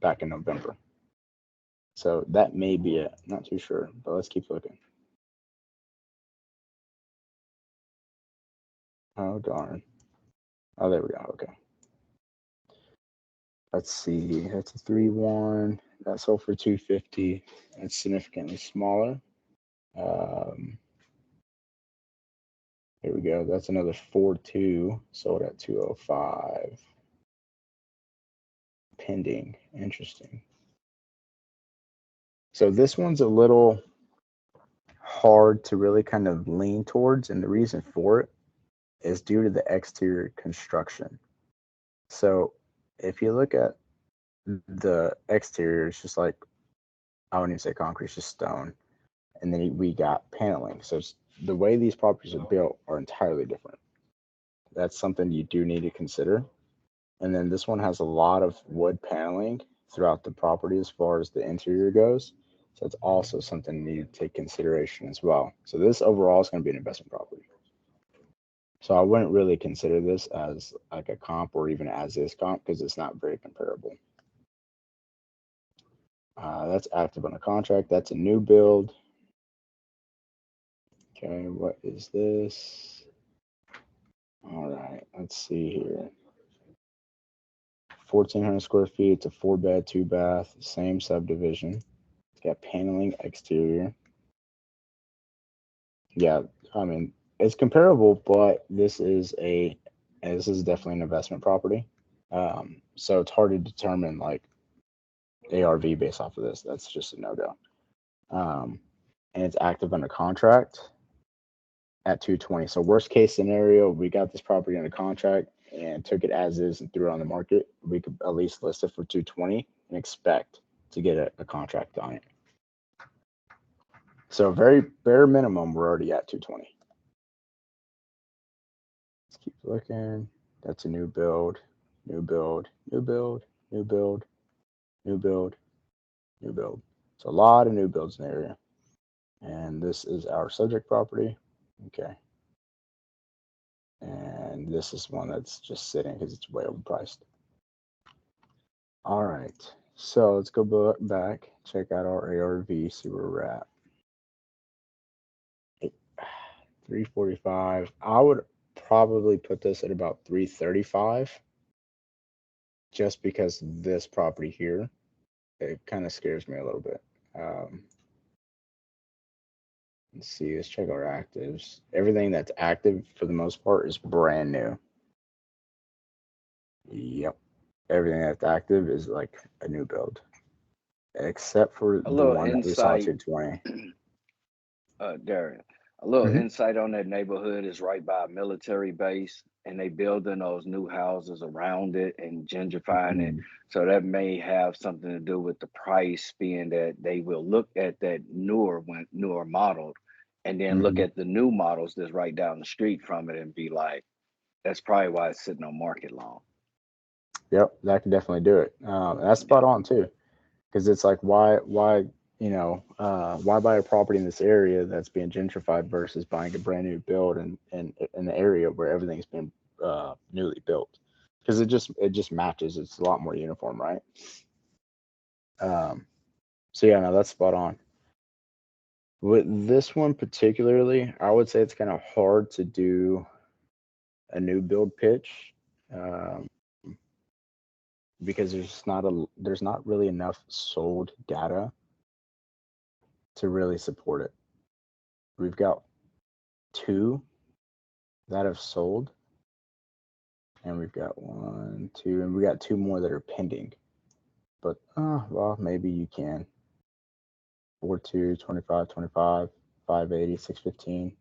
back in November. So that may be it. Not too sure, but let's keep looking. Oh, darn. Oh, there we go. Okay. Let's see. That's a 3-1. That sold for 250. That's significantly smaller. Here we go. That's another 4-2. Sold at 205. Pending. Interesting. So this one's a little hard to really kind of lean towards, and the reason for it is due to the exterior construction. So if you look at the exterior, it's just like, I wouldn't even say concrete, it's just stone. And then we got paneling. So the way these properties are built are entirely different. That's something you do need to consider. And then this one has a lot of wood paneling throughout the property as far as the interior goes. So it's also something you need to take consideration as well. So this overall is going to be an investment property. So I wouldn't really consider this as like a comp or even as is comp, because it's not very comparable. That's active on a contract. That's a new build. Okay, what is this? All right, let's see here. 1,400 square feet. It's a 4-bed, 2-bath, same subdivision. It's got paneling exterior. Yeah, I mean, it's comparable, but this is definitely an investment property. So it's hard to determine like ARV based off of this. That's just a no-go. And it's active under contract at 220. So worst case scenario, we got this property under contract and took it as is and threw it on the market. We could at least list it for 220 and expect to get a contract on it. So very bare minimum, we're already at 220. Let's keep looking. That's a new build, new build, new build, new build, new build, new build. It's a lot of new builds in the area. And this is our subject property. Okay. And this is one that's just sitting because it's way overpriced. All right. So let's go back, check out our ARV, see where we're at. 345. I would probably put this at about 335, just because this property here, it kind of scares me a little bit. Let's see, let's check our actives. Everything that's active for the most part is brand new. Yep. Everything that's active is like a new build, except for the one that we saw 220.
Darren, a little insight on that neighborhood is right by a military base, and they building those new houses around it and gentrifying it. So that may have something to do with the price, being that they will look at that newer modeled, and then look at the new models that's right down the street from it and be like, that's probably why it's sitting on market long.
Yep, that can definitely do it. That's spot on too, because it's like, why buy a property in this area that's being gentrified versus buying a brand new build in the area where everything's been newly built? Because it just matches. It's a lot more uniform, right? So yeah, no, that's spot on. With this one particularly, I would say it's kind of hard to do a new build pitch. Because there's not really enough sold data to really support it. We've got 2 that have sold, and we've got 1, 2, and we got 2 more that are pending. But well, maybe you can. 4-2, 25, 25, 580, 615,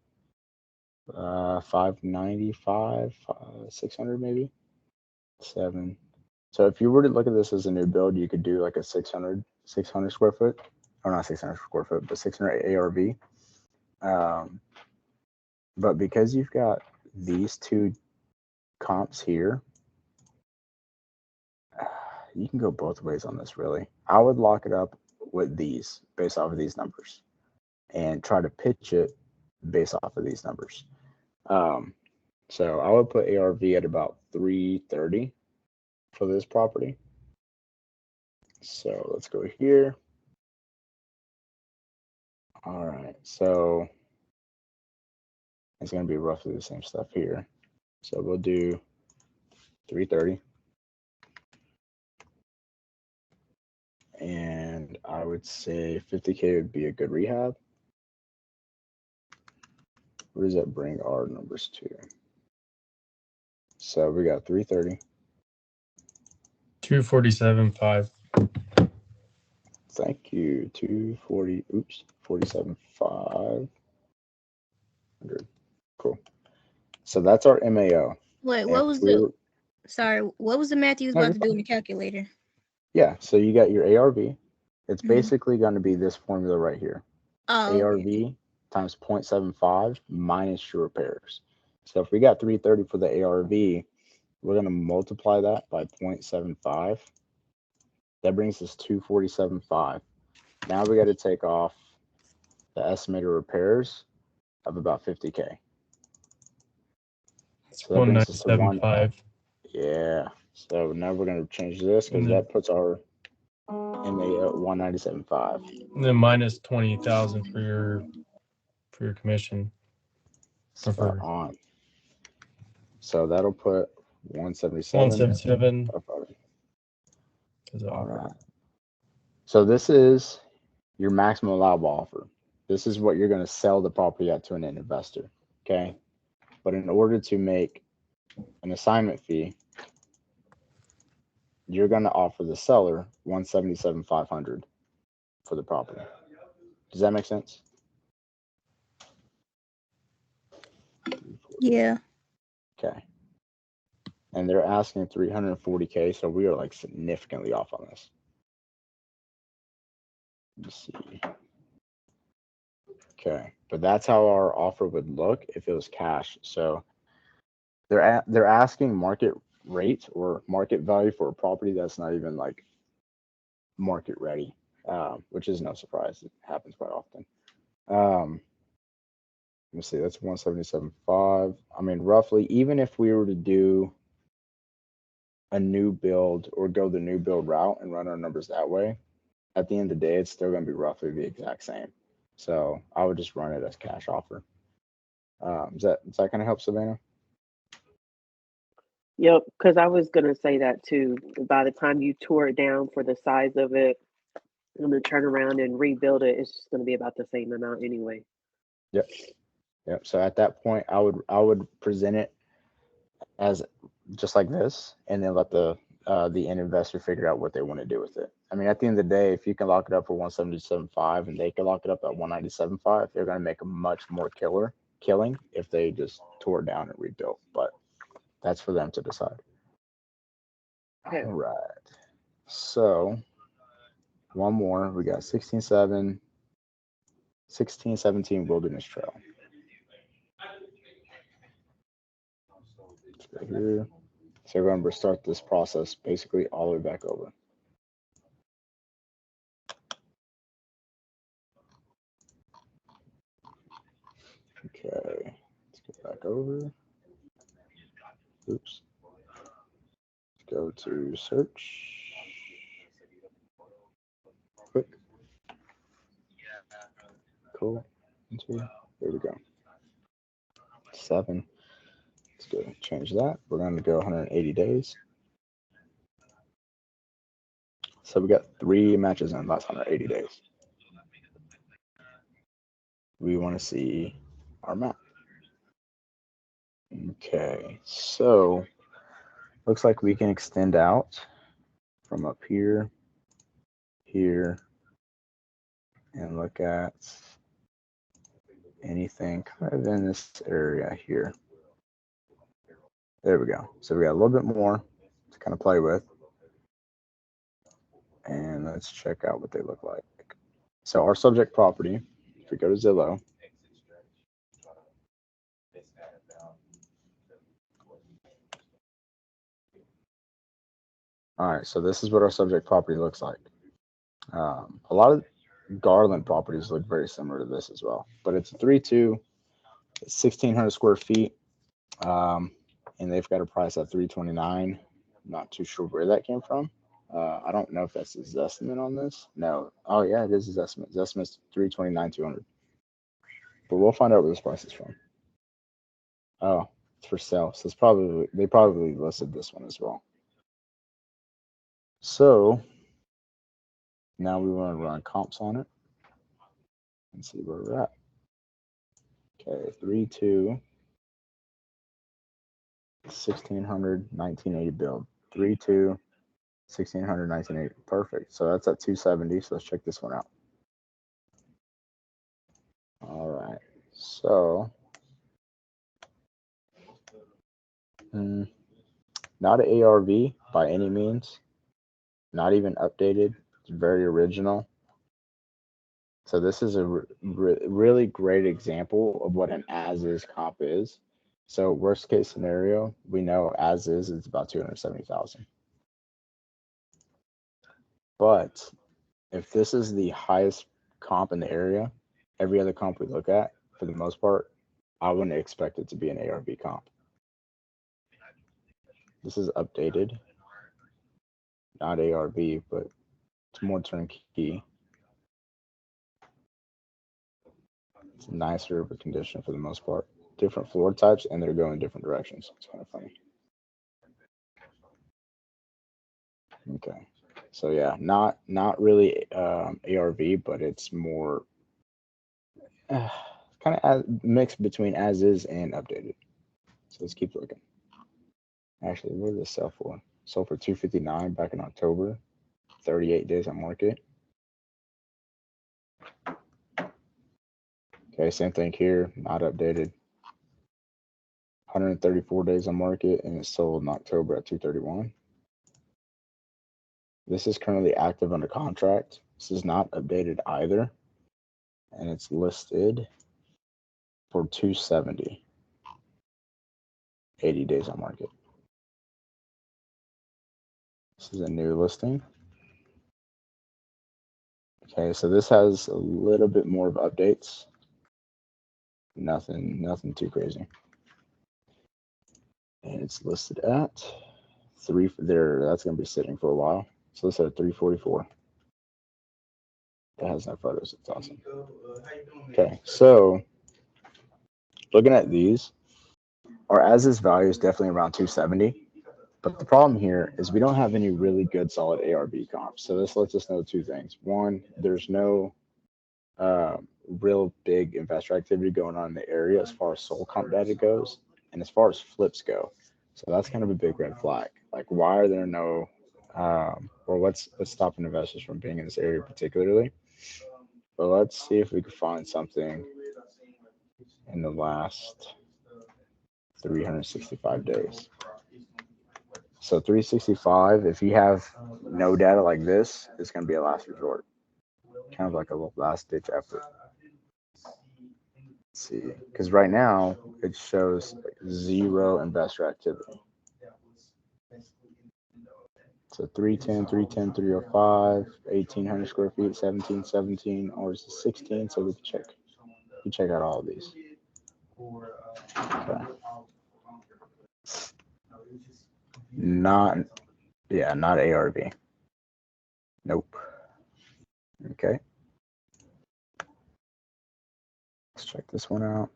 595, 600 maybe, 7. So if you were to look at this as a new build, you could do like a 600 square foot, or not 600 square foot, but 600 ARV. But because you've got these 2 comps here, you can go both ways on this, really. I would lock it up with these based off of these numbers. and try to pitch it based off of these numbers. So I would put ARV at about 330 for this property. So let's go here. All right, so it's going to be roughly the same stuff here. So we'll do 330. And I would say 50K would be a good rehab. Where does that bring our numbers to? So we got 330.
247.5.
Thank you. 240. Oops. 47.5. Cool. So that's our MAO.
Wait, what was the? Sorry, what was the math you was about to do in the calculator?
Yeah. So you got your ARV. It's basically going to be this formula right here.
Oh,
ARV
okay.
times 0.75 minus your repairs. So if we got 330 for the ARV, we're going to multiply that by 0.75. That brings us 247.5. Now we got to take off the estimated repairs of about 50K. So that brings us to
197.5.
Yeah. So now we're going to change this because that puts our MA at 197.5.
And then minus 20,000 for your commission.
Spot on. So that'll put 177.
177.
All right. So this is your maximum allowable offer. This is what you're going to sell the property at to an investor. Okay. But in order to make an assignment fee, you're going to offer the seller 177,500 for the property. Does that make sense?
Yeah.
Okay. And they're asking 340K, so we are like significantly off on this. Let's see. Okay, but that's how our offer would look if it was cash. So they're asking market rate or market value for a property that's not even like market ready, which is no surprise. It happens quite often. Let me see, that's 177.5. I mean, roughly, even if we were to do a new build or go the new build route and run our numbers that way, at the end of the day, it's still going to be roughly the exact same. So I would just run it as cash offer. Does that kind of help, Savannah?
Yep, because I was gonna say that too. By the time you tore it down for the size of it, and then turn around and rebuild it, it's just gonna be about the same amount anyway.
Yep. So at that point, I would present it as just like this, and then let the end investor figure out what they want to do with it. I mean, at the end of the day, if you can lock it up for 177.5 and they can lock it up at 197.5, they're going to make a much more killing if they just tore it down and rebuilt. But that's for them to decide.
Okay.
All right. So one more. We got 1617 Wilderness Trail. Let's go here. So remember, start this process basically all the way back over. Okay, let's go back over. Oops. Let's go to search. Quick. Cool. There we go. 7. Let's go change that. We're going to go 180 days. So we got 3 matches in the last 180 days. We want to see our map. Okay, so looks like we can extend out from up here, here, and look at anything kind of in this area here. There we go. So we got a little bit more to kind of play with. And let's check out what they look like. So our subject property, if we go to Zillow, all right, so this is what our subject property looks like. A lot of Garland properties look very similar to this as well, but it's a 3-2, 1,600 square feet, and they've got a price at 329. Not too sure where that came from. I don't know if that's his estimate on this. No. Oh yeah, it is his estimate. His estimate's 329,200. But we'll find out where this price is from. Oh, it's for sale. So they probably listed this one as well. So now we want to run comps on it and see where we're at. Okay, 3-2, 1,600, 1980 build. 3-2, 1,600, 1980. Perfect. So that's at 270. So let's check this one out. All right. So not an ARV by any means. Not even updated. It's very original. So this is a really great example of what an as-is comp is. So worst case scenario, we know as is it's about 270,000. But if this is the highest comp in the area, every other comp we look at, for the most part, I wouldn't expect it to be an ARV comp. This is updated, not ARV, but it's more turnkey. It's nicer of a condition for the most part. Different floor types, and they're going different directions. It's kind of funny. Okay, so yeah, not really ARV, but it's more kind of mixed between as is and updated. So let's keep looking. Actually, what did this sell for? Sold for 259 back in October. 38 days on market. Okay, same thing here, not updated. 134 days on market, and it sold in October at 231. This is currently active under contract. This is not updated either, and it's listed for 270. 80 days on market. This is a new listing. Okay, so this has a little bit more of updates. Nothing too crazy. And it's listed at 3 there. That's gonna be sitting for a while. So this at 344. That has no photos. It's awesome. Okay, so looking at these, our as-is value is definitely around 270. But the problem here is we don't have any really good solid ARV comps. So this lets us know two things. One, there's no real big investor activity going on in the area as far as soul comp data goes, and as far as flips go. So that's kind of a big red flag. Like, why are there no, or what's stopping investors from being in this area particularly? But let's see if we can find something in the last 365 days. So 365, if you have no data like this, it's going to be a last resort. Kind of like a last ditch effort. Let's see, because right now it shows zero investor activity. So 310, 310, 305, 1,800 square feet, 1717, or is it 16? So we can check out all of these. Okay. Not ARV. Nope. Okay. Let's check this one out.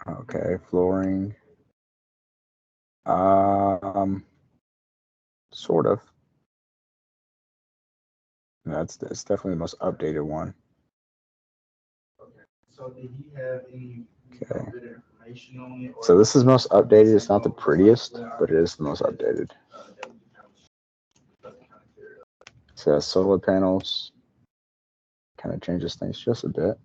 Okay, flooring. Sort of. That's definitely the most updated one. Okay. So this is most updated. It's not the prettiest, but it is the most updated. So it has solar panels. Kind of changes things just a bit.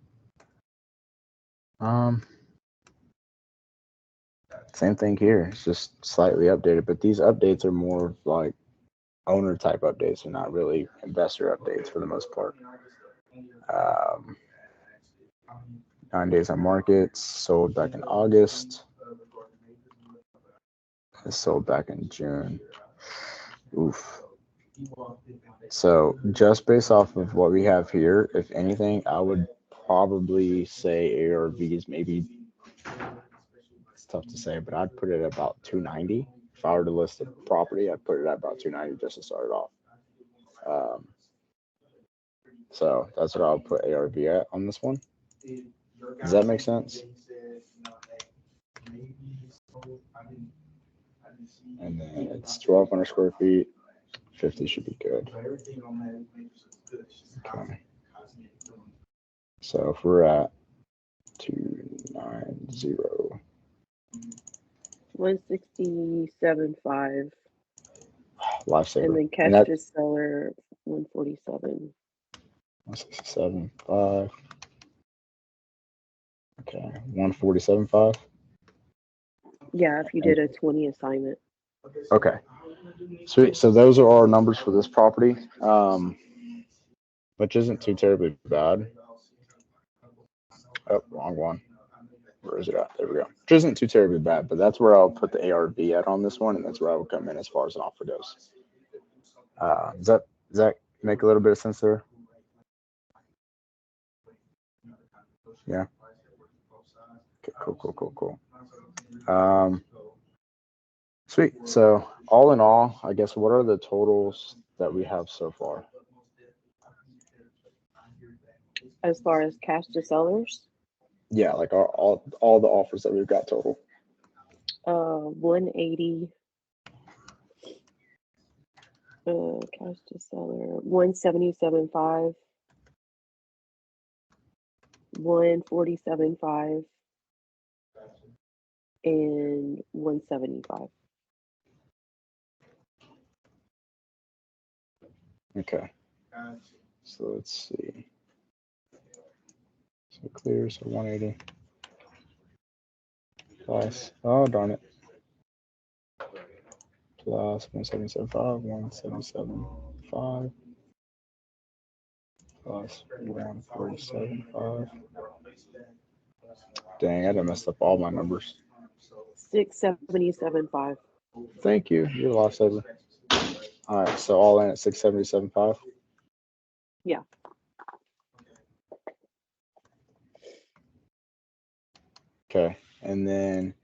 Same thing here. It's just slightly updated, but these updates are more like owner type updates. They're not really investor updates for the most part. 9 days on market, sold back in August. It sold back in June. Oof. So just based off of what we have here, if anything, I would probably say ARVs maybe, it's tough to say, but I'd put it at about 290. If I were to list a property, I'd put it at about 290 just to start it off. So that's what I'll put ARV at on this one. Does that make sense? And then it's 1,200 square feet. 50 should be good. Okay. So if we're at 290.
167.5.
Lifesaver.
And then cash to seller 147.
167.5. Okay, 147.5.
Yeah, if you did a 20 assignment.
Okay, sweet. So those are our numbers for this property, which isn't too terribly bad. Oh, wrong one. Where is it at? There we go. Which isn't too terribly bad, but that's where I'll put the ARV at on this one, and that's where I will come in as far as an offer goes. Does that make a little bit of sense there? Yeah. Okay, cool. Sweet. So all in all, I guess, what are the totals that we have so far?
As far as cash to sellers?
Yeah, like all the offers that we've got total.
180. Cash to seller 177.5. 147.5 and 175.
Okay. So let's see. So clear, so 180 plus, oh darn it, plus 177.5, 177.5 plus 147.5. Dang, I done messed up all my numbers.
677.5.
Thank you. You're a lifesaver. All right, so all in at 677.5.
Yeah.
Okay, and then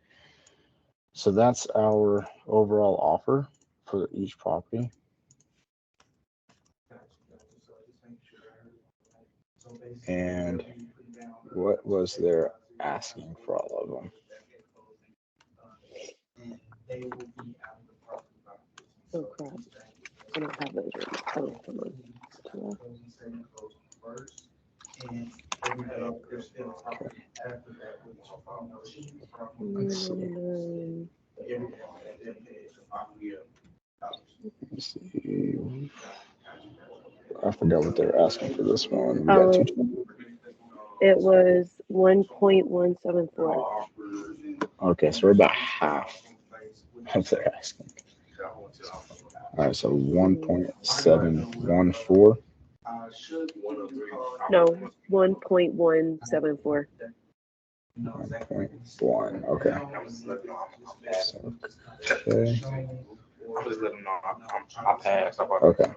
so that's our overall offer for each property. And what was their asking for all of them?
Oh crap. I don't have those right now. Oh, come on.
Let's see. I forgot what they're asking for this one. We got
it was 1.174.
Okay, so we're about half of their asking. All right, so 1.714.
No, 1.174.
1.1. Okay. So, okay.
I'm just letting them know I passed.
Okay.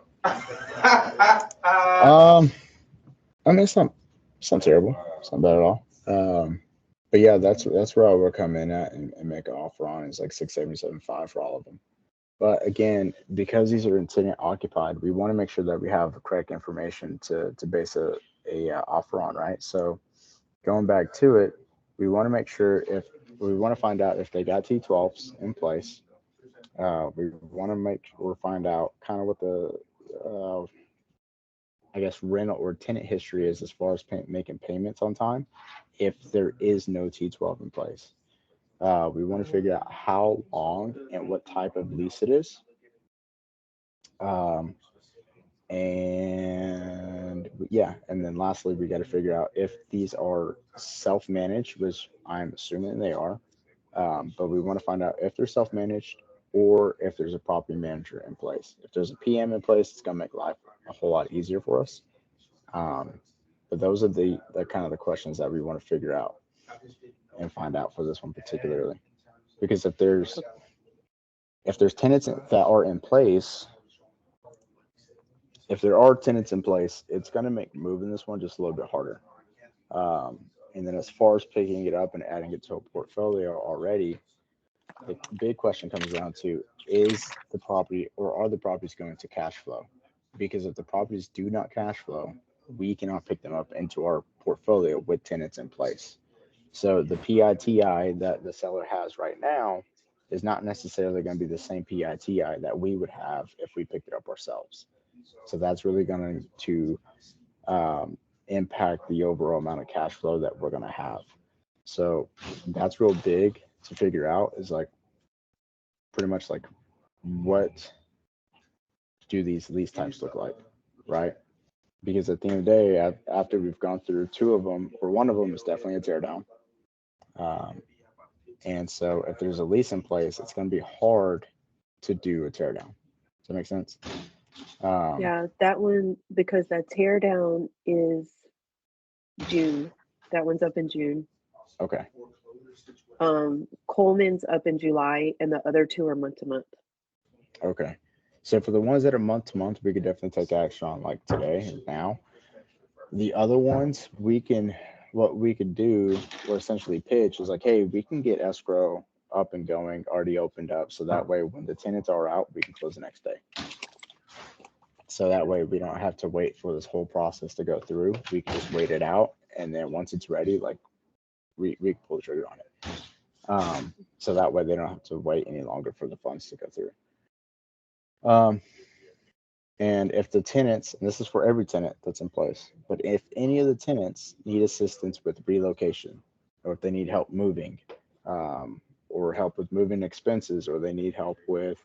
I mean, it's not terrible. It's not bad at all. But yeah, that's where I would come in at and make an offer on. It's like 677.5 for all of them. But again, because these are tenant occupied, we want to make sure that we have the correct information to base a offer on, right? So going back to it, we want to make sure we want to find out if they got T12s in place. We want to find out kind of what the I guess rental or tenant history is as far as making payments on time if there is no T12 in place. We want to figure out how long and what type of lease it is. And yeah, and then lastly, we got to figure out if these are self-managed, which I'm assuming they are. But we want to find out if they're self-managed or if there's a property manager in place. If there's a PM in place, it's going to make life a whole lot easier for us. But those are the kind of the questions that we want to figure out and find out for this one particularly. Because if there's tenants that are in place, if there are tenants in place, it's going to make moving this one just a little bit harder. And then as far as picking it up and adding it to a portfolio already, the big question comes down to, is the property or are the properties going to cash flow? Because if the properties do not cash flow, we cannot pick them up into our portfolio with tenants in place. So the PITI that the seller has right now is not necessarily going to be the same PITI that we would have if we picked it up ourselves. So that's really going to impact the overall amount of cash flow that we're going to have. So that's real big to figure out, is like pretty much like, what do these lease types look like, right? Because at the end of the day, after we've gone through two of them, or one of them is definitely a tear down. And so if there's a lease in place, it's going to be hard to do a tear down. Does that make sense?
Yeah, that one, because that tear down is June. That one's up in June.
Okay.
Coleman's up in July, and the other two are month to month.
Okay. So for the ones that are month to month, we could definitely take action on like today and now. The other ones, what we could do, or essentially pitch, is like, hey, we can get escrow up and going, already opened up. So that way, when the tenants are out, we can close the next day. So that way we don't have to wait for this whole process to go through. We can just wait it out. And then once it's ready, like we can pull the trigger on it. So that way they don't have to wait any longer for the funds to go through. And if the tenants, and this is for every tenant that's in place, but if any of the tenants need assistance with relocation, or if they need help moving, or help with moving expenses, or they need help with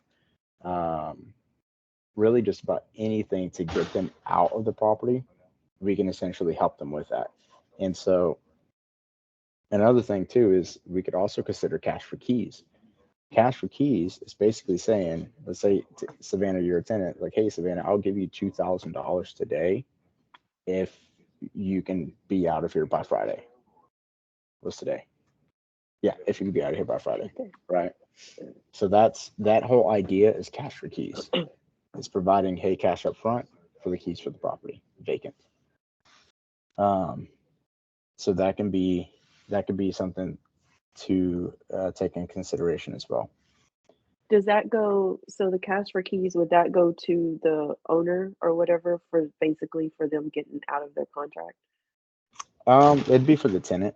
really just about anything to get them out of the property, we can essentially help them with that. And so another thing too is we could also consider cash for keys. Cash for keys is basically saying, let's say, Savannah, you're a tenant, like, hey, Savannah, I'll give you $2,000 today if you can be out of here by Friday. What's today? Yeah, if you can be out of here by Friday, right? So that whole idea is cash for keys. It's providing, hey, cash up front for the keys for the property, vacant. So that can be something to take in consideration as well.
Does that go, so the cash for keys, would that go to the owner or whatever, for basically for them getting out of their contract?
It'd be for the tenant.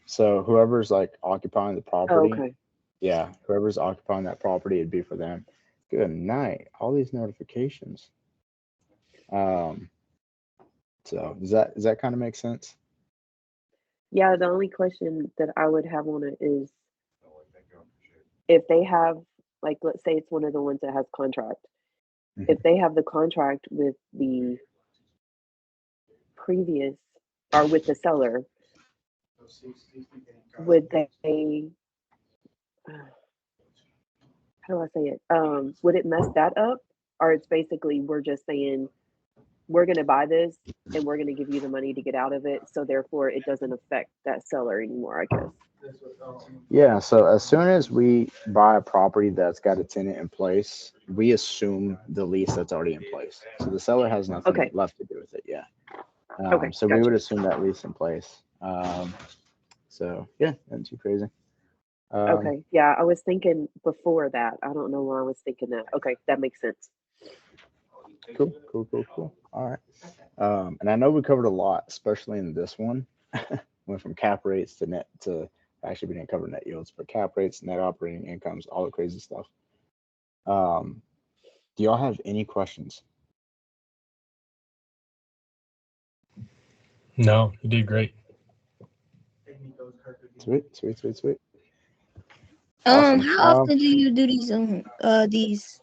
So whoever's like occupying the property,
okay.
Yeah, whoever's occupying that property, it'd be for them. Good night. All these notifications. So does that kind of make sense?
Yeah, the only question that I would have on it is, if they have, like, let's say it's one of the ones that has contract.
Mm-hmm.
If they have the contract with the previous, or with the seller, would they, how do I say it? Would it mess that up? Or it's basically, we're just saying, we're going to buy this and we're going to give you the money to get out of it. So therefore it doesn't affect that seller anymore, I guess.
Yeah, so as soon as we buy a property that's got a tenant in place, we assume the lease that's already in place. So the seller has nothing left to do with it. Yeah. So we would assume that lease in place. So yeah, that's too crazy.
Okay. Yeah, I was thinking before that. I don't know why I was thinking that. Okay, that makes sense.
Cool. All right. And I know we covered a lot, especially in this one. Went from cap rates to net to, actually we didn't cover net yields, but cap rates, net operating incomes, all the crazy stuff. Do y'all have any questions?
No, you did great.
Sweet.
Awesome.
Awesome.
How often do you do these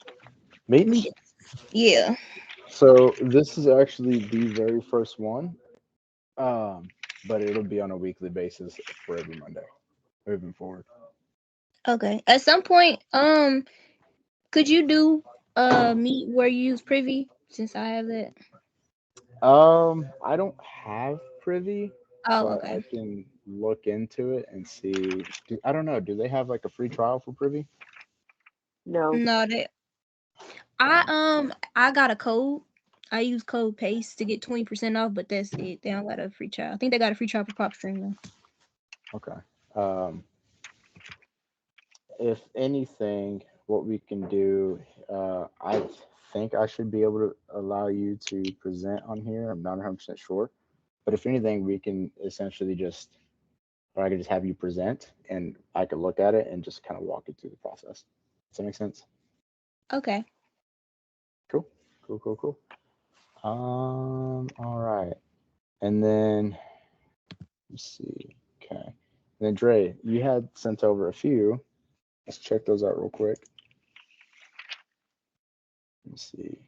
meetings?
Yeah.
So this is actually the very first one, but it'll be on a weekly basis for every Monday moving forward.
Okay. At some point, could you do meet where you use Privy, since I have that?
I don't have Privy, but
okay.
I can look into it and see. I don't know. Do they have like a free trial for Privy?
No.
No, I got a code. I use code PACE to get 20% off, but that's it. They don't got a free trial. I think they got a free trial for PropStream though.
Okay. If anything, what we can do, I think I should be able to allow you to present on here. I'm not 100% sure, but if anything, we can essentially just, or I could just have you present, and I could look at it and just kind of walk you through the process. Does that make sense?
Okay.
Cool. All right. And then let's see. Okay. And then Dre, you had sent over a few. Let's check those out real quick. Let's see.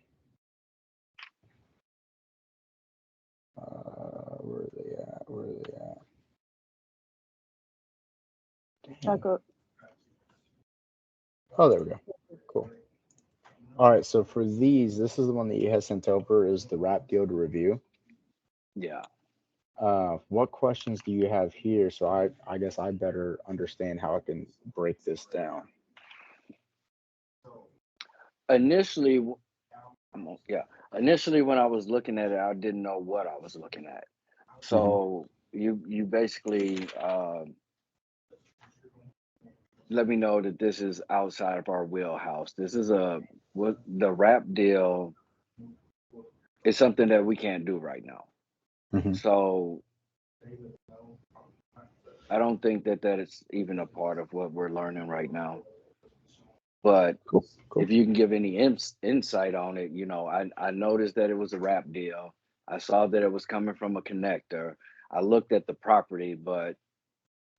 Where are they at? Damn. Oh, there we go. Cool. All right. So for these, this is the one that you had sent over, is the wrap deal to review.
Yeah.
What questions do you have here? So I guess I better understand how I can break this down.
Initially, when I was looking at it, I didn't know what I was looking at. So you basically let me know that this is outside of our wheelhouse. This is the wrap deal is something that we can't do right now. So I don't think that is even a part of what we're learning right now. But
cool.
If you can give any insight on it, I noticed that it was a wrap deal. I saw that it was coming from a connector. I looked at the property, but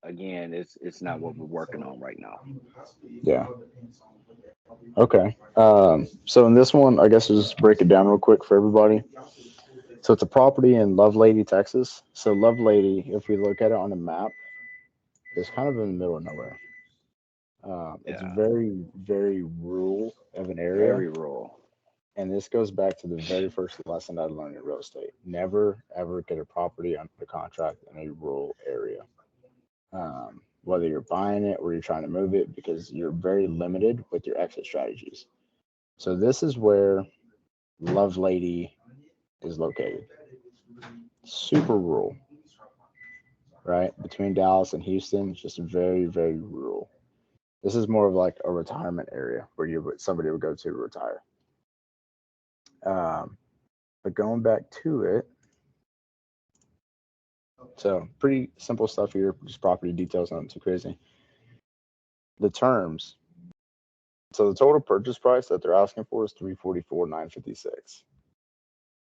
again, it's not what we're working on right now.
Yeah. Okay. So in this one, I guess I'll just break it down real quick for everybody. So it's a property in Lovelady, Texas. So Lovelady, if we look at it on a map, is kind of in the middle of nowhere. It's very, very rural of an area.
Very rural.
And this goes back to the very first lesson I learned in real estate. Never, ever get a property under contract in a rural area. Whether you're buying it or you're trying to move it, because you're very limited with your exit strategies. So this is where Lovelady is located. Super rural, right? Between Dallas and Houston, it's just very, very rural. This is more of like a retirement area where somebody would go to retire. But going back to it, so pretty simple stuff here, just property details, nothing too crazy. The terms. So the total purchase price that they're asking for is $344,956.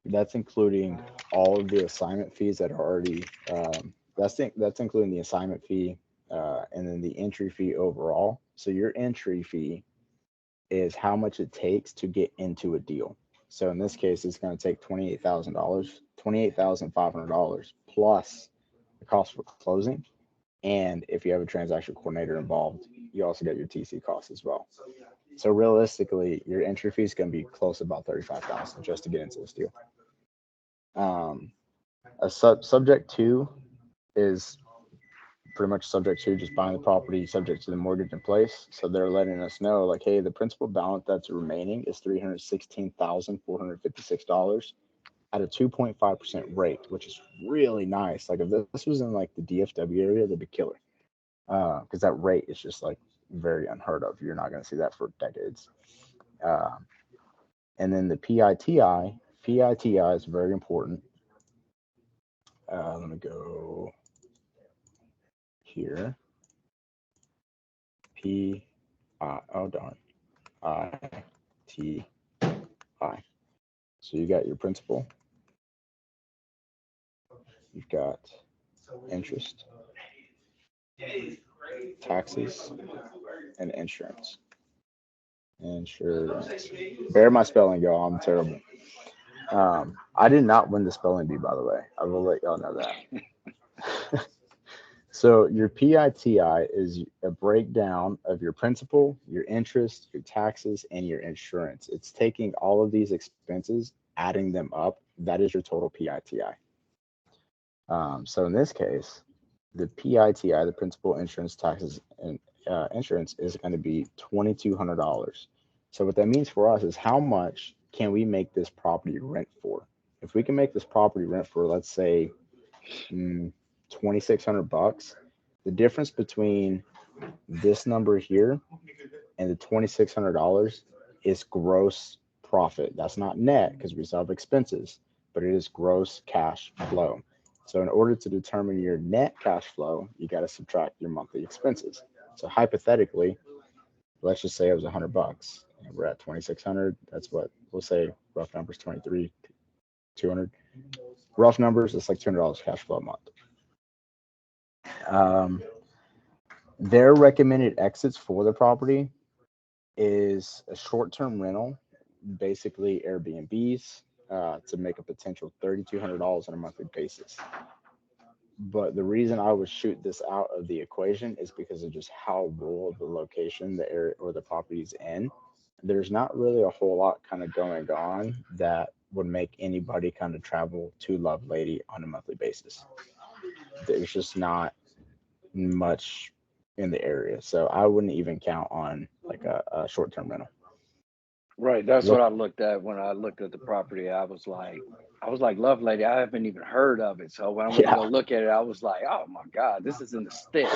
That's including all of the assignment fees that are already. That's including the assignment fee and then the entry fee overall. So your entry fee is how much it takes to get into a deal. So in this case, it's going to take $28,500 plus the cost for closing. And if you have a transaction coordinator involved, you also get your TC costs as well. So realistically, your entry fee is going to be close to about $35,000 just to get into this deal. Subject to is pretty much subject to just buying the property, subject to the mortgage in place. So they're letting us know, like, hey, the principal balance that's remaining is $316,456 at a 2.5% rate, which is really nice. Like if this was in like the DFW area, that'd be killer. Because that rate is just like very unheard of. You're not going to see that for decades. And then the PITI is very important. Let me go here. ITI. So you got your principal. You've got interest, taxes, and insurance. Bear my spelling, y'all. I'm terrible. I did not win the spelling bee, by the way. I will let y'all know that. So your PITI is a breakdown of your principal, your interest, your taxes, and your insurance. It's taking all of these expenses, adding them up. That is your total PITI. So in this case, the PITI, the principal, insurance, taxes, and insurance is going to be $2,200. So what that means for us is how much can we make this property rent for? If we can make this property rent for, let's say, $2,600, the difference between this number here and the $2,600 is gross profit. That's not net because we still have expenses, but it is gross cash flow. So in order to determine your net cash flow, you got to subtract your monthly expenses. So hypothetically, let's just say it was $100 and we're at 2,600. That's what we'll say, rough numbers, 23, 200. Rough numbers, it's like $200 cash flow a month. Their recommended exits for the property is a short-term rental, basically Airbnbs, to make a potential $3,200 on a monthly basis. But the reason I would shoot this out of the equation is because of just how rural the location, the area, or the property's in. There's not really a whole lot kind of going on that would make anybody kind of travel to Lovelady on a monthly basis. There's just not much in the area, so I wouldn't even count on like a short-term rental.
Right, that's what I looked at when I looked at the property. I was like, Lovelady, I haven't even heard of it. So when I went to go look at it, I was like, oh my God, this is in the sticks.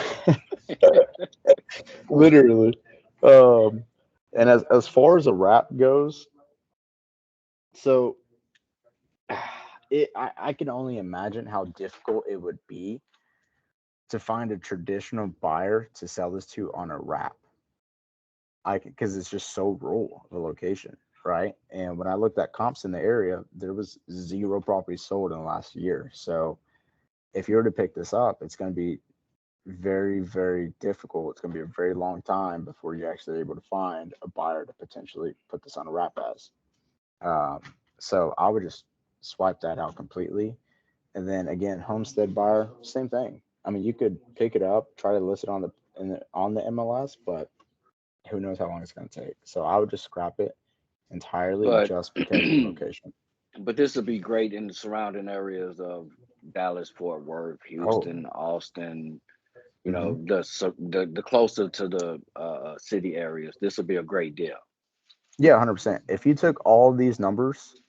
Literally. And as far as a wrap goes, so I can only imagine how difficult it would be to find a traditional buyer to sell this to on a wrap. Because it's just so rural, the location, right? And when I looked at comps in the area, there was 0 properties sold in the last year. So if you were to pick this up, it's going to be very, very difficult. It's going to be a very long time before you're actually able to find a buyer to potentially put this on a wrap as. So I would just swipe that out completely. And then again, homestead buyer, same thing. I mean, you could pick it up, try to list it on the MLS, but who knows how long it's going to take. So I would just scrap it entirely just because of the location.
But this would be great in the surrounding areas of Dallas, Fort Worth, Houston, Austin. You know, the closer to the city areas. This would be a great deal.
Yeah, 100%. If you took all these numbers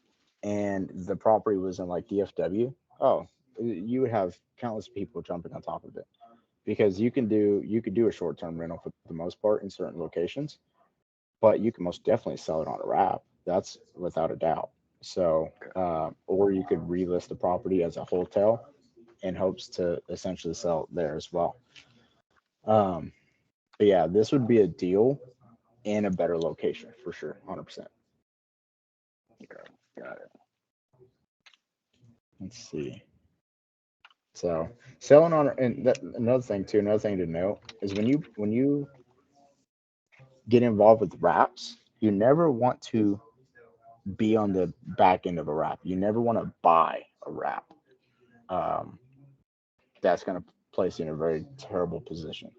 and the property was in like DFW, you would have countless people jumping on top of it, because you could do a short-term rental for the most part in certain locations, but you can most definitely sell it on a wrap. That's without a doubt. So, or you could relist the property as a hotel in hopes to essentially sell it there as well. But yeah, this would be a deal in a better location for sure, 100%.
Okay, got it.
Let's see. So selling on, and another thing to note is when you get involved with wraps, you never want to be on the back end of a wrap. You never want to buy a wrap. That's going to place you in a very terrible position.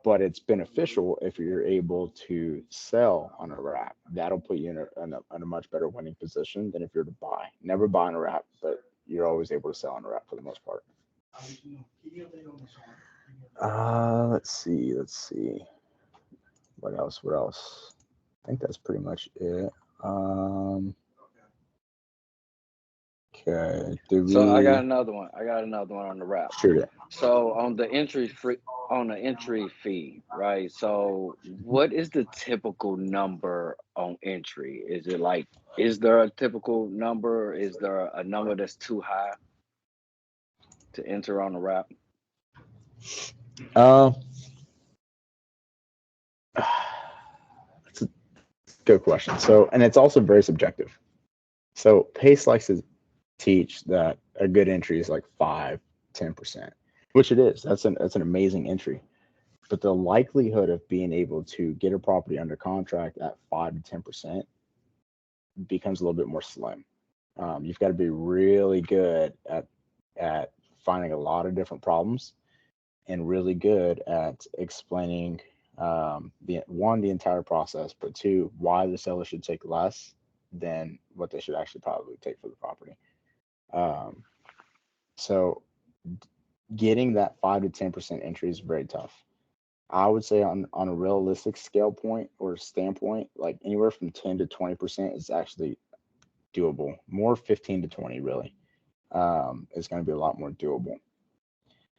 But it's beneficial if you're able to sell on a wrap. That'll put you in a much better winning position than if you're to buy. Never buy on a wrap, but you're always able to sell on a wrap for the most part. Let's see. What else? I think that's pretty much it. Okay.
So I got another one. On the wrap.
Sure.
So on the entry fee, right? So what is the typical number on entry? Is there a typical number? Is there a number that's too high to enter on the wrap?
That's a good question. So, and it's also very subjective. So Pace likes to teach that a good entry is like 5-10%, which it is. That's an amazing entry. But the likelihood of being able to get a property under contract at 5-10% becomes a little bit more slim. You've got to be really good at finding a lot of different problems, and really good at explaining the entire process, but 2, why the seller should take less than what they should actually probably take for the property. So getting that 5-10% entry is very tough. I would say on a realistic scale point or standpoint, like anywhere from 10 to 20% is actually doable. More 15 to 20 really. Is going to be a lot more doable.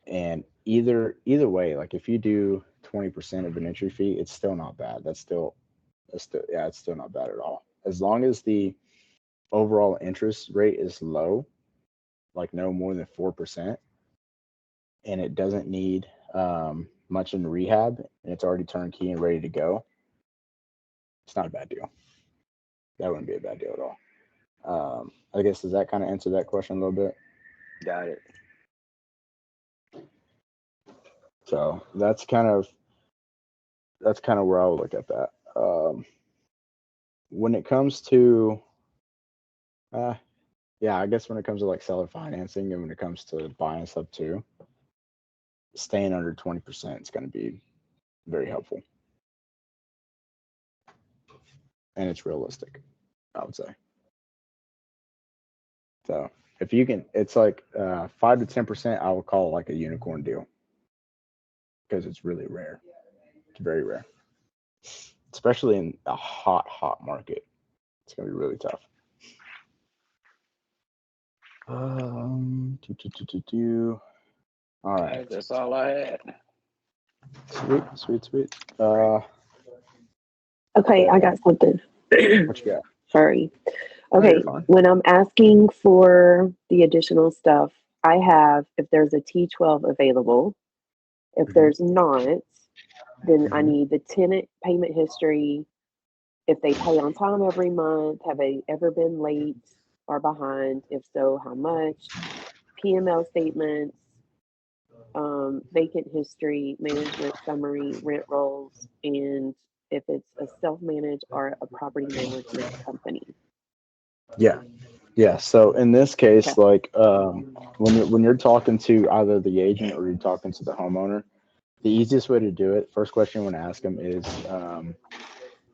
And either way, like if you do 20% of an entry fee, it's still not bad. It's still not bad at all. As long as the overall interest rate is low, like no more than 4%, and it doesn't need much in rehab, and it's already turnkey and ready to go, it's not a bad deal. That wouldn't be a bad deal at all. I guess, does that kind of answer that question a little bit?
Got it.
So that's kind of where I would look at that. When it comes to, yeah, I guess when it comes to like seller financing and when it comes to buying stuff too, staying under 20% is going to be very helpful. And it's realistic, I would say. So if you can, it's like 5 to 10%, I would call like a unicorn deal because it's really rare. It's very rare, especially in a hot market. It's going to be really tough. All right.
That's all I had.
Sweet.
Okay, I got something.
What you got?
Sorry.
No,
Okay,
you're fine.
when I'm asking for the additional stuff, I have, if there's a T12 available, if there's not, then I need the tenant payment history. If they pay on time every month, have they ever been late or behind? If so, how much? PML statements, vacant history, management summary, rent rolls, and if it's a self-managed or a property management company.
Yeah. So in this case,
Okay.
like when you're talking to either the agent or you're talking to the homeowner, the easiest way to do it, first question you want to ask them is,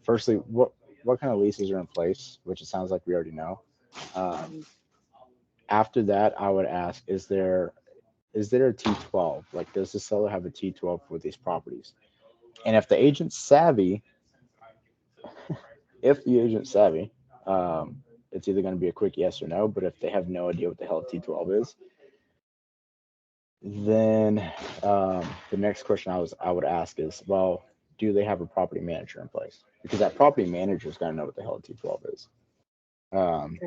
firstly, what kind of leases are in place, which it sounds like we already know. After that, I would ask, is there a T12? Like, does the seller have a T12 for these properties? And if the agent's savvy, it's either going to be a quick yes or no. But if they have no idea what the hell a T12 is, then the next question I would ask is, well, do they have a property manager in place? Because that property manager is going to know what the hell a T12 is.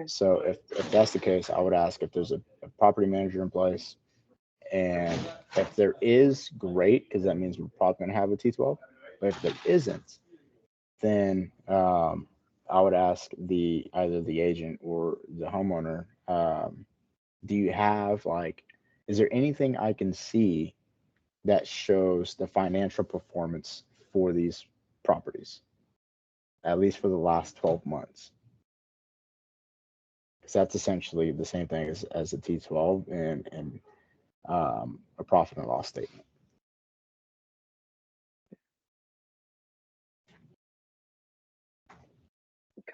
So if that's the case, I would ask if there's a property manager in place. And if there is, great, because that means we're probably going to have a T12. But if there isn't, then I would ask either the agent or the homeowner, do you have, like, is there anything I can see that shows the financial performance for these properties, at least for the last 12 months? Because that's essentially the same thing as a T12 and a profit and loss statement.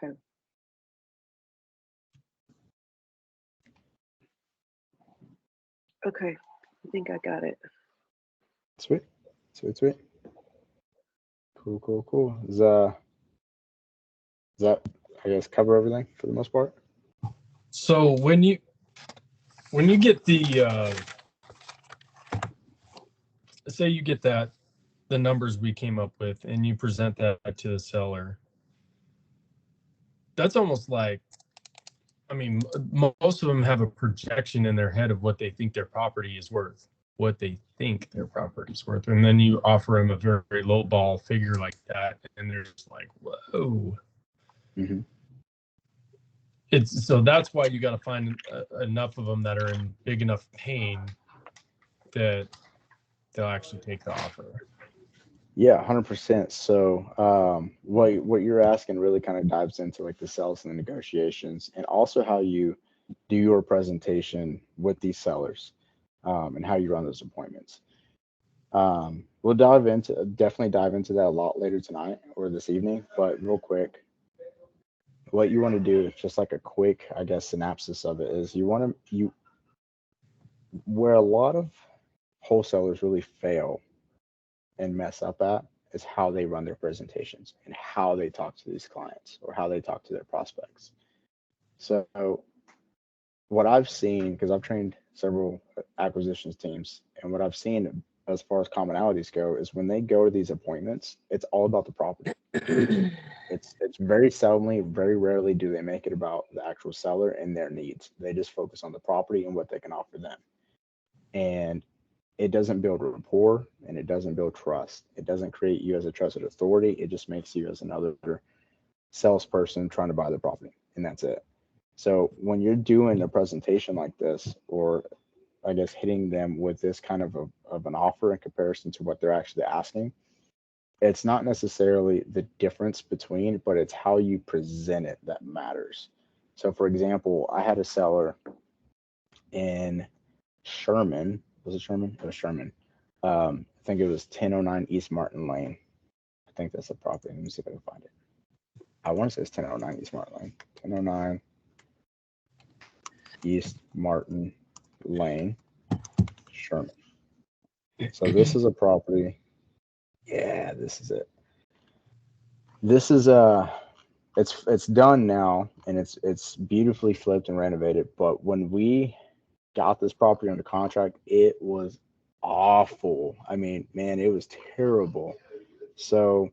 Okay. Okay, I think I got it.
Sweet. Cool. Does that, I guess, cover everything for the most part?
So when you get the say you get the numbers we came up with and you present that to the seller, that's almost like, I mean, most of them have a projection in their head of what they think their property is worth, and then you offer them a very, very low ball figure like that, and they're just like, whoa. So that's why you got to find enough of them that are in big enough pain that they'll actually take the offer.
Yeah, 100%. So what you're asking really kind of dives into like the sales and the negotiations, and also how you do your presentation with these sellers, and how you run those appointments. We'll definitely dive into that a lot later tonight or this evening. But real quick, what you want to do, just like a quick, I guess, synopsis of it, is where a lot of wholesalers really fail and mess up at is how they run their presentations and how they talk to these clients or how they talk to their prospects. So what I've seen, because I've trained several acquisitions teams, and what I've seen as far as commonalities go is when they go to these appointments, it's all about the property. It's very seldomly, very rarely do they make it about the actual seller and their needs. They just focus on the property and what they can offer them. And it doesn't build rapport and it doesn't build trust. It doesn't create you as a trusted authority. It just makes you as another salesperson trying to buy the property, and that's it. So when you're doing a presentation like this, or I guess hitting them with this kind of an offer in comparison to what they're actually asking, it's not necessarily the difference between, but it's how you present it that matters. So for example, I had a seller in Sherman. Was it Sherman? It was Sherman. I think it was 1009 East Martin Lane. I think that's the property. Let me see if I can find it. I want to say it's 1009 East Martin Lane. 1009 East Martin Lane, Sherman. So this is a property. Yeah, this is it. This is it's done now, and it's beautifully flipped and renovated. But when we got this property under contract, it was awful. I mean, man, it was terrible. So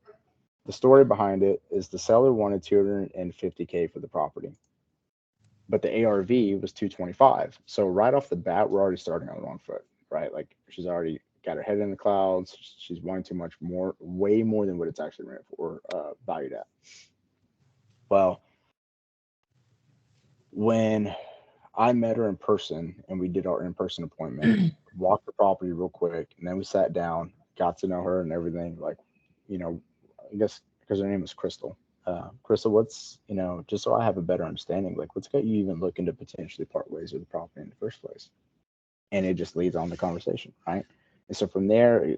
the story behind it is the seller wanted $250K for the property, but the ARV was 225. So right off the bat, we're already starting on the wrong foot, right? Like she's already got her head in the clouds. She's wanting too much more, way more than what it's actually rented for, valued at. Well, when I met her in person and we did our in-person appointment, walked the property real quick, and then we sat down, got to know her and everything. Like, I guess because her name was Crystal. Crystal, what's, just so I have a better understanding, like what's got you even looking to potentially part ways with the property in the first place? And it just leads on the conversation, right? And so from there,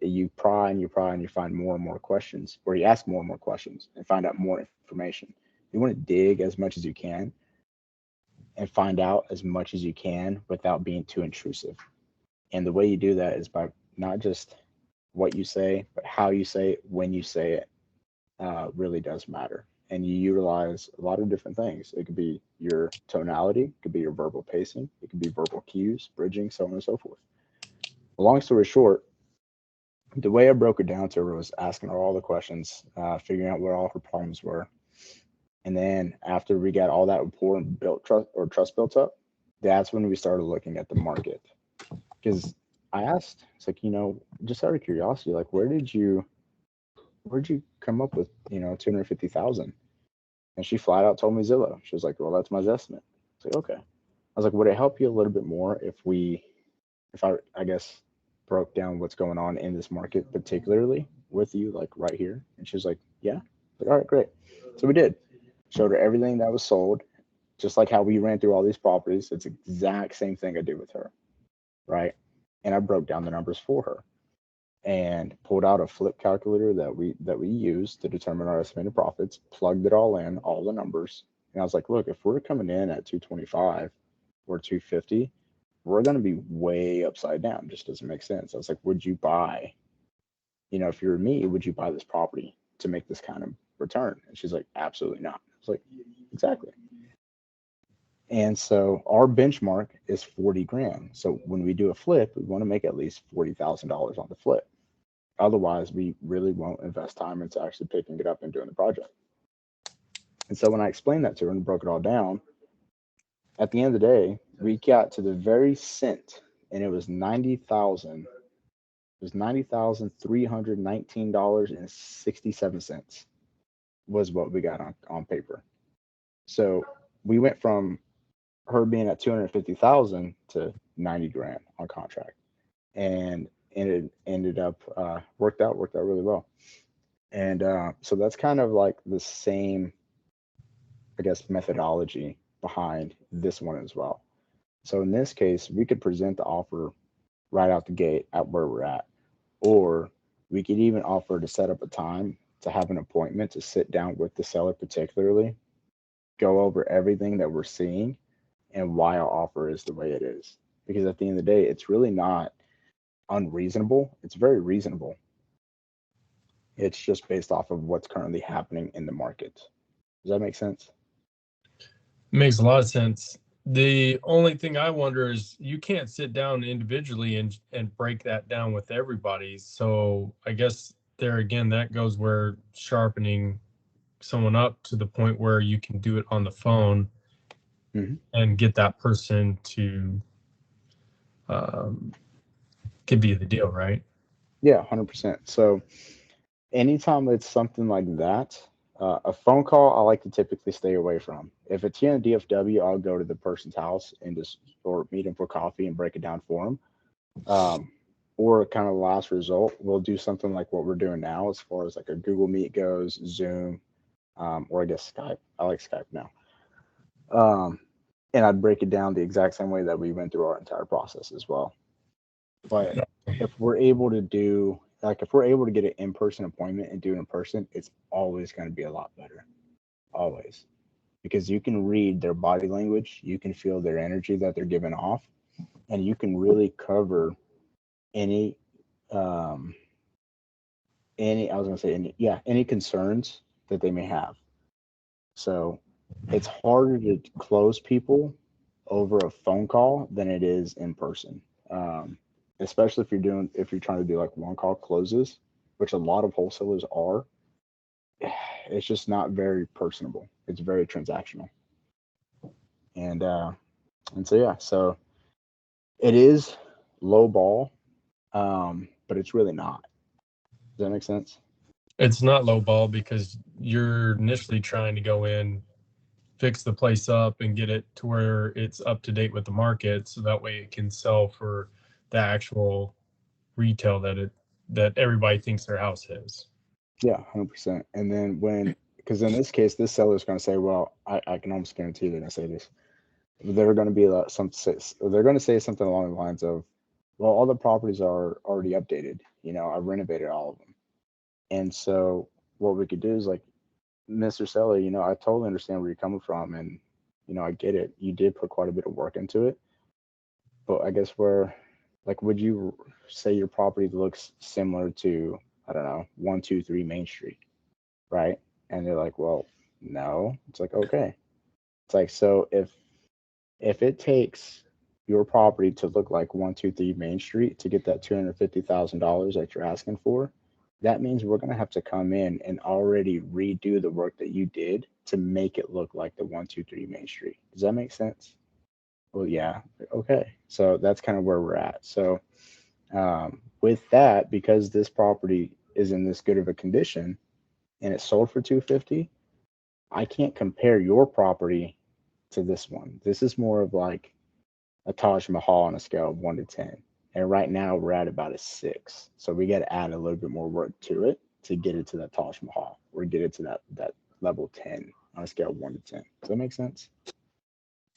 you pry and you pry and you find more and more questions, or you ask more and more questions and find out more information. You want to dig as much as you can and find out as much as you can without being too intrusive. And the way you do that is by not just what you say, but how you say it, when you say it, really does matter. And you utilize a lot of different things. It could be your tonality, it could be your verbal pacing, it could be verbal cues, bridging, so on and so forth. Long story short, the way I broke it down to her was asking her all the questions, figuring out what all her problems were. And then after we got all that rapport and built trust built up, that's when we started looking at the market. Because I asked, it's like, just out of curiosity, like where'd you come up with, 250,000? And she flat out told me Zillow. She was like, well, that's my estimate. I was like, okay. I was like, would it help you a little bit more if I guess broke down what's going on in this market, particularly with you, like right here? And she was like, yeah. Like, all right, great. So we did. Showed her everything that was sold, just like how we ran through all these properties. It's the exact same thing I did with her, right? And I broke down the numbers for her and pulled out a flip calculator that we used to determine our estimated profits, plugged it all in, all the numbers. And I was like, look, if we're coming in at 225 or 250, we're going to be way upside down. It just doesn't make sense. I was like, would you buy, if you were me, would you buy this property to make this kind of return? And she's like, absolutely not. I was like, exactly. And so our benchmark is 40 grand. So when we do a flip, we want to make at least $40,000 on the flip. Otherwise, we really won't invest time into actually picking it up and doing the project. And so when I explained that to her and broke it all down, at the end of the day, we got to the very cent, and it was $90,000. It was $90,319.67 was what we got on paper. So we went from her being at 250,000 to 90 grand on contract, and it ended up worked out really well. And so that's kind of like the same, I guess, methodology behind this one as well. So in this case, we could present the offer right out the gate at where we're at, or we could even offer to set up a time to have an appointment to sit down with the seller, particularly go over everything that we're seeing and why our offer is the way it is. Because at the end of the day, it's really not unreasonable. It's very reasonable. It's just based off of what's currently happening in the market. Does that make sense?
Makes a lot of sense. The only thing I wonder is you can't sit down individually and break that down with everybody. So I guess there again, that goes where sharpening someone up to the point where you can do it on the phone and get that person to could be the deal, right?
Yeah, 100%. So anytime it's something like that, a phone call I like to typically stay away from. If it's here in DFW, I'll go to the person's house and just or meet them for coffee and break it down for them. Or kind of last result, we'll do something like what we're doing now as far as like a Google Meet goes, Zoom, or I guess Skype. I like Skype now. And I'd break it down the exact same way that we went through our entire process as well. But if we're able to do, like, if we're able to get an in-person appointment and do it in person, it's always going to be a lot better. Always. Because you can read their body language, you can feel their energy that they're giving off, and you can really cover any any concerns that they may have. So it's harder to close people over a phone call than it is in person. Especially if you're trying to do like one call closes, which a lot of wholesalers are. It's just not very personable. It's very transactional. And so it is low ball, but it's really not. Does that make sense?
It's not low ball because you're initially trying to go in, fix the place up and get it to where it's up to date with the market, so that way it can sell for the actual retail that everybody thinks their house is.
Yeah, 100%. And then because in this case, this seller is going to say, well, I can almost guarantee they're going to say this. They're going to be they're going to say something along the lines of, well, all the properties are already updated. I renovated all of them. And so what we could do is like, Mr. Seller, I totally understand where you're coming from, and I get it. You did put quite a bit of work into it. But I guess would you say your property looks similar to, I don't know, 123 Main Street, right? And they're like, well, no. It's like, okay. It's like, so if it takes your property to look like 123 Main Street to get that $250,000 that you're asking for, that means we're going to have to come in and already redo the work that you did to make it look like the 123 Main Street. Does that make sense? Well, yeah. Okay. So that's kind of where we're at. So with that, because this property is in this good of a condition and it sold for 250, I can't compare your property to this one. This is more of like a Taj Mahal on a scale of 1 to 10. And right now we're at about a 6. So we got to add a little bit more work to it to get it to that Taj Mahal or get it to that level 10 on a scale of 1 to 10. Does that make sense?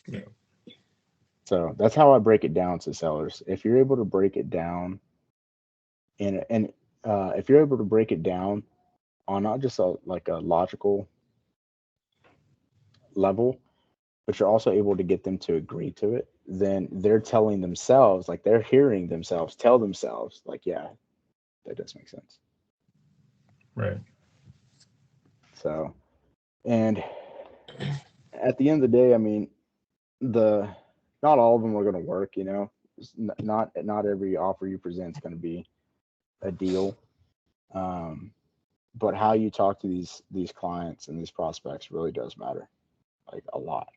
Yeah.
So that's how I break it down to sellers. If you're able to break it down if you're able to break it down on not just a logical level, but you're also able to get them to agree to it, then they're telling themselves, like they're hearing themselves tell themselves, like, yeah, that does make sense.
Right.
So, and at the end of the day, I mean, not all of them are going to work, not every offer you present is going to be a deal. But how you talk to these clients and these prospects really does matter, like a lot.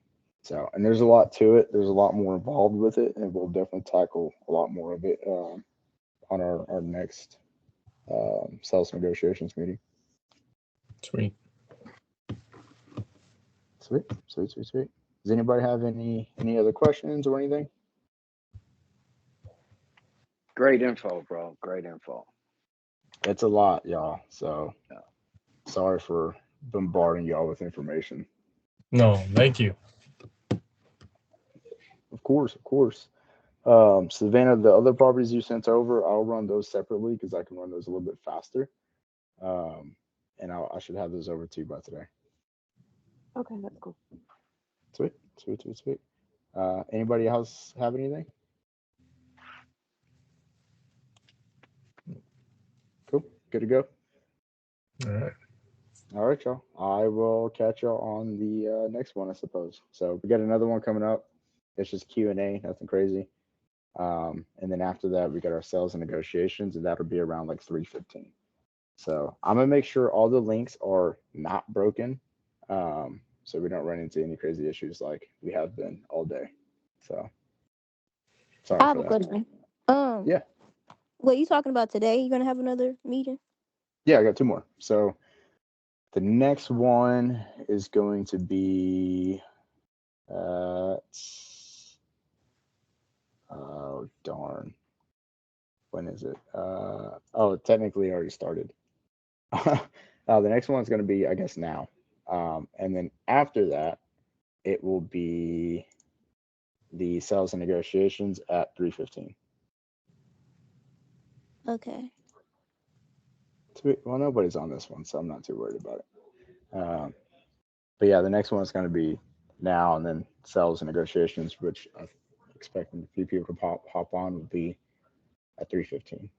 So, and there's a lot to it. There's a lot more involved with it, and we'll definitely tackle a lot more of it on our next sales negotiations meeting.
Sweet.
Sweet. Does anybody have any other questions or anything?
Great info, bro. Great info.
It's a lot, y'all. So sorry for bombarding y'all with information.
No, thank you.
Of course. Savannah, the other properties you sent over, I'll run those separately because I can run those a little bit faster. And I should have those over to you by today.
Okay, that's cool.
Sweet. Anybody else have anything? Cool. Good to go.
All right.
All right, y'all. I will catch y'all on the next one, I suppose. So we got another one coming up. It's just Q&A, nothing crazy. And then after that, we got our sales and negotiations, and that'll be around like 3:15. So I'm gonna make sure all the links are not broken, so we don't run into any crazy issues like we have been all day. So sorry
I have
for
a
that.
question.
Yeah.
What you talking about today? You gonna have another meeting?
Yeah, I got two more. So the next one is going to be oh darn. When is it? Oh, it technically already started. The next one's going to be, I guess, now. And then after that, it will be the sales and negotiations at 3:15.
Okay.
Well, nobody's on this one, so I'm not too worried about it. But yeah, the next one's going to be now, and then sales and negotiations, which I'm expecting a few people to hop on, will be at 3:15.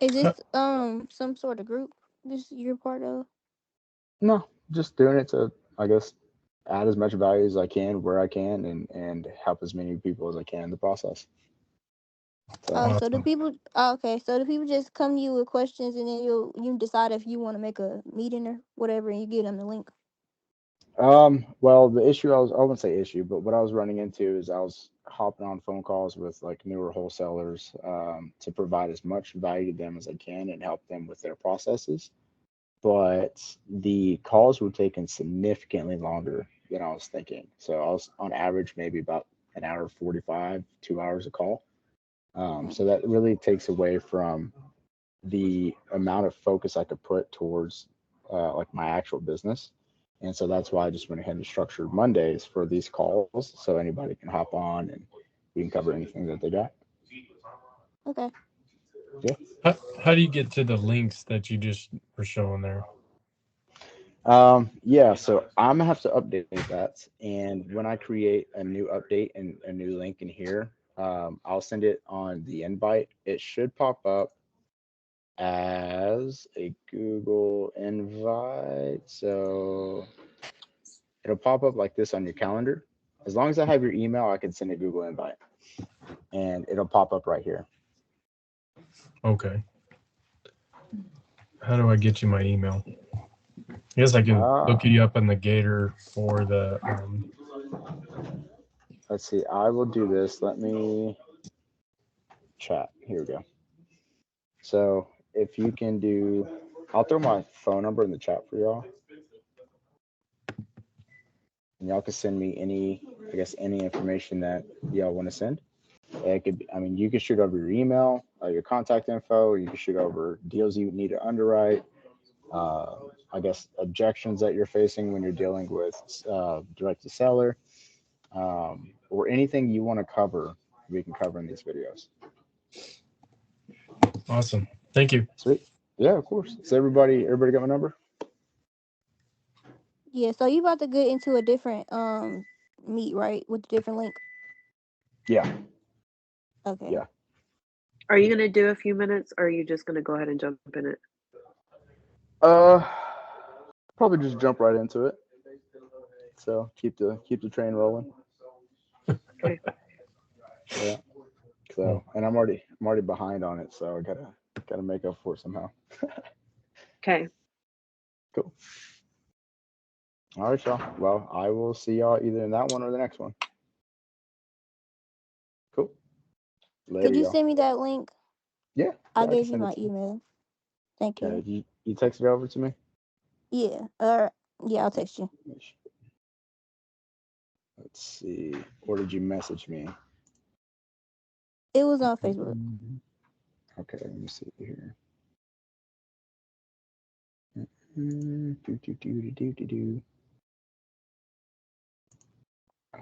Is this some sort of group this you're part of?
No, just doing it to, I guess, add as much value as I can where I can, and help as many people as I can in the process. So,
So the people okay, so the people just come to you with questions and then you decide if you want to make a meeting or whatever and you give them the link.
well, the issue I wouldn't say issue, but what I was running into is I was hopping on phone calls with like newer wholesalers, to provide as much value to them as I can and help them with their processes. But the calls were taking significantly longer than I was thinking. So I was on average maybe about an hour 45, 2 hours a call. So that really takes away from the amount of focus I could put towards like my actual business. And so that's why I just went ahead and structured Mondays for these calls so anybody can hop on and we can cover anything that they got.
Okay.
Yeah.
How do you get to the links that you just were showing there?
Yeah, so I'm gonna have to update that. And when I create a new update and a new link in here, I'll send it on the invite. It should pop up as a Google invite. So it'll pop up like this on your calendar. As long as I have your email, I can send a Google invite and it'll pop up right here.
Okay. How do I get you my email? I guess I can look you up in the Gator for the.
Let's see. I will do this. Let me chat. Here we go. So if you can do, I'll throw my phone number in the chat for y'all. And y'all can send me any, I guess, any information that y'all want to send. It could be, I mean, you can shoot over your email, your contact info. You can shoot over deals you need to underwrite. I guess objections that you're facing when you're dealing with direct to seller, or anything you want to cover, we can cover in these videos.
Awesome. Thank you.
Sweet. Yeah, of course. So everybody got my number?
Yeah, so you about to get into a different meet, right? With a different link.
Yeah.
Okay.
Yeah.
Are you gonna do a few minutes, or are you just gonna go ahead and jump in it?
Probably just jump right into it. So keep the train rolling.
Okay.
Yeah. So, and I'm already behind on it, so I gotta make up for it somehow.
Okay.
Cool. All right, y'all. Well, I will see y'all either in that one or the next one. Cool. Later,
Could you
y'all.
send me that link?
Yeah.
I gave you my email. Thank you.
Yeah, you text it over to me?
Yeah. Yeah, I'll text you.
Let's see. Or did you message me?
It was on Facebook.
Okay, let me see here.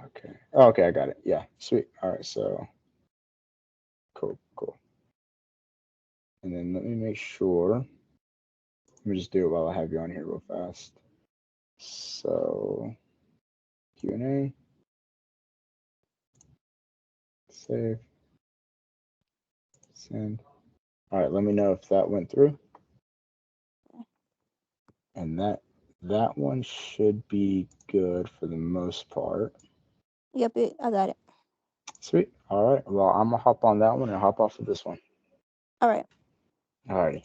Okay. Oh, okay, I got it. Yeah, sweet. All right, so cool. And then let me make sure. Let me just do it while I have you on here real fast. So Q&A. Save. Send. All right, let me know if that went through. And that one should be good for the most part.
Yep, I got it.
Sweet. All right. Well, I'm gonna hop on that one and hop off of this one.
All right.
All righty.